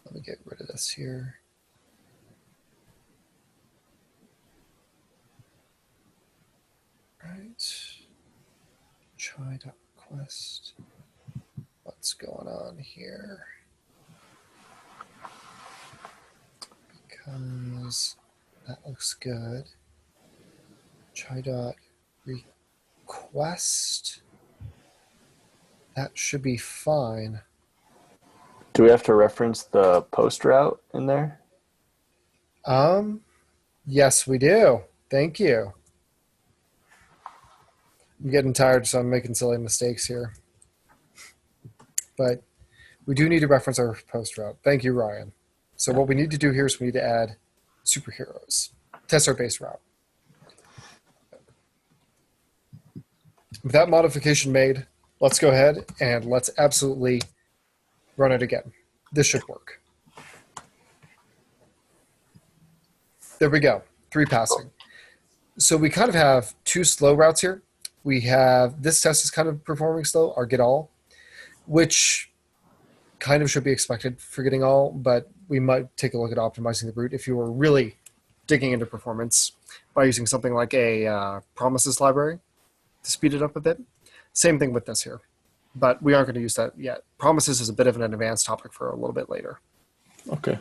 S1: let me get rid of this here. Right. Try.request. What's going on here? Because that looks good. Try.request. That should be fine.
S3: Do we have to reference the post route in there?
S1: Yes, we do. Thank you. I'm getting tired, so I'm making silly mistakes here. But we do need to reference our post route. Thank you, Ryan. So what we need to do here is we need to add superheroes. Test our base route. With that modification made, let's go ahead and let's absolutely run it again. This should work. There we go. 3 passing. So we kind of have 2 slow routes here. We have this test is kind of performing slow, our get all, which kind of should be expected for getting all, but we might take a look at optimizing the route if you were really digging into performance by using something like a promises library to speed it up a bit. Same thing with this here, but we aren't going to use that yet. Promises is a bit of an advanced topic for a little bit later.
S3: Okay.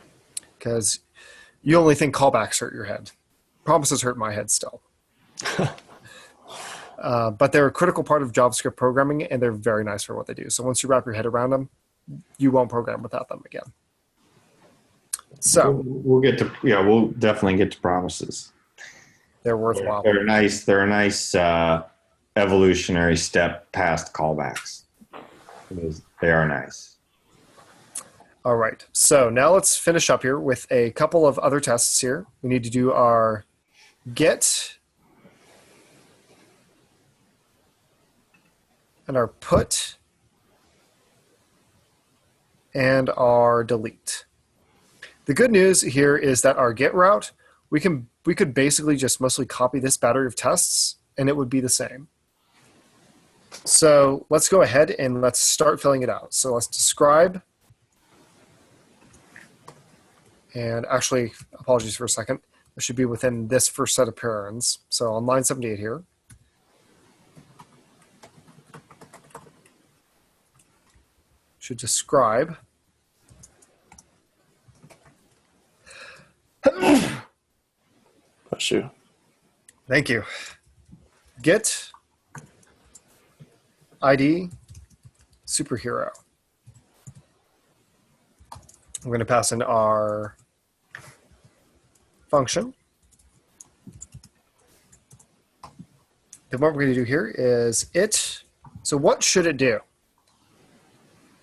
S1: Because you only think callbacks hurt your head. Promises hurt my head still. But they're a critical part of JavaScript programming, and they're very nice for what they do. So once you wrap your head around them, you won't program without them again. So
S2: we'll definitely get to promises.
S1: They're worthwhile.
S2: They're nice. They're a nice evolutionary step past callbacks. They are nice.
S1: All right. So now let's finish up here with a couple of other tests here. We need to do our get and our put and our delete. The good news here is that our get route, we could basically just mostly copy this battery of tests and it would be the same. So let's go ahead and let's start filling it out. So let's describe. And actually, apologies for a second. It should be within this first set of parens. So on line 78 here. Should describe
S3: Shoot.
S1: Thank you. Get ID superhero. We're going to pass in our function. Then what we're going to do here is it. So what should it do?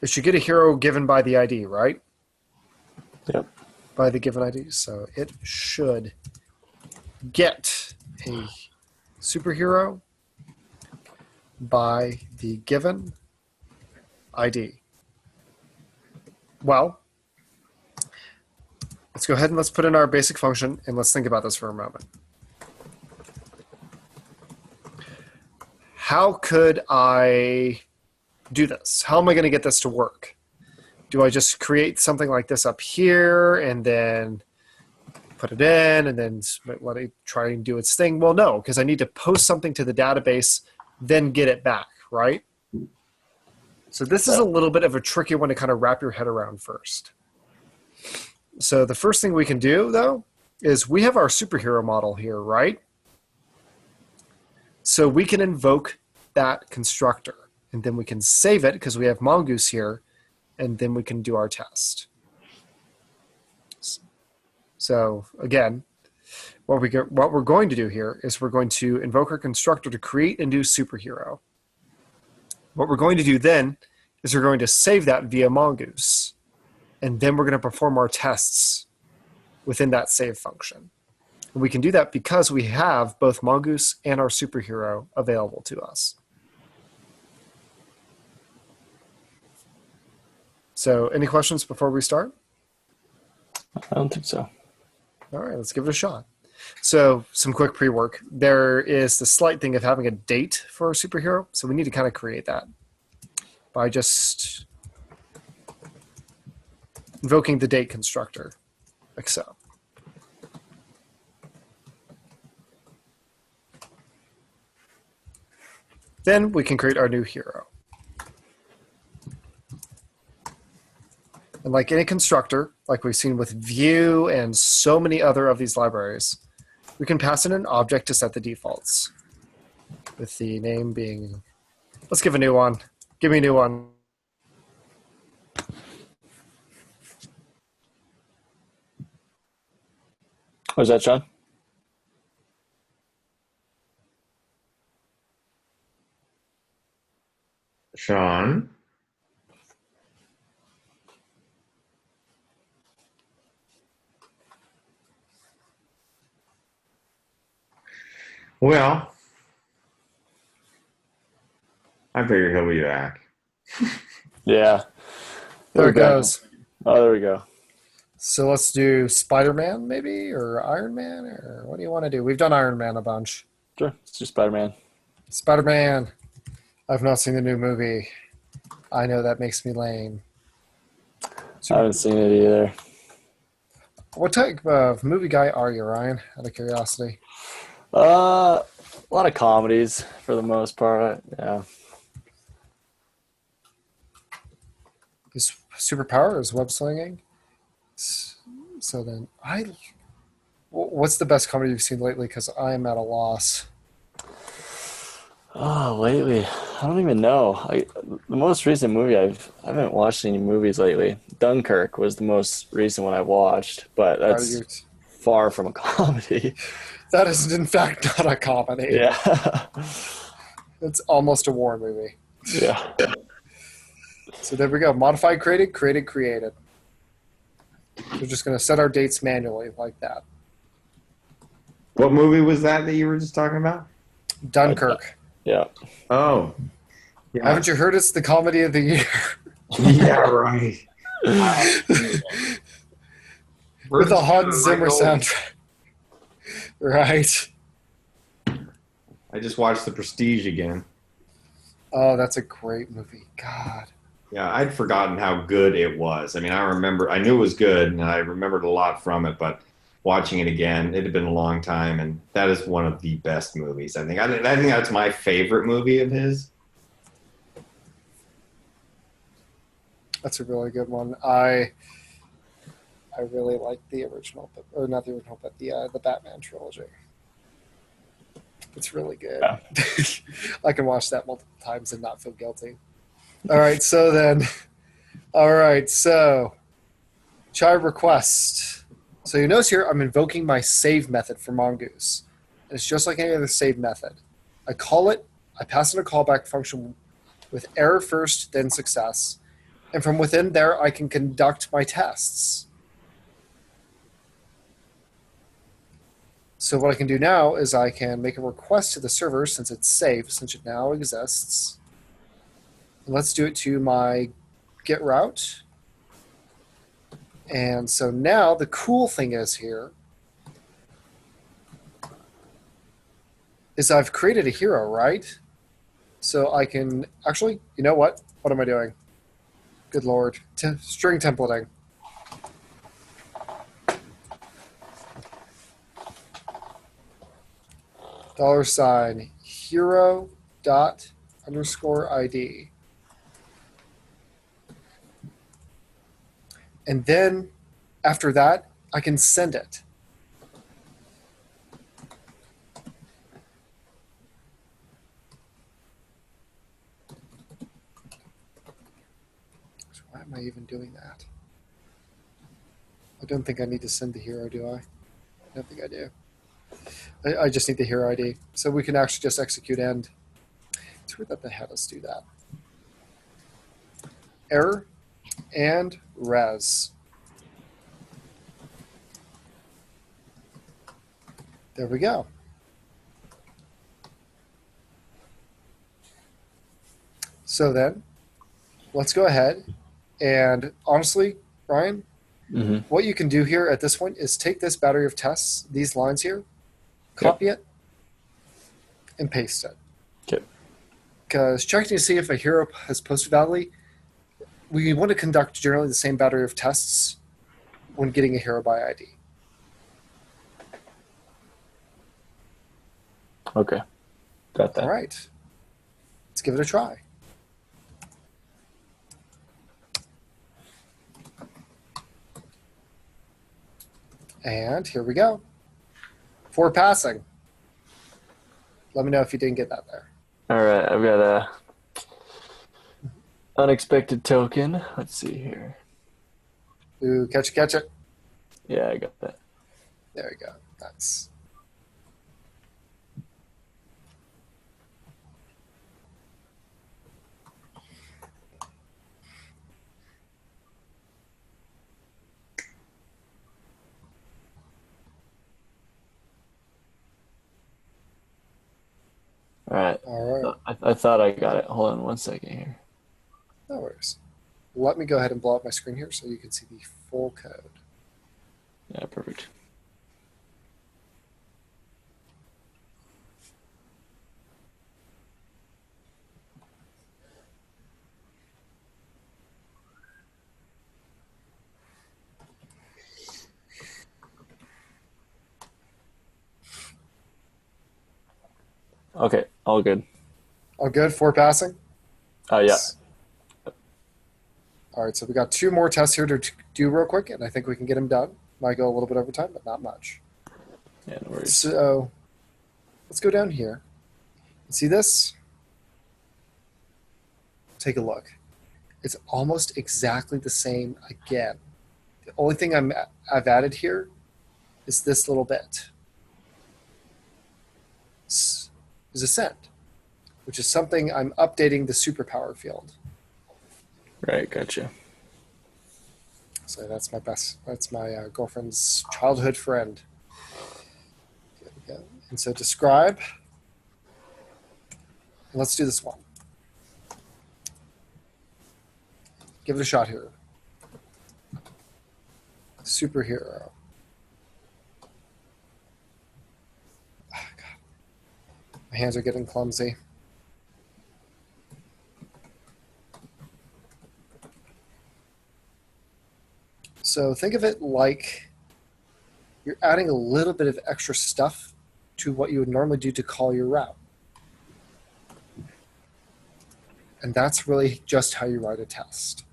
S1: It should get a hero given by the ID, right?
S3: Yep.
S1: By the given ID. So it should get a superhero by the given ID. Well, let's go ahead and let's put in our basic function and let's think about this for a moment. How could I do this? How am I going to get this to work? Do I just create something like this up here and then put it in and then let it try and do its thing? Well, no, because I need to post something to the database, then get it back, right? So this is a little bit of a tricky one to kind of wrap your head around first. So the first thing we can do, though, is we have our superhero model here, right? So we can invoke that constructor, and then we can save it because we have Mongoose here, and then we can do our test. So again, what we're going to do here is we're going to invoke our constructor to create a new superhero. What we're going to do then is we're going to save that via Mongoose, and then we're going to perform our tests within that save function. And we can do that because we have both Mongoose and our superhero available to us. So any questions before we start?
S3: I don't think so.
S1: All right, let's give it a shot. So some quick pre-work. There is the slight thing of having a date for our superhero. So we need to kind of create that by just invoking the date constructor, like so. Then we can create our new hero. And like any constructor, like we've seen with Vue and so many other of these libraries, we can pass in an object to set the defaults. With the name being, let's give a new one. Give me a new one.
S3: Was that Sean?
S2: Sean? Well, I figure he'll be back.
S3: Yeah.
S1: There it goes.
S3: Oh, there we go.
S1: So let's do Spider-Man maybe, or Iron Man, or what do you want to do? We've done Iron Man a bunch.
S3: Sure. It's just Spider-Man.
S1: Spider-Man. I've not seen the new movie. I know that makes me lame.
S3: I haven't seen it either.
S1: What type of movie guy are you, Ryan? Out of curiosity.
S3: A lot of comedies for the most part. Yeah.
S1: His superpower is web slinging. So then, what's the best comedy you've seen lately? Because I am at a loss.
S3: Oh, lately, I don't even know. The most recent movie I haven't watched any movies lately. Dunkirk was the most recent one I watched, but that's far from a comedy.
S1: That is, in fact, not a comedy.
S3: Yeah.
S1: It's almost a war movie.
S3: Yeah.
S1: So there we go. Modified, created, created, created. We're just going to set our dates manually like that.
S2: What movie was that you were just talking about?
S1: Dunkirk.
S3: Yeah.
S2: Oh. Yeah.
S1: Haven't you heard it's the comedy of the year?
S2: Yeah, right.
S1: With a Hans Zimmer soundtrack. Right.
S2: I just watched The Prestige again.
S1: Oh, that's a great movie. God.
S2: Yeah, I'd forgotten how good it was. I mean, I knew it was good, and I remembered a lot from it, but watching it again, it had been a long time, and that is one of the best movies, I think. I think that's my favorite movie of his.
S1: That's a really good one. I really like the original, or not the original, but the Batman trilogy. It's really good.
S3: Yeah.
S1: I can watch that multiple times and not feel guilty. All right, so child request. So you notice here I'm invoking my save method for Mongoose. And it's just like any other save method. I call it, I pass in a callback function with error first, then success. And from within there, I can conduct my tests. So what I can do now is I can make a request to the server since it's safe, since it now exists. And let's do it to my get route. And so now the cool thing is here is I've created a hero, right? So I can actually, you know what? What am I doing? Good Lord. String templating. $ hero dot underscore ID. And then after that, I can send it. So why am I even doing that? I don't think I need to send the hero, do I? I don't think I do. I just need the hero ID. So we can actually just execute end. It's weird that they had us do that. Error and res. There we go. So then, let's go ahead and honestly, Ryan, what you can do here at this point is take this battery of tests, these lines here, copy it, and paste it.
S3: Okay.
S1: Because checking to see if a hero has posted validly, we want to conduct generally the same battery of tests when getting a hero by ID.
S3: Okay. Got that.
S1: All right. Let's give it a try. And here we go. For passing. Let me know if you didn't get that there.
S3: All right. I've got a unexpected token. Let's see here.
S1: Ooh, catch it.
S3: Yeah, I got that.
S1: There we go. Nice.
S3: All right.
S1: All right.
S3: I thought I got it. Hold on one second here.
S1: No worries. Let me go ahead and blow up my screen here so you can see the full code.
S3: Yeah, perfect. Okay, all good.
S1: All good for passing?
S3: Yeah.
S1: All right, so we got 2 more tests here to do real quick, and I think we can get them done. Might go a little bit over time, but not much.
S3: Yeah, no worries.
S1: So let's go down here. See this? Take a look. It's almost exactly the same again. The only thing I've added here is this little bit. Is a send, which is something I'm updating the superpower field.
S3: Right, gotcha.
S1: So that's my girlfriend's childhood friend. There we go. And so describe. And let's do this one. Give it a shot here. Superhero. Oh, God. My hands are getting clumsy. So think of it like you're adding a little bit of extra stuff to what you would normally do to call your route. And that's really just how you write a test.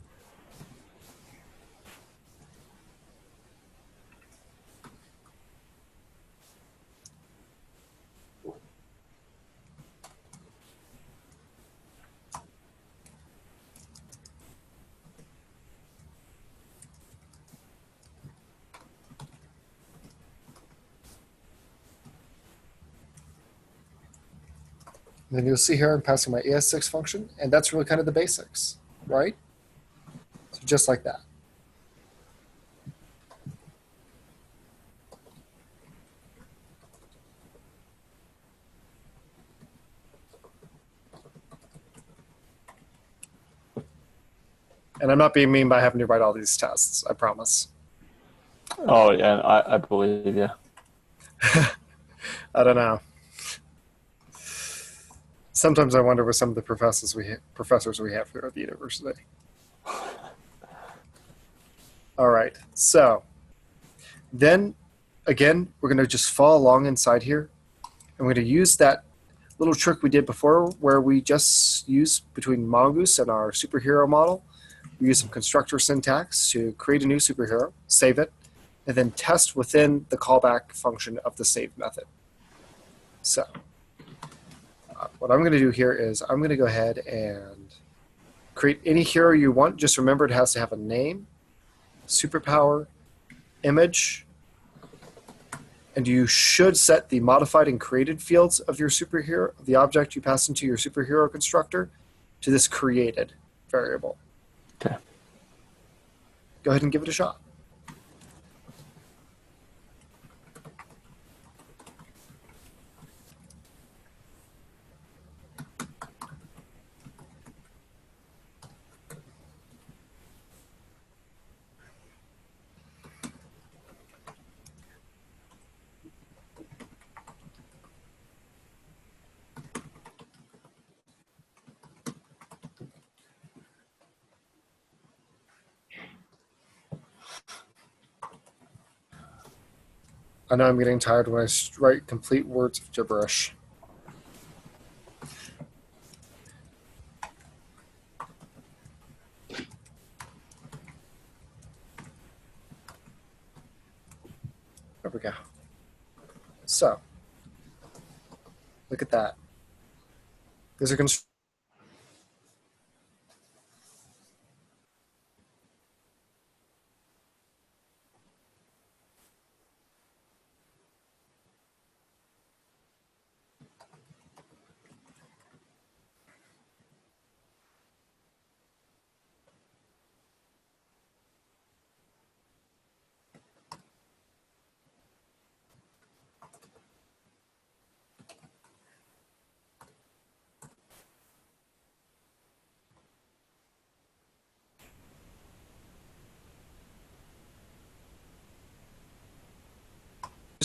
S1: And then you'll see here I'm passing my ES6 function, and that's really kind of the basics, right? So just like that. And I'm not being mean by having to write all these tests, I promise.
S3: Oh yeah, I believe you.
S1: I don't know. Sometimes I wonder with some of the professors we have here at the university. All right, so then again, we're going to just follow along inside here. And we're going to use that little trick we did before where we just use between Mongoose and our superhero model. We use some constructor syntax to create a new superhero, save it, and then test within the callback function of the save method. So what I'm going to do here is I'm going to go ahead and create any hero you want. Just remember it has to have a name, superpower, image, and you should set the modified and created fields of your superhero, the object you pass into your superhero constructor, to this created variable.
S3: Okay.
S1: Go ahead and give it a shot. I know I'm getting tired when I write complete words of gibberish. There we go. So, look at that. These are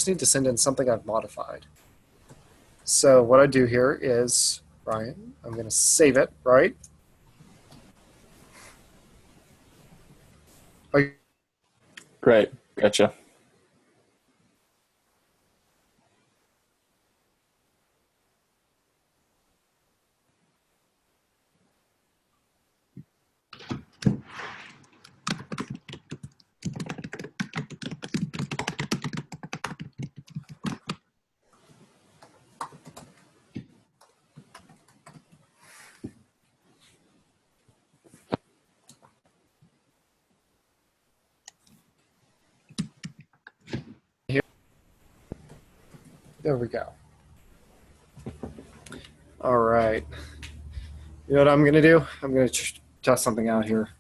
S1: just need to send in something I've modified. So what I do here is, Ryan, I'm going to save it, right?
S3: Great, gotcha.
S1: There we go. All right. You know what I'm going to do? I'm going to test something out here.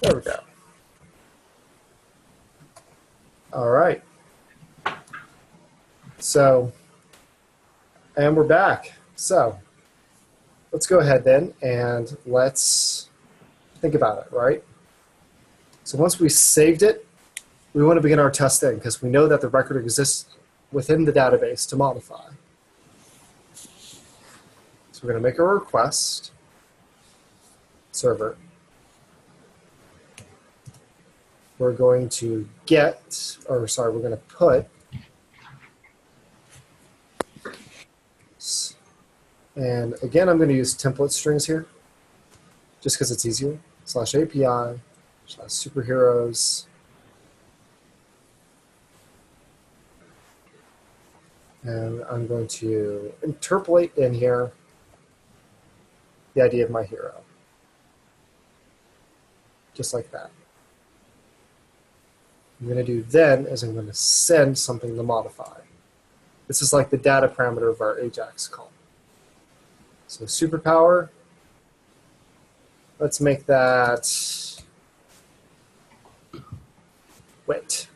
S1: There we go. All right. So, and we're back. So, let's go ahead then and let's think about it, right? So once we saved it, we want to begin our testing because we know that the record exists within the database to modify. So we're going to make a request, server. We're going to we're going to put, and again, I'm going to use template strings here, just because it's easier, /API, /superheroes, and I'm going to interpolate in here the ID of my hero. just like that. What I'm going to do then is I'm going to send something to modify. This is like the data parameter of our AJAX call. So superpower, let's make that wet.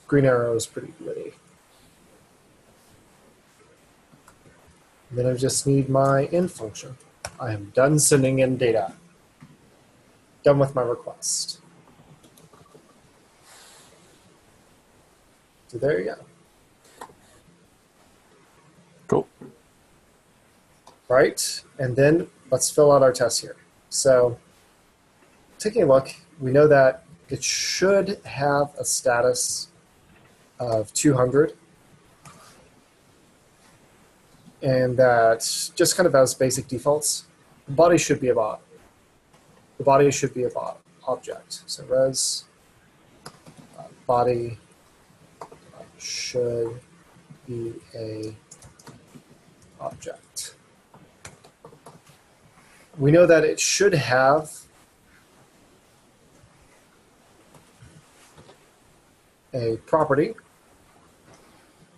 S1: Green arrow is pretty witty. And then I just need my in function. I am done sending in data. Done with my request. So there you go.
S3: Cool.
S1: Right, and then let's fill out our test here. So taking a look, we know that it should have a status of 200. And that just kind of as basic defaults, the body should be a bot. The body should be a bot object. So res body should be a object. We know that it should have a property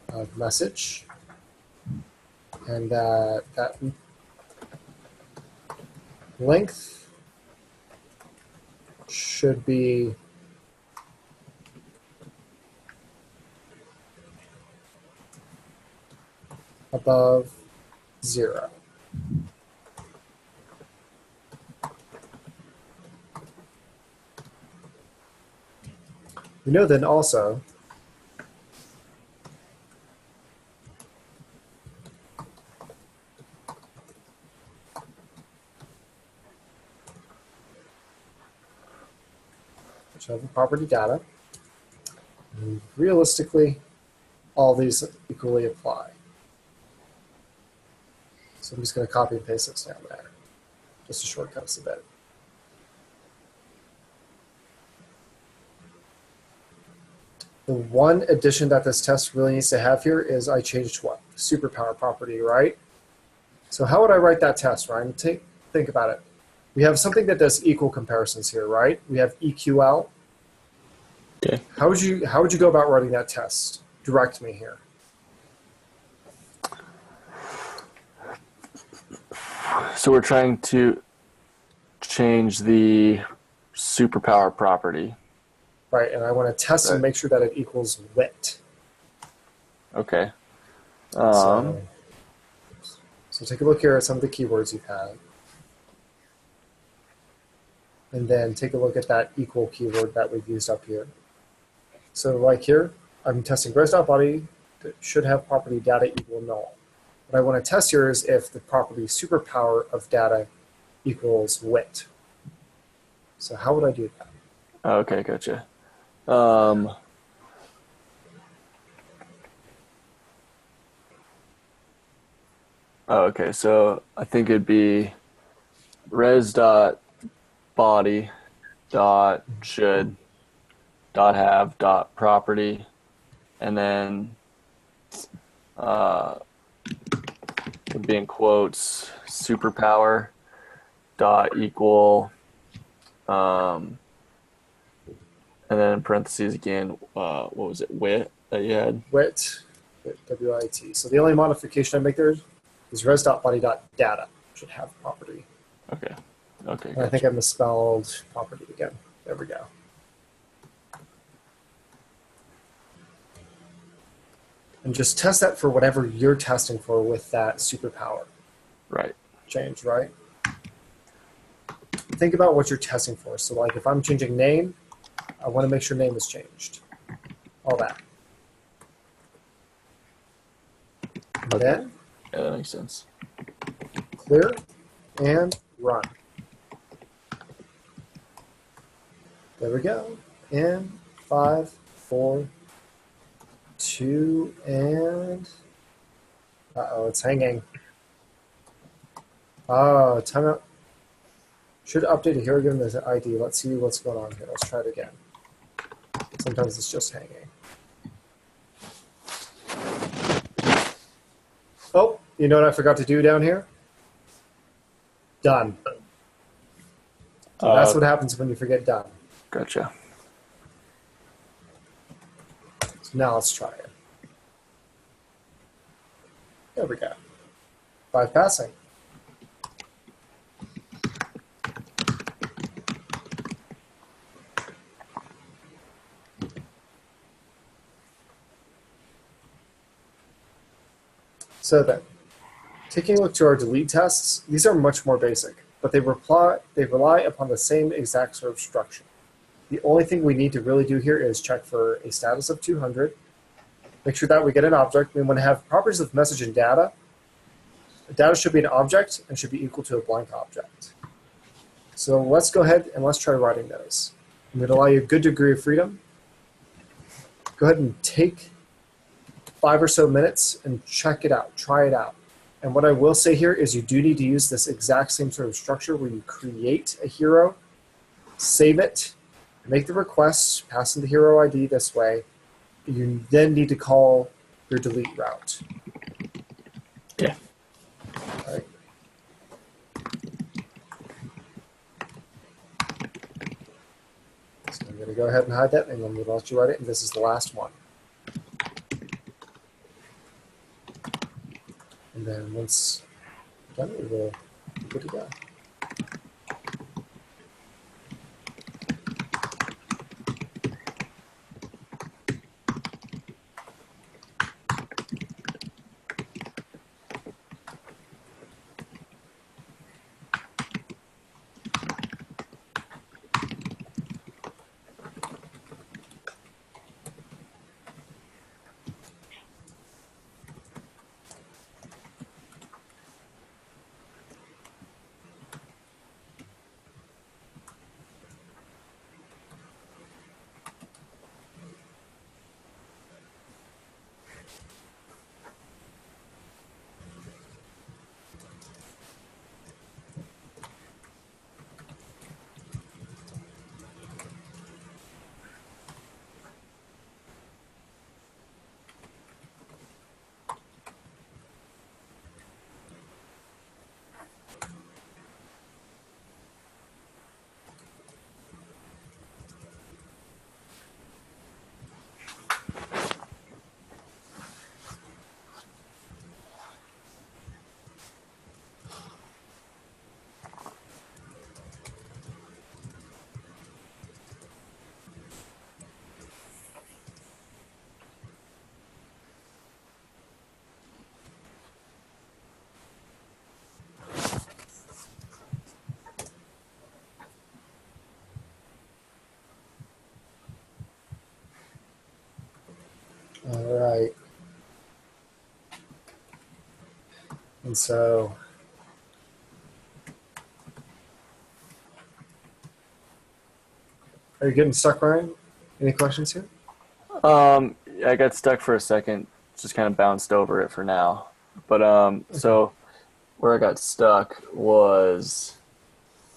S1: of message, and that length should be above 0. We know then also which have the property data. And realistically, all these equally apply. So I'm just going to copy and paste this down there, just to shortcut us a bit. The one addition that this test really needs to have here is I changed what? Superpower property, right? So how would I write that test, Ryan? Think about it. We have something that does equal comparisons here, right? We have EQL.
S3: Okay.
S1: How would you go about writing that test? Direct me here.
S3: So we're trying to change the superpower property.
S1: Right, and I want to test and make sure that it equals wit.
S3: Okay.
S1: So take a look here at some of the keywords you've had. And then take a look at that equal keyword that we've used up here. So like here, I'm testing res.body that should have property data equal null. What I want to test here is if the property superpower of data equals wit. So how would I do that?
S3: Okay, gotcha. Okay, so I think it'd be res dot body dot should dot have dot property, and then would be in quotes superpower dot equal and then in parentheses again, what was it, wit that you had?
S1: Wit, W-I-T. So the only modification I make there is res.body.data should have property.
S3: Okay. Okay.
S1: And I think I misspelled property again. There we go. And just test that for whatever you're testing for with that superpower.
S3: Right.
S1: Change, right? Think about what you're testing for. So like if I'm changing name, I want to make sure name is changed. All that. And
S3: Okay.
S1: then
S3: Yeah, that makes sense.
S1: clear and run. There we go. And 5, 4, 2, and it's hanging. Oh, timeout. Should update it here again. There's an ID. Let's see what's going on here. Let's try it again. Sometimes it's just hanging. Oh, you know what I forgot to do down here? Done. So that's what happens when you forget done.
S3: Gotcha.
S1: So now let's try it. There we go. 5 passing. So then, taking a look to our delete tests, these are much more basic, but they rely upon the same exact sort of structure. The only thing we need to really do here is check for a status of 200, make sure that we get an object. We want to have properties of message and data. Data should be an object and should be equal to a blank object. So let's go ahead and let's try writing those. I'm going to allow you a good degree of freedom. Go ahead and take 5 or so minutes and check it out, try it out. And what I will say here is you do need to use this exact same sort of structure where you create a hero, save it, make the request, pass in the hero ID this way. You then need to call your delete route.
S3: Yeah.
S1: All right. So I'm going to go ahead and hide that, and I'm going to let you write it, and this is the last one. And then once done, we will be good to go. All right. And so are you getting stuck, Ryan? Any questions here?
S3: I got stuck for a second. Just kind of bounced over it for now. But so where I got stuck was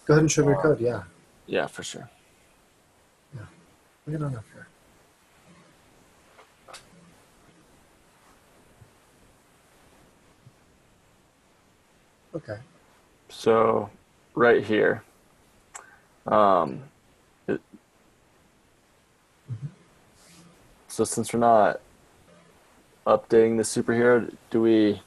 S1: Go ahead and show me your code, yeah.
S3: yeah, for sure.
S1: Bring it on up here. Okay.
S3: So right here. So since we're not updating the superhero, do we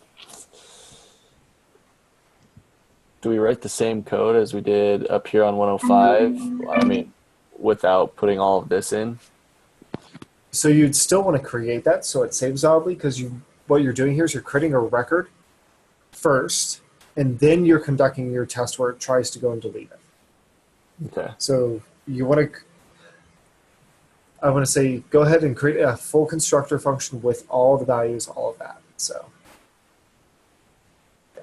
S3: write the same code as we did up here on 105? I mean, without putting all of this in?
S1: So you'd still want to create that so it saves oddly, because what you're doing here is you're creating a record first, and then you're conducting your test where it tries to go and delete it.
S3: Okay.
S1: So you want to, I want to say, go ahead and create a full constructor function with all the values, all of that. So. Yeah.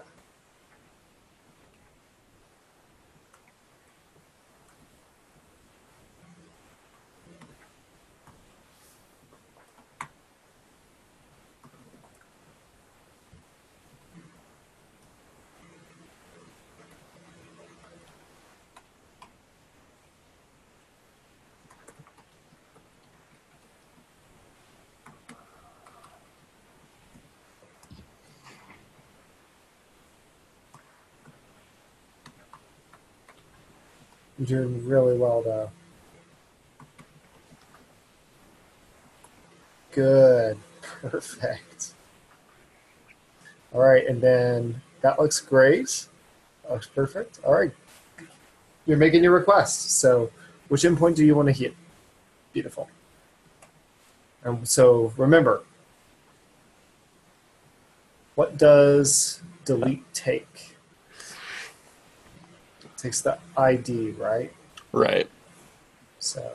S1: You're doing really well, though. Good. Perfect. All right, and then that looks great. That looks perfect. All right. You're making your request. So which endpoint do you want to hit? Beautiful. And so remember, what does delete take? It takes the ID, right?
S3: Right.
S1: So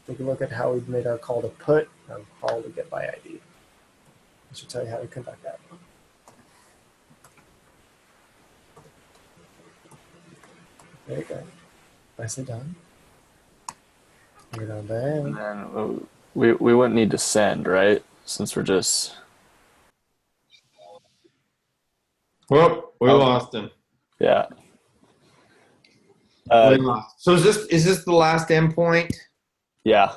S1: take a look at how we made our call to put and call to get by ID. I should tell you how to conduct that. There you go. Nicely done. Bring it on
S3: And
S1: down.
S3: then we wouldn't need to send, right? Since we're just
S2: Whoop, we lost him.
S3: yeah.
S2: We lost. So is this the last endpoint?
S3: Yeah.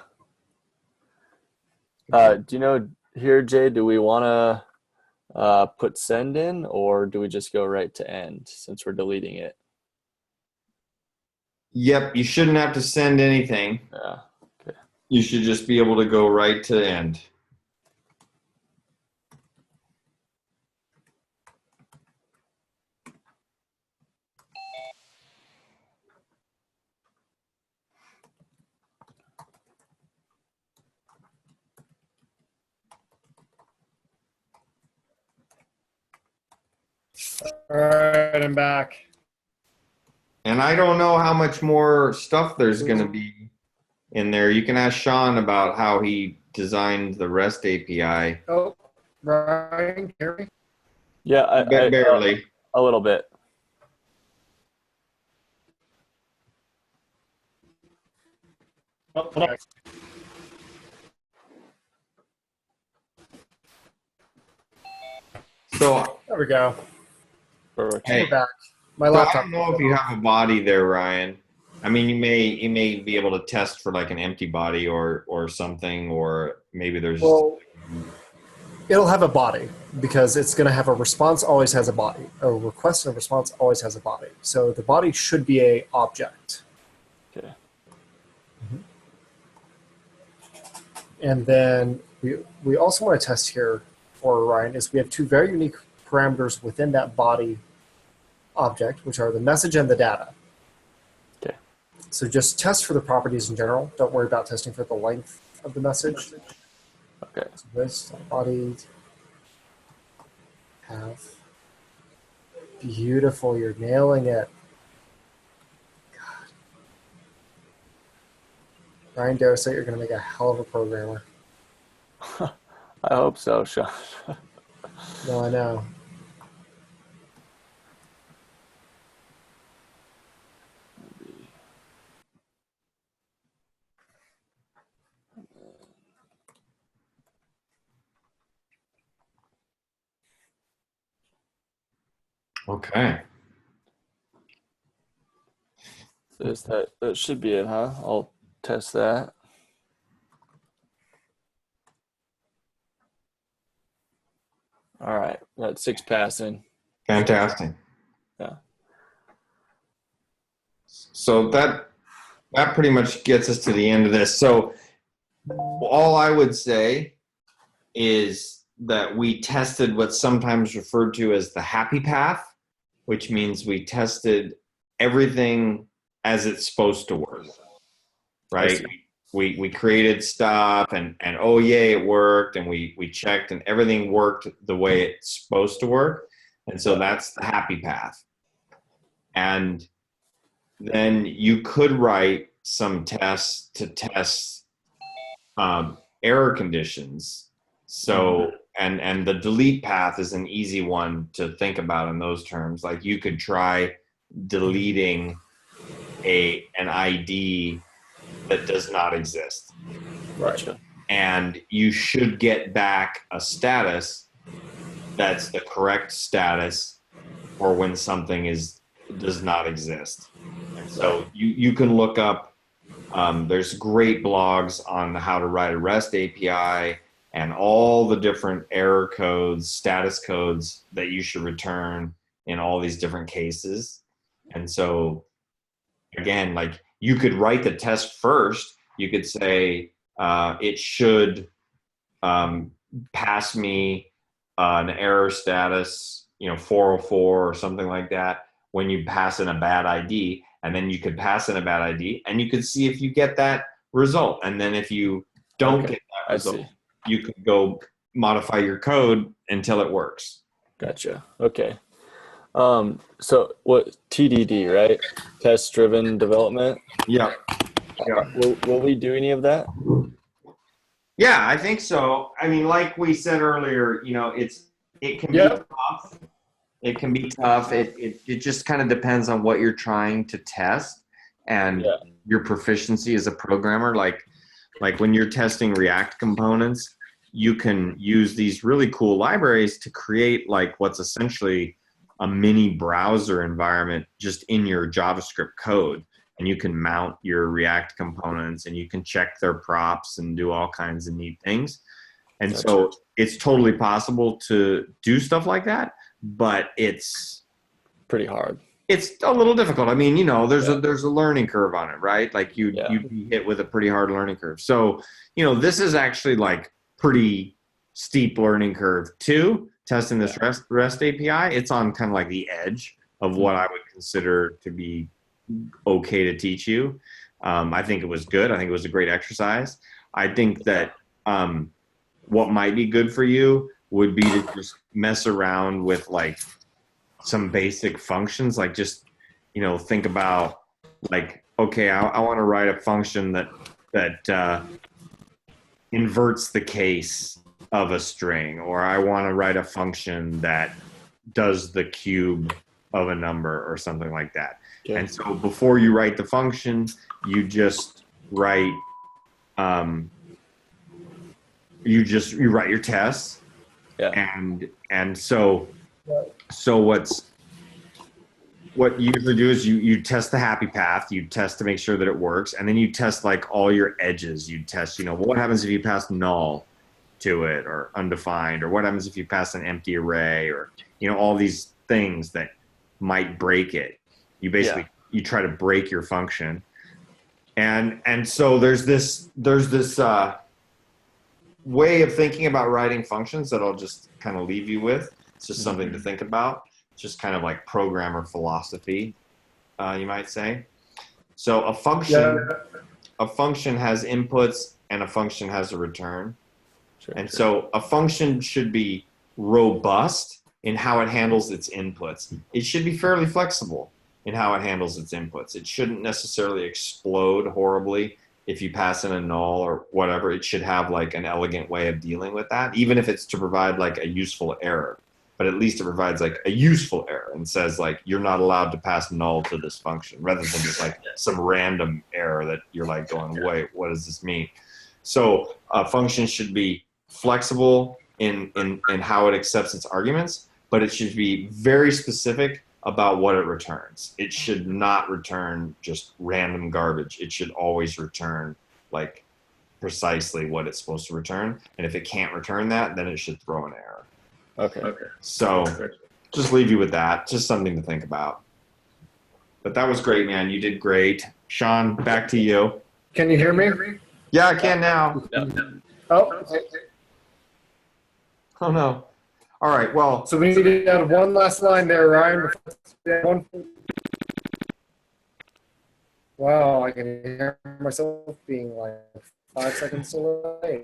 S3: Do you know here, Jay? Do we want to put send in, or do we just go right to end since we're deleting it?
S2: Yep, you shouldn't have to send anything.
S3: Yeah. Okay.
S2: You should just be able to go right to end.
S1: All right, I'm back.
S2: And I don't know how much more stuff there's going to be in there. You can ask Sean about how he designed the REST API.
S1: Oh, Ryan, Gary.
S3: Yeah,
S2: Barely.
S3: a little bit.
S1: Oh, hold on.
S2: So,
S1: There we go.
S3: Perfect.
S2: hey,
S1: We're back. My
S2: so I
S1: laptop.
S2: don't know if you have a body there, Ryan. I mean, you may be able to test for like an empty body or something, or maybe there's.
S1: Well, it'll have a body because it's going to have a response. Always has a body. A request and a response always has a body. So the body should be a object.
S3: Okay.
S1: And then we also want to test here for Ryan is we have two very unique parameters within that body object, which are the message and the data.
S3: Okay.
S1: So just test for the properties in general. Don't worry about testing for the length of the message.
S3: Okay.
S1: So this body have beautiful. You're nailing it. God. Ryan, dare I say you're going to make a hell of a programmer.
S3: I hope so, Sean.
S1: No, I know.
S2: Okay.
S3: So that should be it, huh? I'll test that. All right, got 6 passing.
S2: Fantastic.
S3: Yeah.
S2: So that pretty much gets us to the end of this. So all I would say is that we tested what's sometimes referred to as the happy path, which means we tested everything as it's supposed to work, right? We created stuff and oh yay, it worked, and we checked and everything worked the way it's supposed to work. And so that's the happy path. And then you could write some tests to test error conditions. So, and the delete path is an easy one to think about in those terms. Like you could try deleting an ID that does not exist.
S3: Gotcha.
S2: And you should get back a status that's the correct status for when something does not exist. And so you can look up, there's great blogs on how to write a REST API and all the different error codes, status codes that you should return in all these different cases. And so again, like you could write the test first. You could say it should pass me an error status, 404 or something like that when you pass in a bad ID. And then you could pass in a bad ID and you could see if you get that result. And then if you don't get that result, you could go modify your code until it works.
S3: Gotcha. Okay. So what TDD, right? Test driven development.
S2: Yeah.
S3: Will we do any of that?
S2: Yeah, I think so. I mean, like we said earlier, it can be tough. It can be tough. It just kind of depends on what you're trying to test and your proficiency as a programmer. Like when you're testing React components, you can use these really cool libraries to create like what's essentially a mini browser environment just in your JavaScript code. And you can mount your React components and you can check their props and do all kinds of neat things. And so it's totally possible to do stuff like that, but it's
S3: pretty hard.
S2: It's a little difficult. I mean, there's a learning curve on it, right? Like you'd be hit with a pretty hard learning curve. So, this is actually like pretty steep learning curve too. Testing this REST API, it's on kind of like the edge of what I would consider to be okay to teach you. I think it was good. I think it was a great exercise. I think that what might be good for you would be to just mess around with like some basic functions, like just think about like, okay, I want to write a function that inverts the case of a string, or I want to write a function that does the cube of a number or something like that. Okay. And so before you write the function, you just write you write your tests. And so what you usually do is you test the happy path, you test to make sure that it works, and then you test like all your edges. You test, what happens if you pass null to it, or undefined, or what happens if you pass an empty array, or all these things that might break it. You basically you try to break your function, and so there's this way of thinking about writing functions that I'll just kind of leave you with. It's just something to think about. It's just kind of like programmer philosophy, you might say. So a function has inputs and a function has a return. So a function should be robust in how it handles its inputs. It should be fairly flexible in how it handles its inputs. It shouldn't necessarily explode horribly if you pass in a null or whatever. It should have like an elegant way of dealing with that, even if it's to provide like a useful error. But at least it provides like a useful error and says like, you're not allowed to pass null to this function, rather than just like some random error that you're like going, wait, what does this mean? So a function should be flexible in how it accepts its arguments, but it should be very specific about what it returns. It should not return just random garbage. It should always return like precisely what it's supposed to return. And if it can't return that, then it should throw an error.
S3: Okay.
S2: So just leave you with that. Just something to think about. But that was great, man. You did great. Sean, back to you.
S1: Can you hear me?
S2: Yeah, I can now.
S1: Oh,
S2: Oh, no. All right, well.
S1: So we need to add one last line there, Ryan. Wow, I can hear myself being like 5 seconds away.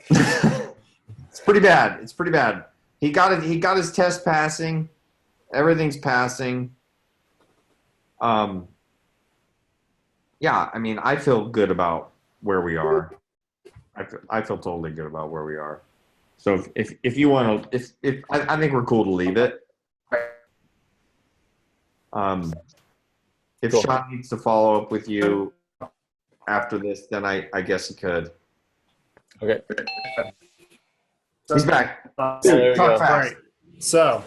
S2: It's pretty bad. It's pretty bad. He got it. He got his test passing. Everything's passing. Yeah, I mean, I feel good about where we are. I feel totally good about where we are. So if you want to, if I think we're cool to leave it. If Sean needs to follow up with you after this, then I guess he could.
S3: Okay.
S2: He's back.
S3: There we
S2: Talk
S3: go.
S2: fast.
S1: All right. So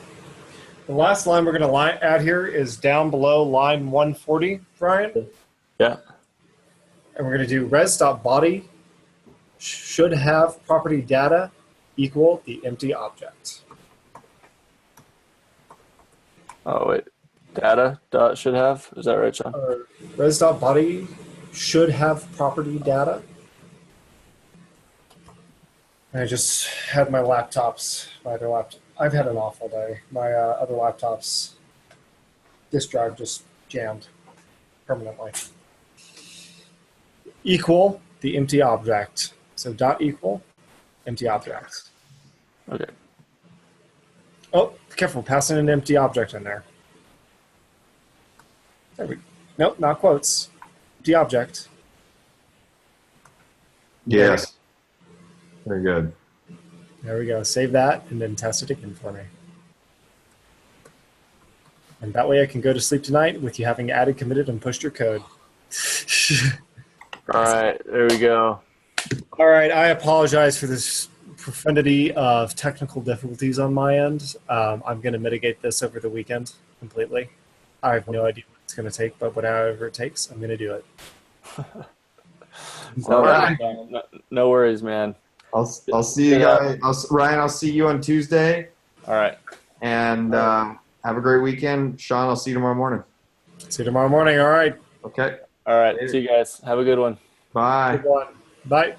S1: the last line we're going to add here is down below line 140, Brian.
S3: Yeah.
S1: And we're going to do res.body should have property data equal the empty object.
S3: Oh, wait. data dot should have. Is that right, Sean?
S1: Res.body should have property data. I just had my laptops, I've had an awful day. My other laptop's disk drive just jammed permanently. Equal the empty object. So dot equal empty object.
S3: Okay.
S1: Oh, careful, passing an empty object in there. There we go. Nope, not quotes. Empty object.
S2: Yes. Very good.
S1: There we go. Save that and then test it again for me. And that way I can go to sleep tonight with you having added, committed, and pushed your code.
S3: All right, there we go.
S1: All right, I apologize for this profundity of technical difficulties on my end. I'm going to mitigate this over the weekend completely. I have no idea what it's going to take, but whatever it takes, I'm going to do it.
S3: No worries, man.
S2: I'll see you guys. Ryan, I'll see you on Tuesday.
S3: All right.
S2: And have a great weekend. Sean, I'll see you tomorrow morning.
S1: See you tomorrow morning. All right.
S2: Okay.
S3: All right.
S2: Later.
S3: See you guys. Have a good one.
S2: Bye.
S1: Good one. Bye.